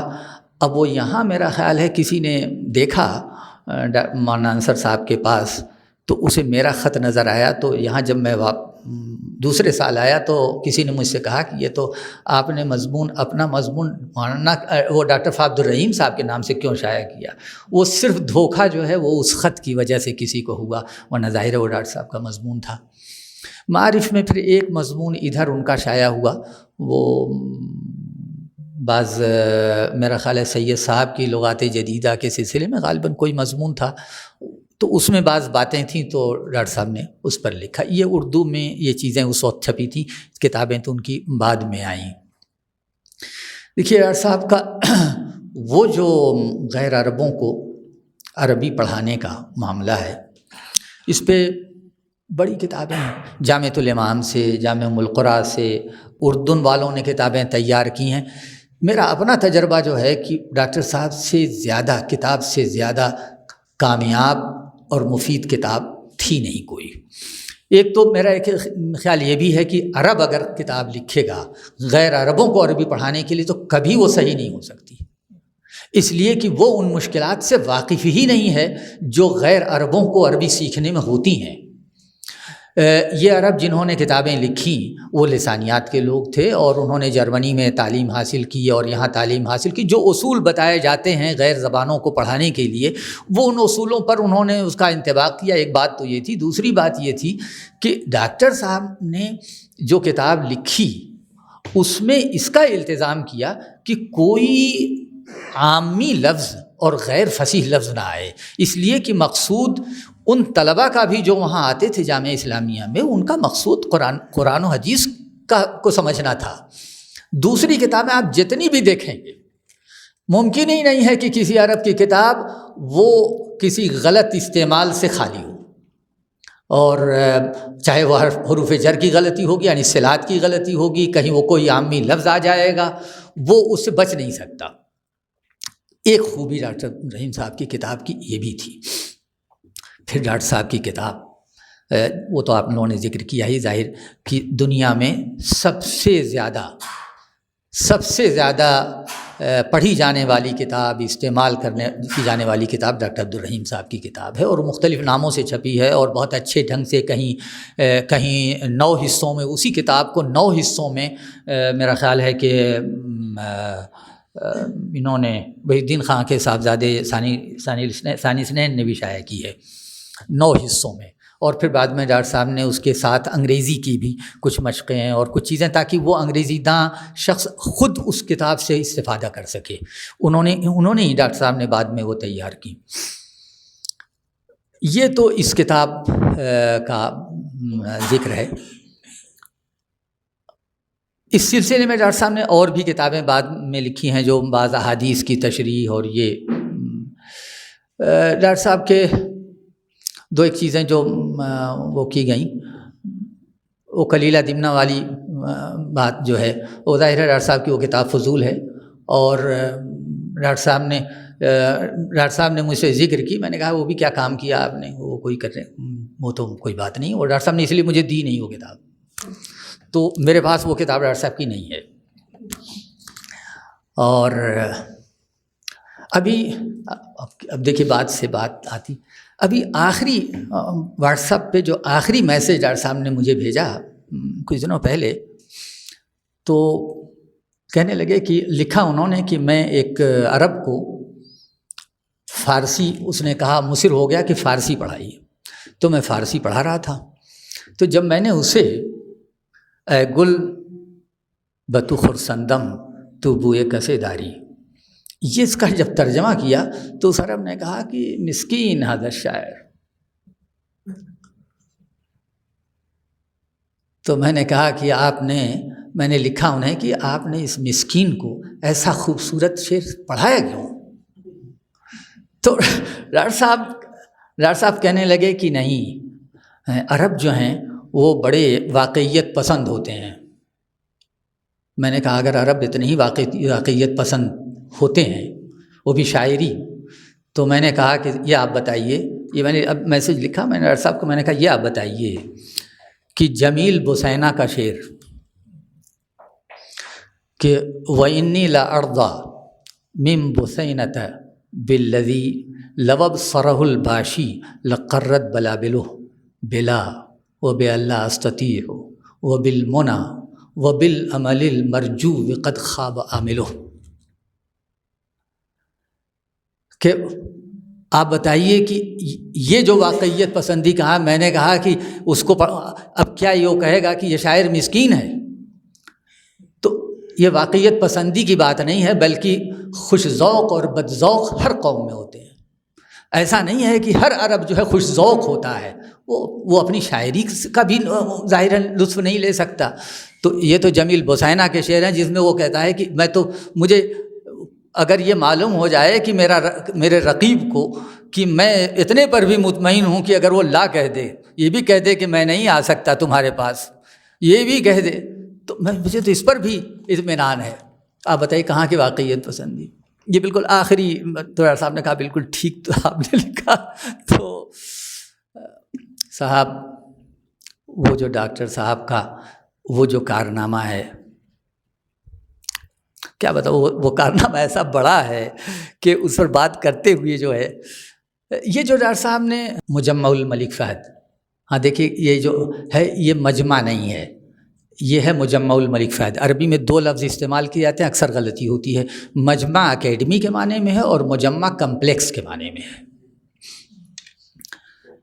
اب وہ یہاں میرا خیال ہے کسی نے دیکھا مولانا انصر صاحب کے پاس، تو اسے میرا خط نظر آیا، تو یہاں جب میں دوسرے سال آیا تو کسی نے مجھ سے کہا کہ یہ تو آپ نے اپنا مضمون مولانا وہ ڈاکٹر عبدالرحیم صاحب کے نام سے کیوں شائع کیا؟ وہ صرف دھوکہ جو ہے وہ اس خط کی وجہ سے کسی کو ہوا، ورنہ ظاہر ہے وہ ڈاکٹر صاحب کا مضمون تھا۔ معارف میں پھر ایک مضمون ادھر ان کا شائع ہوا، وہ بعض میرا خیال ہے سید صاحب کی لغات جدیدہ کے سلسلے میں غالباً کوئی مضمون تھا، تو اس میں بعض باتیں تھیں تو ڈاکٹر صاحب نے اس پر لکھا. یہ اردو میں یہ چیزیں اس وقت چھپی تھیں، کتابیں تو ان کی بعد میں آئیں. دیکھیے ڈاکٹر صاحب کا وہ جو غیر عربوں کو عربی پڑھانے کا معاملہ ہے، اس پہ بڑی کتابیں ہیں. جامعۃ الامام سے، جامع ام القریٰ سے اردن والوں نے کتابیں تیار کی ہیں. میرا اپنا تجربہ جو ہے کہ ڈاکٹر صاحب سے زیادہ، کتاب سے زیادہ کامیاب اور مفید کتاب تھی نہیں کوئی. ایک تو میرا ایک خیال یہ بھی ہے کہ عرب اگر کتاب لکھے گا غیر عربوں کو عربی پڑھانے کے لیے تو کبھی وہ صحیح نہیں ہو سکتی، اس لیے کہ وہ ان مشکلات سے واقف ہی نہیں ہے جو غیر عربوں کو عربی سیکھنے میں ہوتی ہیں. یہ عرب جنہوں نے کتابیں لکھیں وہ لسانیات کے لوگ تھے، اور انہوں نے جرمنی میں تعلیم حاصل کی اور یہاں تعلیم حاصل کی. جو اصول بتائے جاتے ہیں غیر زبانوں کو پڑھانے کے لیے، وہ ان اصولوں پر انہوں نے اس کا انطباق کیا. ایک بات تو یہ تھی. دوسری بات یہ تھی کہ ڈاکٹر صاحب نے جو کتاب لکھی اس میں اس کا التزام کیا کہ کوئی عامی لفظ اور غیر فصیح لفظ نہ آئے، اس لیے کہ مقصود ان طلباء کا بھی جو وہاں آتے تھے جامعہ اسلامیہ میں، ان کا مقصود قرآن و حدیث کو سمجھنا تھا. دوسری کتابیں آپ جتنی بھی دیکھیں گے، ممکن ہی نہیں ہے کہ کسی عرب کی کتاب وہ کسی غلط استعمال سے خالی ہو، اور چاہے وہ حروف جر کی غلطی ہوگی، یعنی صلات کی غلطی ہوگی، کہیں وہ کوئی عامی لفظ آ جائے گا، وہ اس سے بچ نہیں سکتا. ایک خوبی ڈاکٹر رحیم صاحب کی کتاب کی یہ بھی تھی. پھر ڈاکٹر صاحب کی کتاب وہ تو آپ لوگوں نے ذکر کیا ہی، ظاہر کہ دنیا میں سب سے زیادہ پڑھی جانے والی کتاب، استعمال کی جانے والی کتاب ڈاکٹر عبدالرحیم صاحب کی کتاب ہے، اور مختلف ناموں سے چھپی ہے، اور بہت اچھے ڈھنگ سے کہیں 9 حصوں میں، اسی کتاب کو 9 حصوں میں میرا خیال ہے کہ انہوں نے محی الدین خان کے صاحبزادے ثانی حسنین نے بھی شائع کی ہے 9 حصوں میں. اور پھر بعد میں ڈاکٹر صاحب نے اس کے ساتھ انگریزی کی بھی کچھ مشقیں اور کچھ چیزیں، تاکہ وہ انگریزی داں شخص خود اس کتاب سے استفادہ کر سکے. انہوں نے ہی ڈاکٹر صاحب نے بعد میں وہ تیار کی. یہ تو اس کتاب کا ذکر ہے. اس سلسلے میں ڈاکٹر صاحب نے اور بھی کتابیں بعد میں لکھی ہیں جو بعض احادیث کی تشریح، اور یہ ڈاکٹر صاحب کے 2 ایک چیزیں جو وہ کی گئیں، وہ کلیلہ دمنہ والی بات جو ہے، وہ ظاہر ہے ڈاکٹر صاحب کی وہ کتاب فضول ہے، اور ڈاکٹر صاحب نے مجھ سے ذکر کی. میں نے کہا وہ بھی کیا کام کیا آپ نے، وہ کوئی کر رہے، وہ تو کوئی بات نہیں. اور ڈاکٹر صاحب نے اس لیے مجھے دی نہیں وہ کتاب، تو میرے پاس وہ کتاب ڈاکٹر صاحب کی نہیں ہے. اور ابھی اب دیکھیے بات سے بات آتی، ابھی آخری واٹس ایپ پہ جو آخری میسج ڈاکٹر صاحب نے مجھے بھیجا کچھ دنوں پہلے، تو کہنے لگے کہ لکھا انہوں نے کہ میں ایک عرب کو فارسی، اس نے کہا مصر ہو گیا کہ فارسی پڑھائی، تو میں فارسی پڑھا رہا تھا. تو جب میں نے اسے اے گل بتو خرسندم تو بوئے کسے داری، یہ اس کا جب ترجمہ کیا تو اس عرب نے کہا کہ مسکین ھذا الشاعر. تو میں نے کہا کہ میں نے لکھا انہیں کہ آپ نے اس مسکین کو ایسا خوبصورت شعر پڑھایا کیوں؟ تو ڈاکٹر صاحب کہنے لگے کہ نہیں، عرب جو ہیں وہ بڑے واقعیت پسند ہوتے ہیں. میں نے کہا اگر عرب اتنے ہی واقعیت پسند ہوتے ہیں، وہ بھی شاعری، تو میں نے کہا کہ یہ آپ بتائیے، یہ میں نے اب میسج لکھا میں نے ڈاکٹر صاحب کو، میں نے کہا یہ آپ بتائیے کہ جمیل بسینہ کا شعر کہ وَإِنِّي لَأَرْضَى مِن بُسَيْنَةَ بِالَّذِي لَوْ أَبْصَرَهُ الْبَاشِي لَقَرَّتْ بَلَابِلُهُ بِلَا وَبِأَلَّا أَسْتَطِيعُ وَبِالْمُنَى وَبِالْأَمَلِ الْمَرْجُوِّ قَدْ خَابَ عَامِلُهُ. کہ آپ بتائیے کہ یہ جو واقعیت پسندی کہا، میں نے کہا کہ اس کو اب کیا یہ کہے گا کہ یہ شاعر مسکین ہے؟ تو یہ واقعیت پسندی کی بات نہیں ہے، بلکہ خوش ذوق اور بد ذوق ہر قوم میں ہوتے ہیں. ایسا نہیں ہے کہ ہر عرب جو ہے خوش ذوق ہوتا ہے، وہ اپنی شاعری کا بھی ظاہر لطف نہیں لے سکتا۔ تو یہ تو جمیل بوسینا کے شعر ہیں جس میں وہ کہتا ہے کہ مجھے اگر یہ معلوم ہو جائے کہ میرے رقیب کو کہ میں اتنے پر بھی مطمئن ہوں کہ اگر وہ لا کہہ دے، یہ بھی کہہ دے کہ میں نہیں آ سکتا تمہارے پاس، یہ بھی کہہ دے، تو مجھے تو اس پر بھی اطمینان ہے۔ آپ بتائیے کہاں کی واقعیت پسندی؟ یہ بالکل آخری ڈاکٹر صاحب نے کہا بالکل ٹھیک تو آپ نے لکھا۔ تو صاحب وہ جو ڈاکٹر صاحب کا وہ جو کارنامہ ہے، کیا بتاؤ، وہ کارنامہ ایسا بڑا ہے کہ اس پر بات کرتے ہوئے جو ہے، یہ جو ڈاکٹر صاحب نے مجمع الملک فہد، ہاں دیکھیے یہ جو ہے یہ مجمع نہیں ہے، یہ ہے مجمع الملک فہد۔ عربی میں 2 لفظ استعمال کیے جاتے ہیں، اکثر غلطی ہوتی ہے، مجمع اکیڈمی کے معنی میں ہے اور مجمع کمپلیکس کے معنی میں ہے۔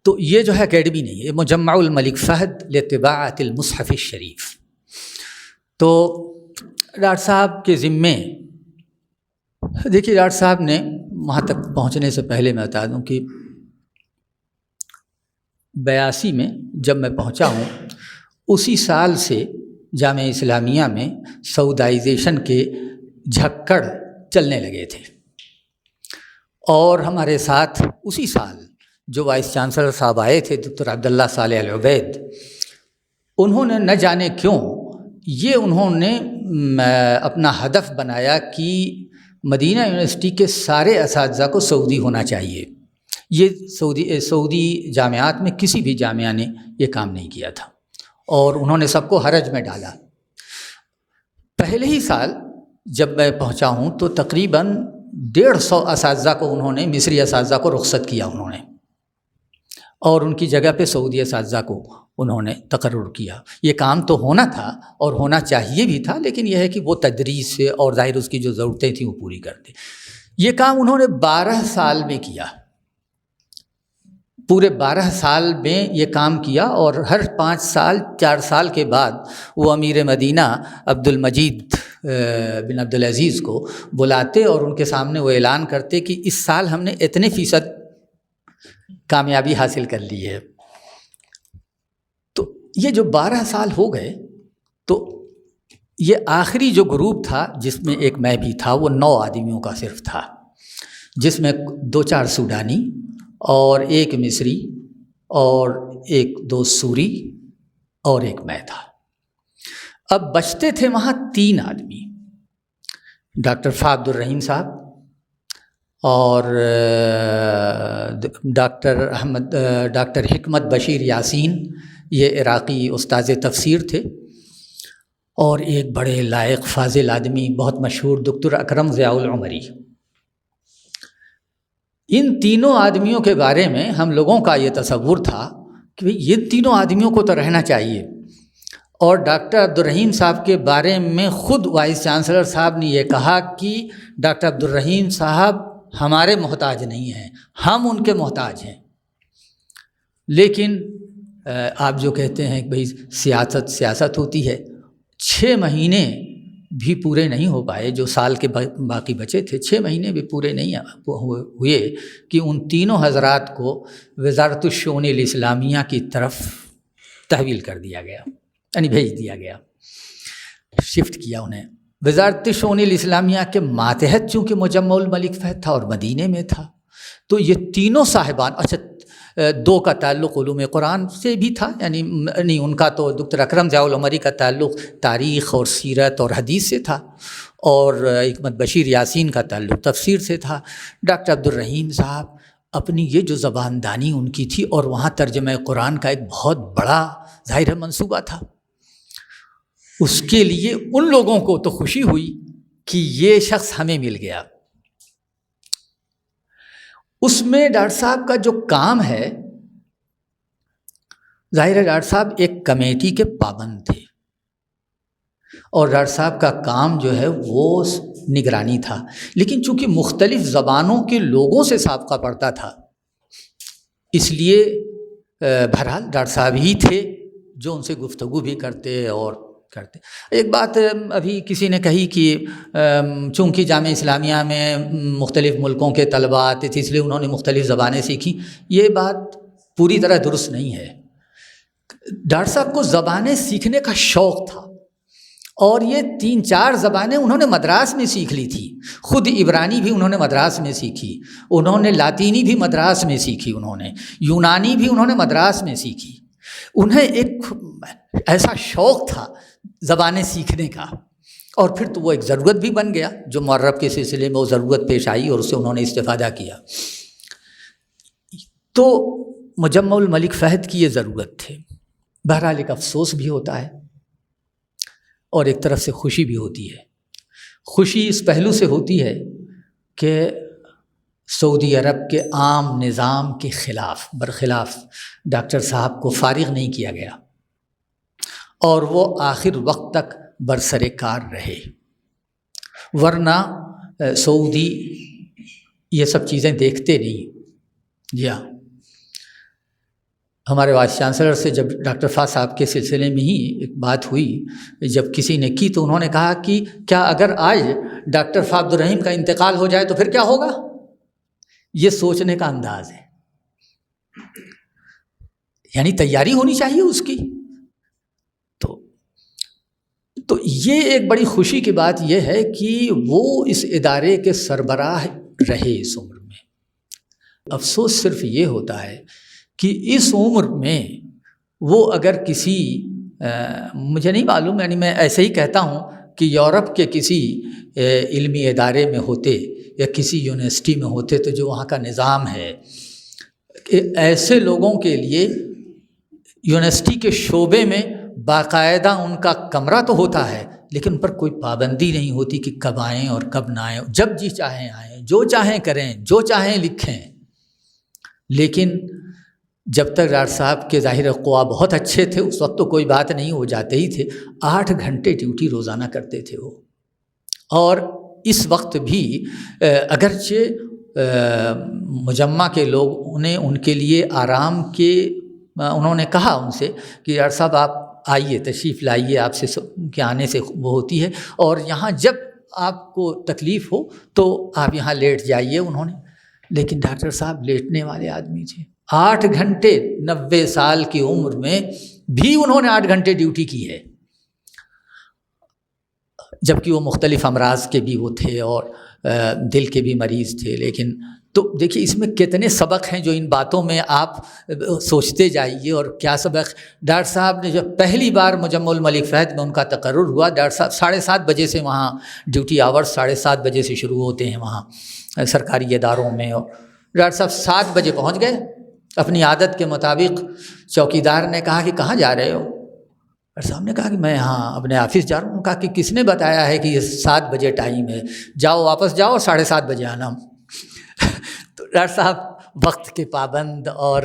تو یہ جو ہے اکیڈمی نہیں ہے، یہ مجمع الملک فہد لطباعت المصحف الشریف۔ تو ڈاکٹر صاحب کے ذمے دیکھیے، ڈاکٹر صاحب نے وہاں تک پہنچنے سے پہلے میں بتا دوں کہ 82 میں جب میں پہنچا ہوں، اسی سال سے جامعہ اسلامیہ میں سعودائزیشن کے جھکڑ چلنے لگے تھے، اور ہمارے ساتھ اسی سال جو وائس چانسلر صاحب آئے تھے ڈاکٹر عبداللہ صالح العبید، انہوں نے نہ جانے کیوں انہوں نے اپنا ہدف بنایا کہ مدینہ یونیورسٹی کے سارے اساتذہ کو سعودی ہونا چاہیے۔ یہ سعودی جامعات میں کسی بھی جامعہ نے یہ کام نہیں کیا تھا، اور انہوں نے سب کو حرج میں ڈالا۔ پہلے ہی سال جب میں پہنچا ہوں تو تقریباً 150 اساتذہ کو انہوں نے، مصری اساتذہ کو رخصت کیا انہوں نے، اور ان کی جگہ پہ سعودی اساتذہ کو انہوں نے تقرر کیا۔ یہ کام تو ہونا تھا اور ہونا چاہیے بھی تھا، لیکن یہ ہے کہ وہ تدریس سے اور ظاہر اس کی جو ضرورتیں تھیں وہ پوری کرتے۔ یہ کام انہوں نے 12 سال میں کیا، پورے 12 سال میں یہ کام کیا، اور ہر 5 سال 4 سال کے بعد وہ امیر مدینہ عبد المجید بن عبدالعزیز کو بلاتے اور ان کے سامنے وہ اعلان کرتے کہ اس سال ہم نے اتنے فیصد کامیابی حاصل کر لی ہے۔ تو یہ جو 12 سال ہو گئے، تو یہ آخری جو گروپ تھا جس میں ایک میں بھی تھا، وہ 9 آدمیوں کا صرف تھا، جس میں 2-4 سوڈانی اور ایک مصری اور 1-2 سوری اور ایک میں تھا۔ اب بچتے تھے وہاں 3 آدمی، ڈاکٹر فا عبد الرحیم صاحب اور ڈاکٹر حکمت بشیر یاسین، یہ عراقی استاذ تفسیر تھے، اور ایک بڑے لائق فاضل آدمی بہت مشہور ڈاکٹر اکرم ضیاء العمری۔ ان تینوں آدمیوں کے بارے میں ہم لوگوں کا یہ تصور تھا کہ یہ تینوں آدمیوں کو تو رہنا چاہیے، اور ڈاکٹر عبد الرحیم صاحب کے بارے میں خود وائس چانسلر صاحب نے یہ کہا کہ ڈاکٹر عبد الرحیم صاحب ہمارے محتاج نہیں ہیں، ہم ان کے محتاج ہیں۔ لیکن آپ جو کہتے ہیں کہ بھئی سیاست ہوتی ہے، 6 مہینے بھی پورے نہیں ہو پائے، جو سال کے باقی بچے تھے 6 مہینے بھی پورے نہیں ہوئے کہ ان تینوں حضرات کو وزارت الشؤون الاسلامیہ کی طرف تحویل کر دیا گیا، یعنی بھیج دیا گیا، شفٹ کیا انہیں۔ وزارت الشؤون الاسلامیہ کے ماتحت چونکہ مجمع الملک فہد تھا اور مدینے میں تھا، تو یہ تینوں صاحبان، اچھا 2 کا تعلق علوم قرآن سے بھی تھا، یعنی نہیں، ان کا تو ڈاکٹر اکرم ضیاء العمری کا تعلق تاریخ اور سیرت اور حدیث سے تھا، اور حکمت بشیر یاسین کا تعلق تفسیر سے تھا۔ ڈاکٹر عبد الرحیم صاحب اپنی یہ جو زباندانی ان کی تھی، اور وہاں ترجمہ قرآن کا ایک بہت بڑا ظاہر منصوبہ تھا، اس کے لیے ان لوگوں کو تو خوشی ہوئی کہ یہ شخص ہمیں مل گیا۔ اس میں ڈاکٹر صاحب کا جو کام ہے، ظاہر ہے ڈاکٹر صاحب ایک کمیٹی کے پابند تھے، اور ڈاکٹر صاحب کا کام جو ہے وہ نگرانی تھا، لیکن چونکہ مختلف زبانوں کے لوگوں سے سابقہ پڑتا تھا، اس لیے بہرحال ڈاکٹر صاحب ہی تھے جو ان سے گفتگو بھی کرتے اور کرتے. ایک بات ابھی کسی نے کہی کہ چونکہ جامعہ اسلامیہ میں مختلف ملکوں کے طلباء آتے تھے اس لیے انہوں نے مختلف زبانیں سیکھیں. یہ بات پوری طرح درست نہیں ہے. ڈاکٹر صاحب کو زبانیں سیکھنے کا شوق تھا اور یہ 3-4 زبانیں انہوں نے مدراس میں سیکھ لی تھی. خود عبرانی بھی انہوں نے مدراس میں سیکھی, انہوں نے لاطینی بھی مدراس میں سیکھی, انہوں نے یونانی بھی انہوں نے مدراس میں سیکھی. انہیں ایک ایسا شوق تھا زبانیں سیکھنے کا, اور پھر تو وہ ایک ضرورت بھی بن گیا جو معرب کے سلسلے میں وہ ضرورت پیش آئی اور اس سے انہوں نے استفادہ کیا. تو مجمع الملک فہد کی یہ ضرورت تھی. بہرحال ایک افسوس بھی ہوتا ہے اور ایک طرف سے خوشی بھی ہوتی ہے. خوشی اس پہلو سے ہوتی ہے کہ سعودی عرب کے عام نظام کے برخلاف ڈاکٹر صاحب کو فارغ نہیں کیا گیا اور وہ آخر وقت تک برسر کار رہے. ورنہ سعودی یہ سب چیزیں دیکھتے نہیں. جی ہاں, ہمارے وائس چانسلر سے جب ڈاکٹر فا صاحب کے سلسلے میں ہی ایک بات ہوئی, جب کسی نے کی تو انہوں نے کہا کہ کیا اگر آج ڈاکٹر فا عبدالرحیم کا انتقال ہو جائے تو پھر کیا ہوگا. یہ سوچنے کا انداز ہے, یعنی تیاری ہونی چاہیے اس کی. تو یہ ایک بڑی خوشی کی بات یہ ہے کہ وہ اس ادارے کے سربراہ رہے اس عمر میں. افسوس صرف یہ ہوتا ہے کہ اس عمر میں وہ اگر کسی مجھے نہیں معلوم, یعنی میں ایسے ہی کہتا ہوں کہ یورپ کے کسی علمی ادارے میں ہوتے یا کسی یونیورسٹی میں ہوتے تو جو وہاں کا نظام ہے کہ ایسے لوگوں کے لیے یونیورسٹی کے شعبے میں باقاعدہ ان کا کمرہ تو ہوتا ہے لیکن ان پر کوئی پابندی نہیں ہوتی کہ کب آئیں اور کب نہ آئیں, جب جی چاہیں آئیں, جو چاہیں کریں, جو چاہیں لکھیں. لیکن جب تک ڈاکٹر صاحب کے ظاہر قوا بہت اچھے تھے اس وقت تو کوئی بات نہیں, ہو جاتے ہی تھے. 8 گھنٹے ڈیوٹی روزانہ کرتے تھے وہ. اور اس وقت بھی اگرچہ مجمع کے لوگ انہیں ان کے لیے آرام کے انہوں نے کہا ان سے کہ ڈاکٹر صاحب آپ آئیے, تشریف لائیے, آپ سے کے آنے سے وہ ہوتی ہے, اور یہاں جب آپ کو تکلیف ہو تو آپ یہاں لیٹ جائیے. انہوں نے, لیکن ڈاکٹر صاحب لیٹنے والے آدمی تھے. 8 گھنٹے 90 سال کی عمر میں بھی انہوں نے 8 گھنٹے ڈیوٹی کی ہے, جبکہ وہ مختلف امراض کے بھی وہ تھے اور دل کے بھی مریض تھے. لیکن تو دیکھیے اس میں کتنے سبق ہیں جو ان باتوں میں آپ سوچتے جائیے. اور کیا سبق ڈاکٹر صاحب نے جب پہلی بار مجمع الملک فہد میں ان کا تقرر ہوا, ڈاکٹر صاحب 7:30 بجے سے وہاں ڈیوٹی آورس 7:30 بجے سے شروع ہوتے ہیں وہاں سرکاری اداروں میں, اور ڈاکٹر صاحب 7 بجے پہنچ گئے. اپنی عادت کے مطابق چوکیدار نے کہا کہ کہاں جا رہے ہو؟ ڈاکٹر صاحب نے کہا کہ میں یہاں اپنے آفس جا رہا ہوں. کہا کہ کس نے بتایا ہے کہ یہ 7 بجے ٹائم ہے, جاؤ واپس جاؤ, 7:30 بجے آنا. تو ڈاکٹر صاحب وقت کے پابند. اور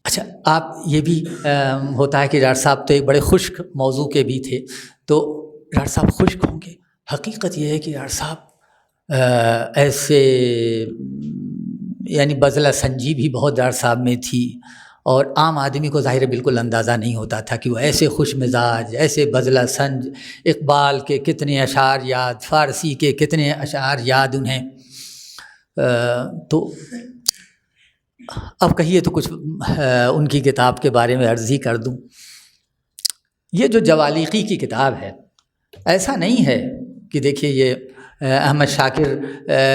اچھا آپ یہ بھی ہوتا ہے کہ ڈاکٹر صاحب تو ایک بڑے خشک موضوع کے بھی تھے, تو ڈاکٹر صاحب خشک ہوں گے. حقیقت یہ ہے کہ ڈاکٹر صاحب ایسے یعنی بذلہ سنجی بھی بہت ڈاکٹر صاحب میں تھی, اور عام آدمی کو ظاہر بالکل اندازہ نہیں ہوتا تھا کہ وہ ایسے خوش مزاج, ایسے بذلہ سنج. اقبال کے کتنے اشعار یاد, فارسی کے کتنے اشعار یاد انہیں. تو اب کہیے تو کچھ ان کی کتاب کے بارے میں عرض ہی کر دوں. یہ جو جوالیقی کی کتاب ہے, ایسا نہیں ہے کہ دیکھیے یہ احمد شاکر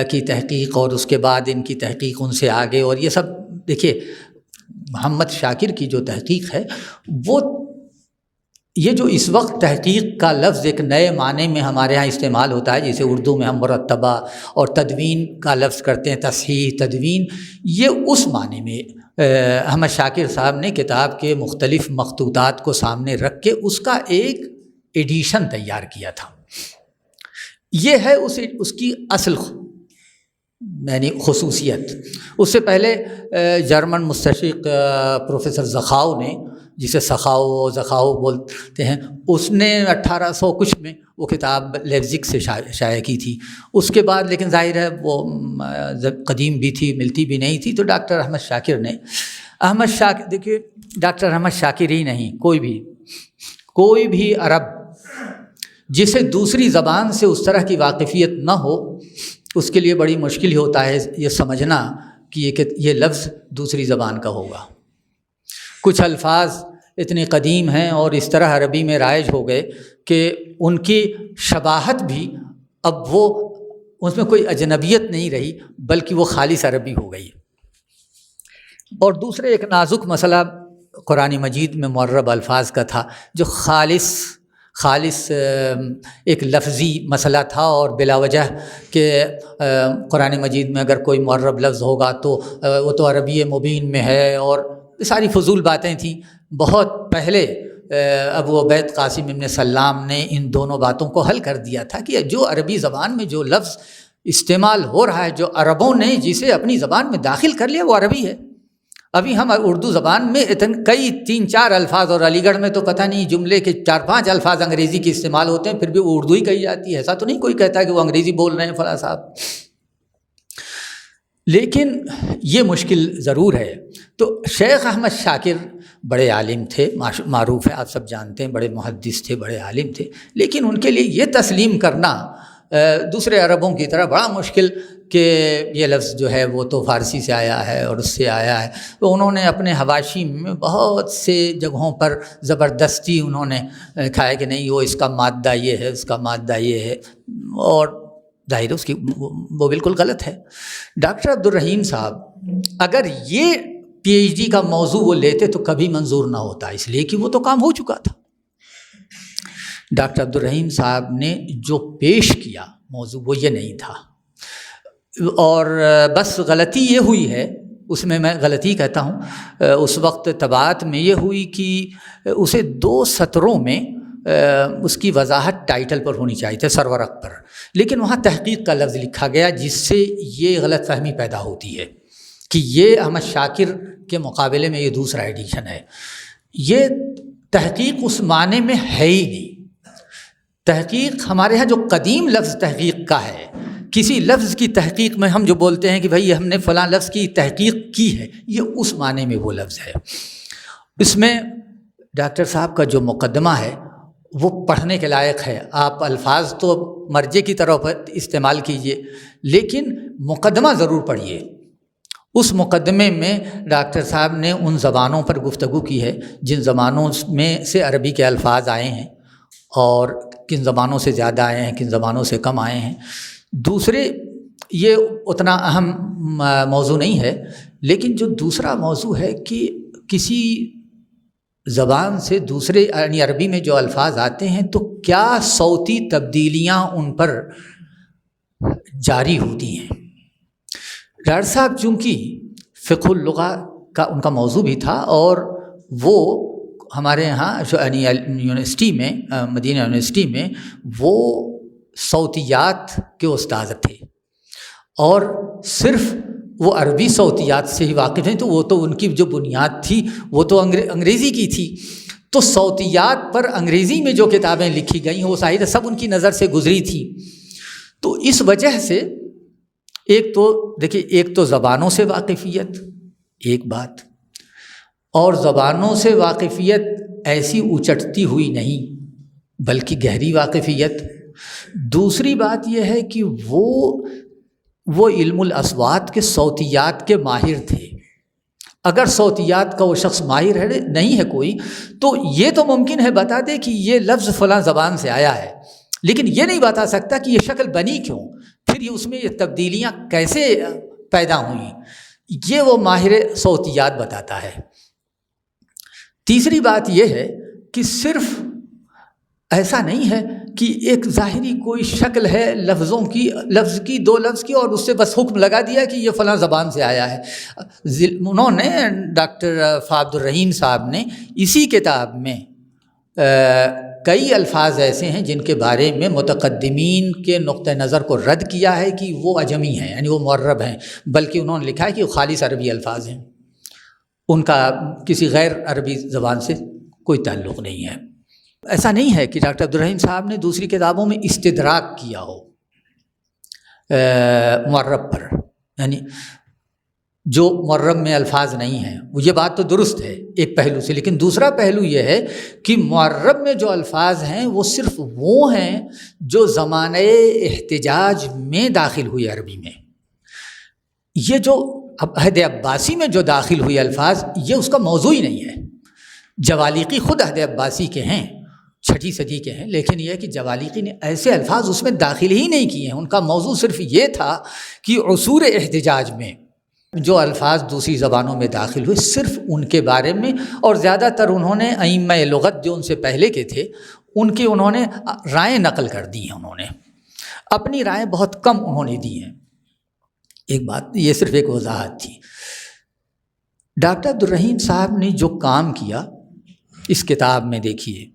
کی تحقیق اور اس کے بعد ان کی تحقیق ان سے آگے, اور یہ سب دیکھیے محمد شاکر کی جو تحقیق ہے وہ یہ جو اس وقت تحقیق کا لفظ ایک نئے معنی میں ہمارے ہاں استعمال ہوتا ہے, جیسے اردو میں ہم مرتبہ اور تدوین کا لفظ کرتے ہیں, تصحیح تدوین, یہ اس معنی میں احمد شاکر صاحب نے کتاب کے مختلف مخطوطات کو سامنے رکھ کے اس کا ایک ایڈیشن تیار کیا تھا. یہ ہے اس کی اصل یعنی خصوصیت. اس سے پہلے جرمن مستشرق پروفیسر زخاؤ نے, جسے زخاؤ بولتے ہیں, اس نے 1800 کچھ میں وہ کتاب لیپزگ سے شائع کی تھی. اس کے بعد لیکن ظاہر ہے وہ قدیم بھی تھی, ملتی بھی نہیں تھی, تو ڈاکٹر احمد شاکر نے دیکھیے ڈاکٹر احمد شاکر ہی نہیں, کوئی بھی عرب جسے دوسری زبان سے اس طرح کی واقفیت نہ ہو اس کے لیے بڑی مشکل ہوتا ہے یہ سمجھنا کہ یہ لفظ دوسری زبان کا ہوگا۔ کچھ الفاظ اتنے قدیم ہیں اور اس طرح عربی میں رائج ہو گئے کہ ان کی شباہت بھی اب وہ اس میں کوئی اجنبیت نہیں رہی بلکہ وہ خالص عربی ہو گئی۔ اور دوسرے ایک نازک مسئلہ قرآن مجید میں معرب الفاظ کا تھا جو خالص ایک لفظی مسئلہ تھا، اور بلا وجہ کہ قرآن مجید میں اگر کوئی معرب لفظ ہوگا تو وہ تو عربی مبین میں ہے، اور ساری فضول باتیں تھیں۔ بہت پہلے ابو عبید قاسم ابن سلام نے ان دونوں باتوں کو حل کر دیا تھا کہ جو عربی زبان میں جو لفظ استعمال ہو رہا ہے، جو عربوں نے جسے اپنی زبان میں داخل کر لیا وہ عربی ہے۔ ابھی ہم اردو زبان میں کئی 3-4 الفاظ، اور علی گڑھ میں تو پتہ نہیں جملے کے 4-5 الفاظ انگریزی کے استعمال ہوتے ہیں، پھر بھی وہ اردو ہی کہی جاتی ہے۔ ایسا تو نہیں کوئی کہتا کہ وہ انگریزی بول رہے ہیں فلاں صاحب۔ لیکن یہ مشکل ضرور ہے۔ تو شیخ احمد شاکر بڑے عالم تھے، معروف ہے، آپ سب جانتے ہیں، بڑے محدث تھے، بڑے عالم تھے، لیکن ان کے لیے یہ تسلیم کرنا دوسرے عربوں کی طرح بڑا مشکل کہ یہ لفظ جو ہے وہ تو فارسی سے آیا ہے اور اس سے آیا ہے۔ تو انہوں نے اپنے حواشی میں بہت سے جگہوں پر زبردستی انہوں نے کہا کہ نہیں وہ اس کا مادہ یہ ہے، اس کا مادہ یہ ہے، اور ظاہر اس کی وہ بالکل غلط ہے۔ ڈاکٹر عبدالرحیم صاحب اگر یہ پی ایچ ڈی کا موضوع وہ لیتے تو کبھی منظور نہ ہوتا، اس لیے کہ وہ تو کام ہو چکا تھا۔ ڈاکٹر عبدالرحیم صاحب نے جو پیش کیا موضوع وہ یہ نہیں تھا، اور بس غلطی یہ ہوئی ہے، اس میں غلطی کہتا ہوں، اس وقت طباعت میں یہ ہوئی کہ اسے 2 سطروں میں اس کی وضاحت ٹائٹل پر ہونی چاہیے تھے، سرورق پر، لیکن وہاں تحقیق کا لفظ لکھا گیا جس سے یہ غلط فہمی پیدا ہوتی ہے کہ یہ احمد شاکر کے مقابلے میں یہ دوسرا ایڈیشن ہے۔ یہ تحقیق اس معنی میں ہے ہی نہیں۔ تحقیق ہمارے ہاں جو قدیم لفظ تحقیق کا ہے، کسی لفظ کی تحقیق میں ہم جو بولتے ہیں کہ بھائی ہم نے فلاں لفظ کی تحقیق کی ہے، یہ اس معنی میں وہ لفظ ہے۔ اس میں ڈاکٹر صاحب کا جو مقدمہ ہے وہ پڑھنے کے لائق ہے۔ آپ الفاظ تو مرجع کی طرف استعمال کیجئے، لیکن مقدمہ ضرور پڑھیے۔ اس مقدمے میں ڈاکٹر صاحب نے ان زبانوں پر گفتگو کی ہے جن زبانوں میں سے عربی کے الفاظ آئے ہیں، اور کن زبانوں سے زیادہ آئے ہیں، کن زبانوں سے کم آئے ہیں۔ دوسرے یہ اتنا اہم موضوع نہیں ہے، لیکن جو دوسرا موضوع ہے کہ کسی زبان سے دوسرے یعنی عربی میں جو الفاظ آتے ہیں تو کیا صوتی تبدیلیاں ان پر جاری ہوتی ہیں۔ ڈاکٹر صاحب چونکہ فقہ اللغہ کا ان کا موضوع بھی تھا، اور وہ ہمارے یہاں یونیورسٹی میں، مدینہ یونیورسٹی میں وہ صوتیات کے استاد تھے، اور صرف وہ عربی صوتیات سے ہی واقف ہیں، تو وہ تو ان کی جو بنیاد تھی وہ تو انگریزی کی تھی، تو صوتیات پر انگریزی میں جو کتابیں لکھی گئی ہیں وہ ظاہر سب ان کی نظر سے گزری تھی۔ تو اس وجہ سے ایک تو دیکھیے، ایک تو زبانوں سے واقفیت ایک بات، اور زبانوں سے واقفیت ایسی اچٹتی ہوئی نہیں بلکہ گہری واقفیت۔ دوسری بات یہ ہے کہ وہ علم الاصوات کے صوتیات کے ماہر تھے۔ اگر صوتیات کا وہ شخص ماہر ہے نہیں ہے کوئی، تو یہ تو ممکن ہے بتا دے کہ یہ لفظ فلاں زبان سے آیا ہے، لیکن یہ نہیں بتا سکتا کہ یہ شکل بنی کیوں، پھر اس میں یہ تبدیلیاں کیسے پیدا ہوئیں، یہ وہ ماہر صوتیات بتاتا ہے۔ تیسری بات یہ ہے کہ صرف ایسا نہیں ہے کہ ایک ظاہری کوئی شکل ہے لفظ کی 2 لفظ کی، اور اس سے بس حکم لگا دیا کہ یہ فلاں زبان سے آیا ہے۔ انہوں نے ڈاکٹر عبدالرحیم صاحب نے اسی کتاب میں کئی الفاظ ایسے ہیں جن کے بارے میں متقدمین کے نقطہ نظر کو رد کیا ہے کہ وہ عجمی ہیں، یعنی وہ معرب ہیں، بلکہ انہوں نے لکھا ہے کہ وہ خالص عربی الفاظ ہیں، ان کا کسی غیر عربی زبان سے کوئی تعلق نہیں ہے۔ ایسا نہیں ہے کہ ڈاکٹر عبدالرحیم صاحب نے دوسری کتابوں میں استدراک کیا ہو معرب پر، یعنی جو معرب میں الفاظ نہیں ہیں، وہ یہ بات تو درست ہے ایک پہلو سے، لیکن دوسرا پہلو یہ ہے کہ معرب میں جو الفاظ ہیں وہ صرف وہ ہیں جو زمانہ احتجاج میں داخل ہوئی عربی میں. یہ جو عہد عباسی میں جو داخل ہوئی الفاظ، یہ اس کا موضوع ہی نہیں ہے. جوالیقی خود عہد عباسی کے ہیں، 6 صدی کے ہیں، لیکن یہ ہے کہ جوالیقی نے ایسے الفاظ اس میں داخل ہی نہیں کیے ہیں. ان کا موضوع صرف یہ تھا کہ عصور احتجاج میں جو الفاظ دوسری زبانوں میں داخل ہوئے صرف ان کے بارے میں، اور زیادہ تر انہوں نے ائمہ لغت جو ان سے پہلے کے تھے ان کی انہوں نے رائیں نقل کر دی ہیں. انہوں نے اپنی رائیں بہت کم انہوں نے دی ہیں. ایک بات، یہ صرف ایک وضاحت تھی. ڈاکٹر عبدالرحیم صاحب نے جو کام کیا اس کتاب میں، دیکھیے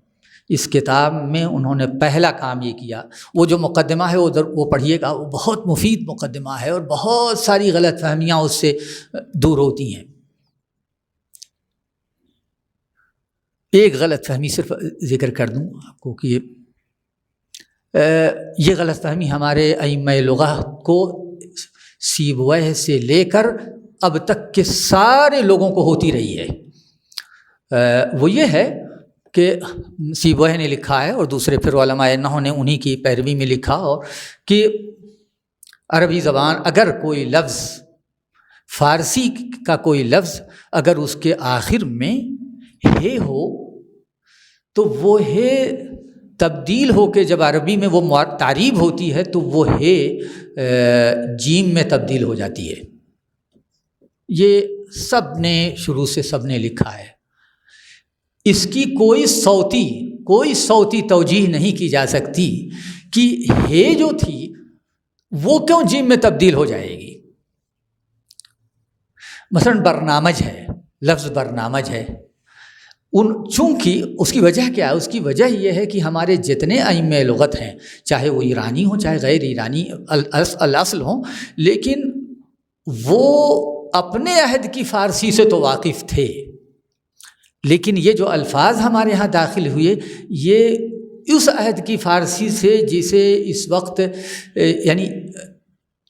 اس کتاب میں انہوں نے پہلا کام یہ کیا، وہ جو مقدمہ ہے وہ پڑھیے گا، وہ بہت مفید مقدمہ ہے اور بہت ساری غلط فہمیاں اس سے دور ہوتی ہیں. ایک غلط فہمی صرف ذکر کر دوں آپ کو کہ یہ غلط فہمی ہمارے ائمہ لغت کو سیبویہ سے لے کر اب تک کے سارے لوگوں کو ہوتی رہی ہے. وہ یہ ہے کہ سیبویہ نے لکھا ہے اور دوسرے پھر علماء نحو نے انہی کی پیروی میں لکھا، اور کہ عربی زبان اگر کوئی لفظ، فارسی کا کوئی لفظ اگر اس کے آخر میں ہے ہو تو وہ ہے تبدیل ہو کے جب عربی میں وہ تعریب ہوتی ہے تو وہ ہے جیم میں تبدیل ہو جاتی ہے. یہ سب نے شروع سے سب نے لکھا ہے. اس کی کوئی صوتی توجیہ نہیں کی جا سکتی کہ ہے جو تھی وہ کیوں جیم میں تبدیل ہو جائے گی. مثلا برنامج ہے، لفظ برنامج ہے، چونکہ اس کی وجہ کیا ہے؟ اس کی وجہ یہ ہے کہ ہمارے جتنے ائمہ لغت ہیں، چاہے وہ ایرانی ہوں چاہے غیر ایرانی الاصل ہوں، لیکن وہ اپنے عہد کی فارسی سے تو واقف تھے، لیکن یہ جو الفاظ ہمارے ہاں داخل ہوئے یہ اس عہد کی فارسی سے جسے اس وقت یعنی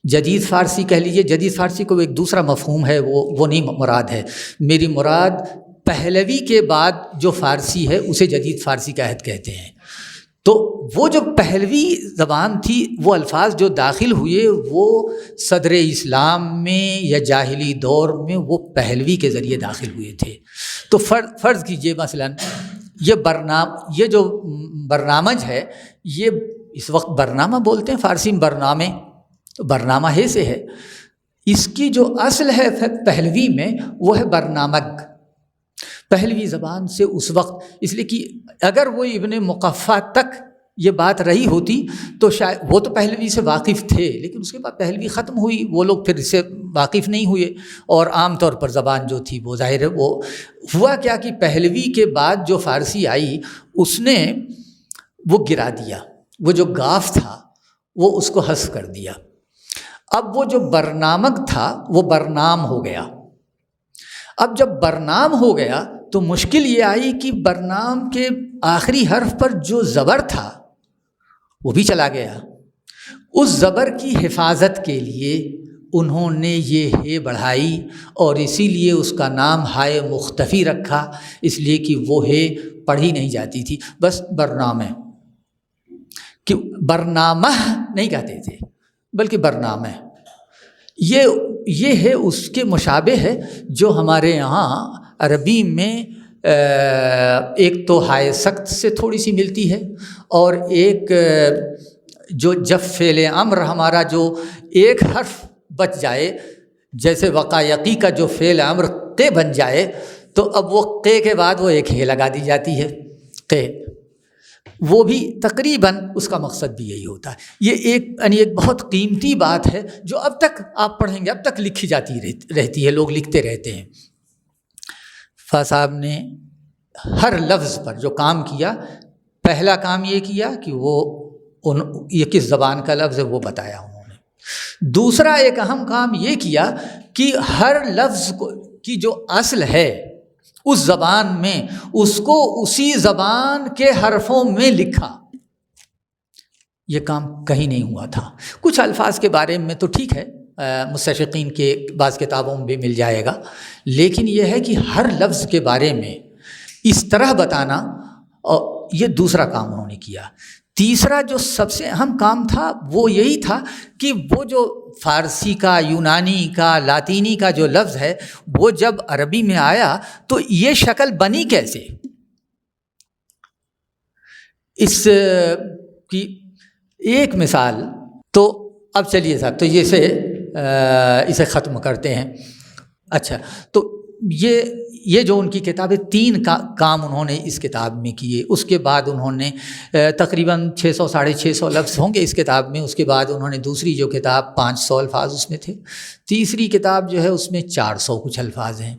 جدید فارسی کہہ لیجیے. جدید فارسی کو ایک دوسرا مفہوم ہے، وہ نہیں مراد ہے. میری مراد پہلوی کے بعد جو فارسی ہے اسے جدید فارسی کا عہد کہتے ہیں. تو وہ جو پہلوی زبان تھی، وہ الفاظ جو داخل ہوئے وہ صدر اسلام میں یا جاہلی دور میں وہ پہلوی کے ذریعے داخل ہوئے تھے. تو فرض کیجئے مثلا یہ جو برنامج ہے، یہ اس وقت برنامہ بولتے ہیں فارسی میں، برنامے، تو برنامہ ہے سے ہے. اس کی جو اصل ہے پہلوی میں وہ ہے برنامگ. پہلوی زبان سے اس وقت، اس لیے کہ اگر وہ ابن مقفع تک یہ بات رہی ہوتی تو شاید وہ تو پہلوی سے واقف تھے، لیکن اس کے بعد پہلوی ختم ہوئی، وہ لوگ پھر اس سے واقف نہیں ہوئے، اور عام طور پر زبان جو تھی وہ ظاہر ہے وہ ہوا کیا کہ پہلوی کے بعد جو فارسی آئی اس نے وہ گرا دیا، وہ جو گاف تھا وہ اس کو حذف کر دیا. اب وہ جو برنامگ تھا وہ برنام ہو گیا. اب جب برنام ہو گیا تو مشکل یہ آئی کہ برنام کے آخری حرف پر جو زبر تھا وہ بھی چلا گیا. اس زبر کی حفاظت کے لیے انہوں نے یہ ہے بڑھائی اور اسی لیے اس کا نام ہائے مختفی رکھا، اس لیے کہ وہ ہے پڑھی نہیں جاتی تھی. بس برنامہ، کہ برنامہ نہیں کہتے تھے بلکہ برنامہ. یہ ہے اس کے مشابہ ہے جو ہمارے یہاں عربی میں ایک تو ہائے سخت سے تھوڑی سی ملتی ہے، اور ایک جو جب فعل امر ہمارا جو ایک حرف بچ جائے، جیسے وقایقی کا جو فعل امر قے بن جائے تو اب وہ قے کے بعد وہ ایک ہے لگا دی جاتی ہے قے. وہ بھی تقریباً اس کا مقصد بھی یہی ہوتا ہے. یہ ایک بہت قیمتی بات ہے جو اب تک آپ پڑھیں گے اب تک لکھی جاتی رہتی ہے، لوگ لکھتے رہتے ہیں. فا صاحب نے ہر لفظ پر جو کام کیا، پہلا کام یہ کیا کہ یہ کس زبان کا لفظ ہے وہ بتایا انہوں نے. دوسرا ایک اہم کام یہ کیا کہ ہر لفظ کی جو اصل ہے اس زبان میں اس کو اسی زبان کے حرفوں میں لکھا. یہ کام کہیں نہیں ہوا تھا. کچھ الفاظ کے بارے میں تو ٹھیک ہے مستشرقین کے بعض کتابوں میں بھی مل جائے گا، لیکن یہ ہے کہ ہر لفظ کے بارے میں اس طرح بتانا، اور یہ دوسرا کام انہوں نے کیا۔ تیسرا جو سب سے اہم کام تھا وہ یہی تھا کہ وہ جو فارسی کا، یونانی کا، لاطینی کا جو لفظ ہے وہ جب عربی میں آیا تو یہ شکل بنی کیسے، اس کی ایک مثال تو اب چلیے صاحب، تو یہ سے اسے ختم کرتے ہیں۔ اچھا، تو یہ جو ان کی کتابیں، 3 کام انہوں نے اس کتاب میں کیے۔ اس کے بعد انہوں نے تقریباً 600 ساڑھے 600 لفظ ہوں گے اس کتاب میں۔ اس کے بعد انہوں نے دوسری جو کتاب 500 الفاظ اس میں تھے، تیسری کتاب جو ہے اس میں 400 کچھ الفاظ ہیں۔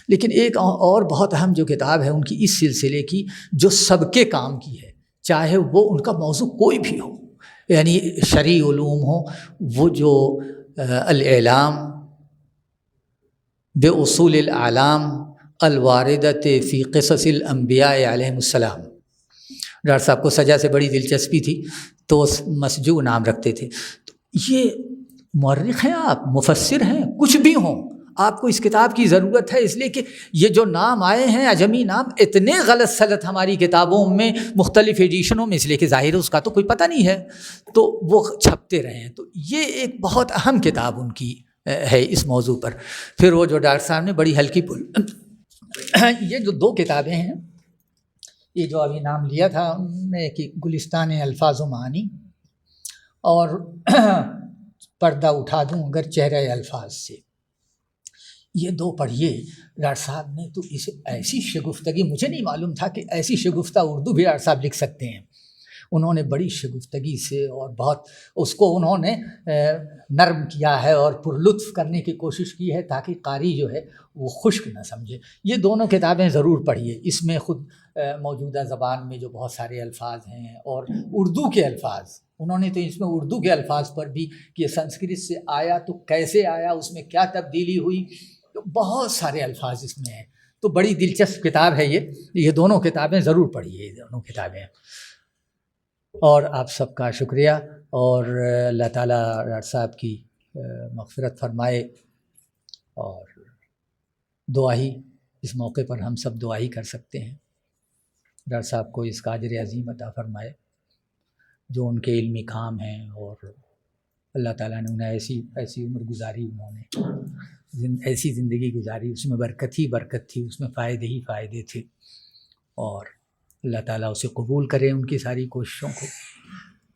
لیکن ایک اور بہت اہم جو کتاب ہے ان کی اس سلسلے کی، جو سب کے کام کی ہے، چاہے وہ ان کا موضوع کوئی بھی ہو، یعنی شرعی علوم ہو، وہ جو الاعلام بے اصول الاعلام الواردۃ فی قصص الانبیاء علیہم السلام۔ ڈاکٹر صاحب کو سجا سے بڑی دلچسپی تھی تو مسجو نام رکھتے تھے۔ تو یہ مورخ ہیں آپ، مفسر ہیں، کچھ بھی ہوں، آپ کو اس کتاب کی ضرورت ہے، اس لیے کہ یہ جو نام آئے ہیں عجمی نام، اتنے غلط سلط ہماری کتابوں میں مختلف ایڈیشنوں میں، اس لیے کہ ظاہر ہے اس کا تو کوئی پتہ نہیں ہے، تو وہ چھپتے رہے ہیں۔ تو یہ ایک بہت اہم کتاب ان کی ہے اس موضوع پر۔ پھر وہ جو ڈاکٹر صاحب نے بڑی ہلکی یہ جو 2 کتابیں ہیں، یہ جو ابھی نام لیا تھا انہوں نے کہ گلستان الفاظ و معانی اور پردہ اٹھا دوں اگر چہرہ الفاظ سے، یہ 2 پڑھیے ڈاکٹر صاحب نے، تو اسے ایسی شگفتگی، مجھے نہیں معلوم تھا کہ ایسی شگفتہ اردو بھی ڈاکٹر صاحب لکھ سکتے ہیں۔ انہوں نے بڑی شگفتگی سے اور بہت اس کو انہوں نے نرم کیا ہے اور پرلطف کرنے کی کوشش کی ہے تاکہ قاری جو ہے وہ خشک نہ سمجھے۔ یہ دونوں کتابیں ضرور پڑھیے، اس میں خود موجودہ زبان میں جو بہت سارے الفاظ ہیں اور اردو کے الفاظ، انہوں نے تو اس میں اردو کے الفاظ پر بھی کہ سنسکرت سے آیا تو کیسے آیا، اس میں کیا تبدیلی ہوئی، تو بہت سارے الفاظ اس میں ہیں۔ تو بڑی دلچسپ کتاب ہے یہ دونوں کتابیں ضرور پڑھیے، یہ دونوں کتابیں۔ اور آپ سب کا شکریہ، اور اللہ تعالیٰ ڈاکٹر صاحب کی مغفرت فرمائے، اور دعا ہی اس موقع پر ہم سب دعا ہی کر سکتے ہیں، ڈاکٹر صاحب کو اس کا اجر عظیم عطا فرمائے جو ان کے علمی کام ہیں، اور اللہ تعالیٰ نے انہیں ایسی عمر گزاری، انہوں نے ایسی زندگی گزاری، اس میں برکت ہی برکت تھی، اس میں فائدے ہی فائدے تھے، اور اللہ تعالیٰ اسے قبول کرے ان کی ساری کوششوں کو،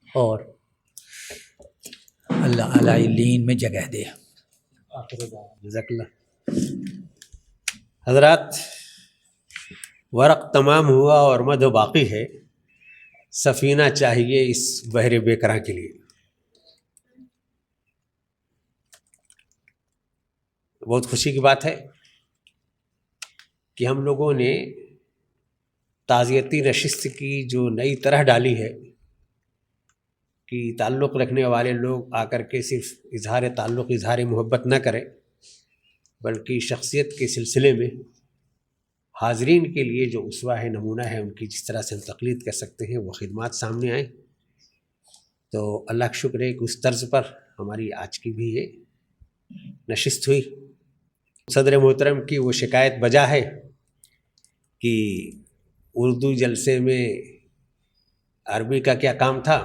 اور اللہ اعلیٰ علین میں جگہ دے۔ جزاک اللہ۔ حضرات، ورق تمام ہوا اور مدح باقی ہے، سفینہ چاہیے اس بحر بے قرار کے لیے۔ بہت خوشی کی بات ہے کہ ہم لوگوں نے تعزیتی نشست کی جو نئی طرح ڈالی ہے کہ تعلق رکھنے والے لوگ آ کر کے صرف اظہار تعلق، اظہار محبت نہ کریں، بلکہ شخصیت کے سلسلے میں حاضرین کے لیے جو اسوہ ہے، نمونہ ہے، ان کی جس طرح سے ہم تقلید کر سکتے ہیں وہ خدمات سامنے آئیں۔ تو اللہ کا شکر ہے کہ اس طرز پر ہماری آج کی بھی یہ نشست ہوئی۔ صدر محترم کی وہ شکایت بجا ہے کہ اردو جلسے میں عربی کا کیا کام تھا۔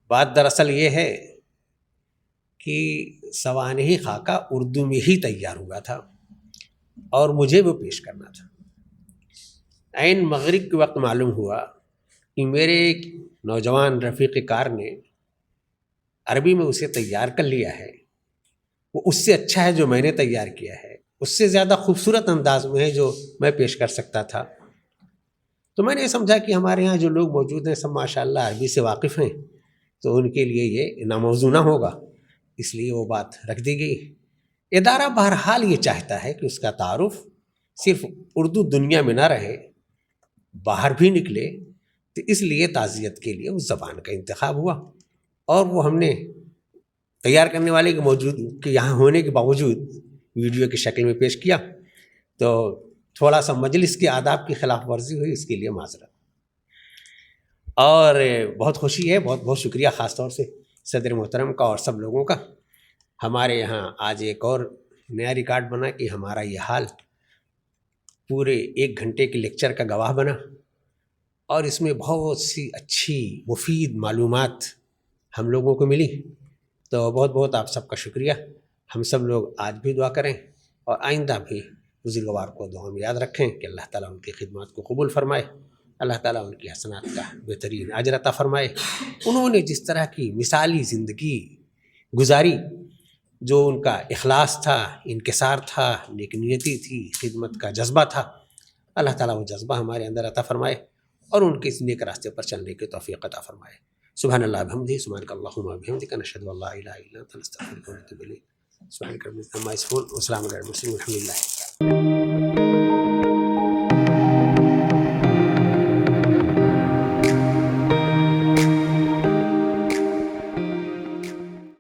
بات دراصل یہ ہے کہ سوانحی خاکہ اردو میں ہی تیار ہوا تھا اور مجھے وہ پیش کرنا تھا۔ عین مغرب کے وقت معلوم ہوا کہ میرے ایک نوجوان رفیق کار نے عربی میں اسے تیار کر لیا ہے، وہ اس سے اچھا ہے جو میں نے تیار کیا ہے، اس سے زیادہ خوبصورت انداز میں ہے جو میں پیش کر سکتا تھا۔ تو میں نے سمجھا کہ ہمارے ہاں جو لوگ موجود ہیں سب ماشاءاللہ عربی سے واقف ہیں، تو ان کے لیے یہ ناموزوں نہ ہوگا، اس لیے وہ بات رکھ دی گئی۔ ادارہ بہرحال یہ چاہتا ہے کہ اس کا تعارف صرف اردو دنیا میں نہ رہے، باہر بھی نکلے، تو اس لیے تعزیت کے لیے اس زبان کا انتخاب ہوا، اور وہ ہم نے تیار کرنے والے کے موجود کہ یہاں ہونے کے باوجود ویڈیو کی شکل میں پیش کیا، تو تھوڑا سا مجلس کے آداب کی خلاف ورزی ہوئی، اس کے لیے معذرت۔ اور بہت خوشی ہے، بہت بہت شکریہ خاص طور سے صدر محترم کا اور سب لوگوں کا ہمارے یہاں آج ایک اور نیا ریکارڈ بنا کہ ہمارا یہ حال پورے 1 گھنٹے کے لیکچر کا گواہ بنا، اور اس میں بہت سی اچھی مفید معلومات ہم لوگوں کو ملی. تو بہت بہت آپ سب کا شکریہ. ہم سب لوگ آج بھی دعا کریں اور آئندہ بھی بزرگوار کو دعا میں یاد رکھیں کہ اللہ تعالیٰ ان کی خدمات کو قبول فرمائے، اللہ تعالیٰ ان کی حسنات کا بہترین اجر عطا فرمائے. انہوں نے جس طرح کی مثالی زندگی گزاری، جو ان کا اخلاص تھا، انکسار تھا، نیک نیتی تھی، خدمت کا جذبہ تھا، اللہ تعالیٰ وہ جذبہ ہمارے اندر عطا فرمائے اور ان کے اس نیک راستے پر چلنے کی توفیق عطا فرمائے. سبحان اللہ بحمدہ، سبحانک اللہم وبحمدک، نشہد ان لا الہ الا انت، نستغفرک ونتوب الیک. سبحانک رب العزۃ عما یصفون، وسلام علی المرسلین، والحمد للہ.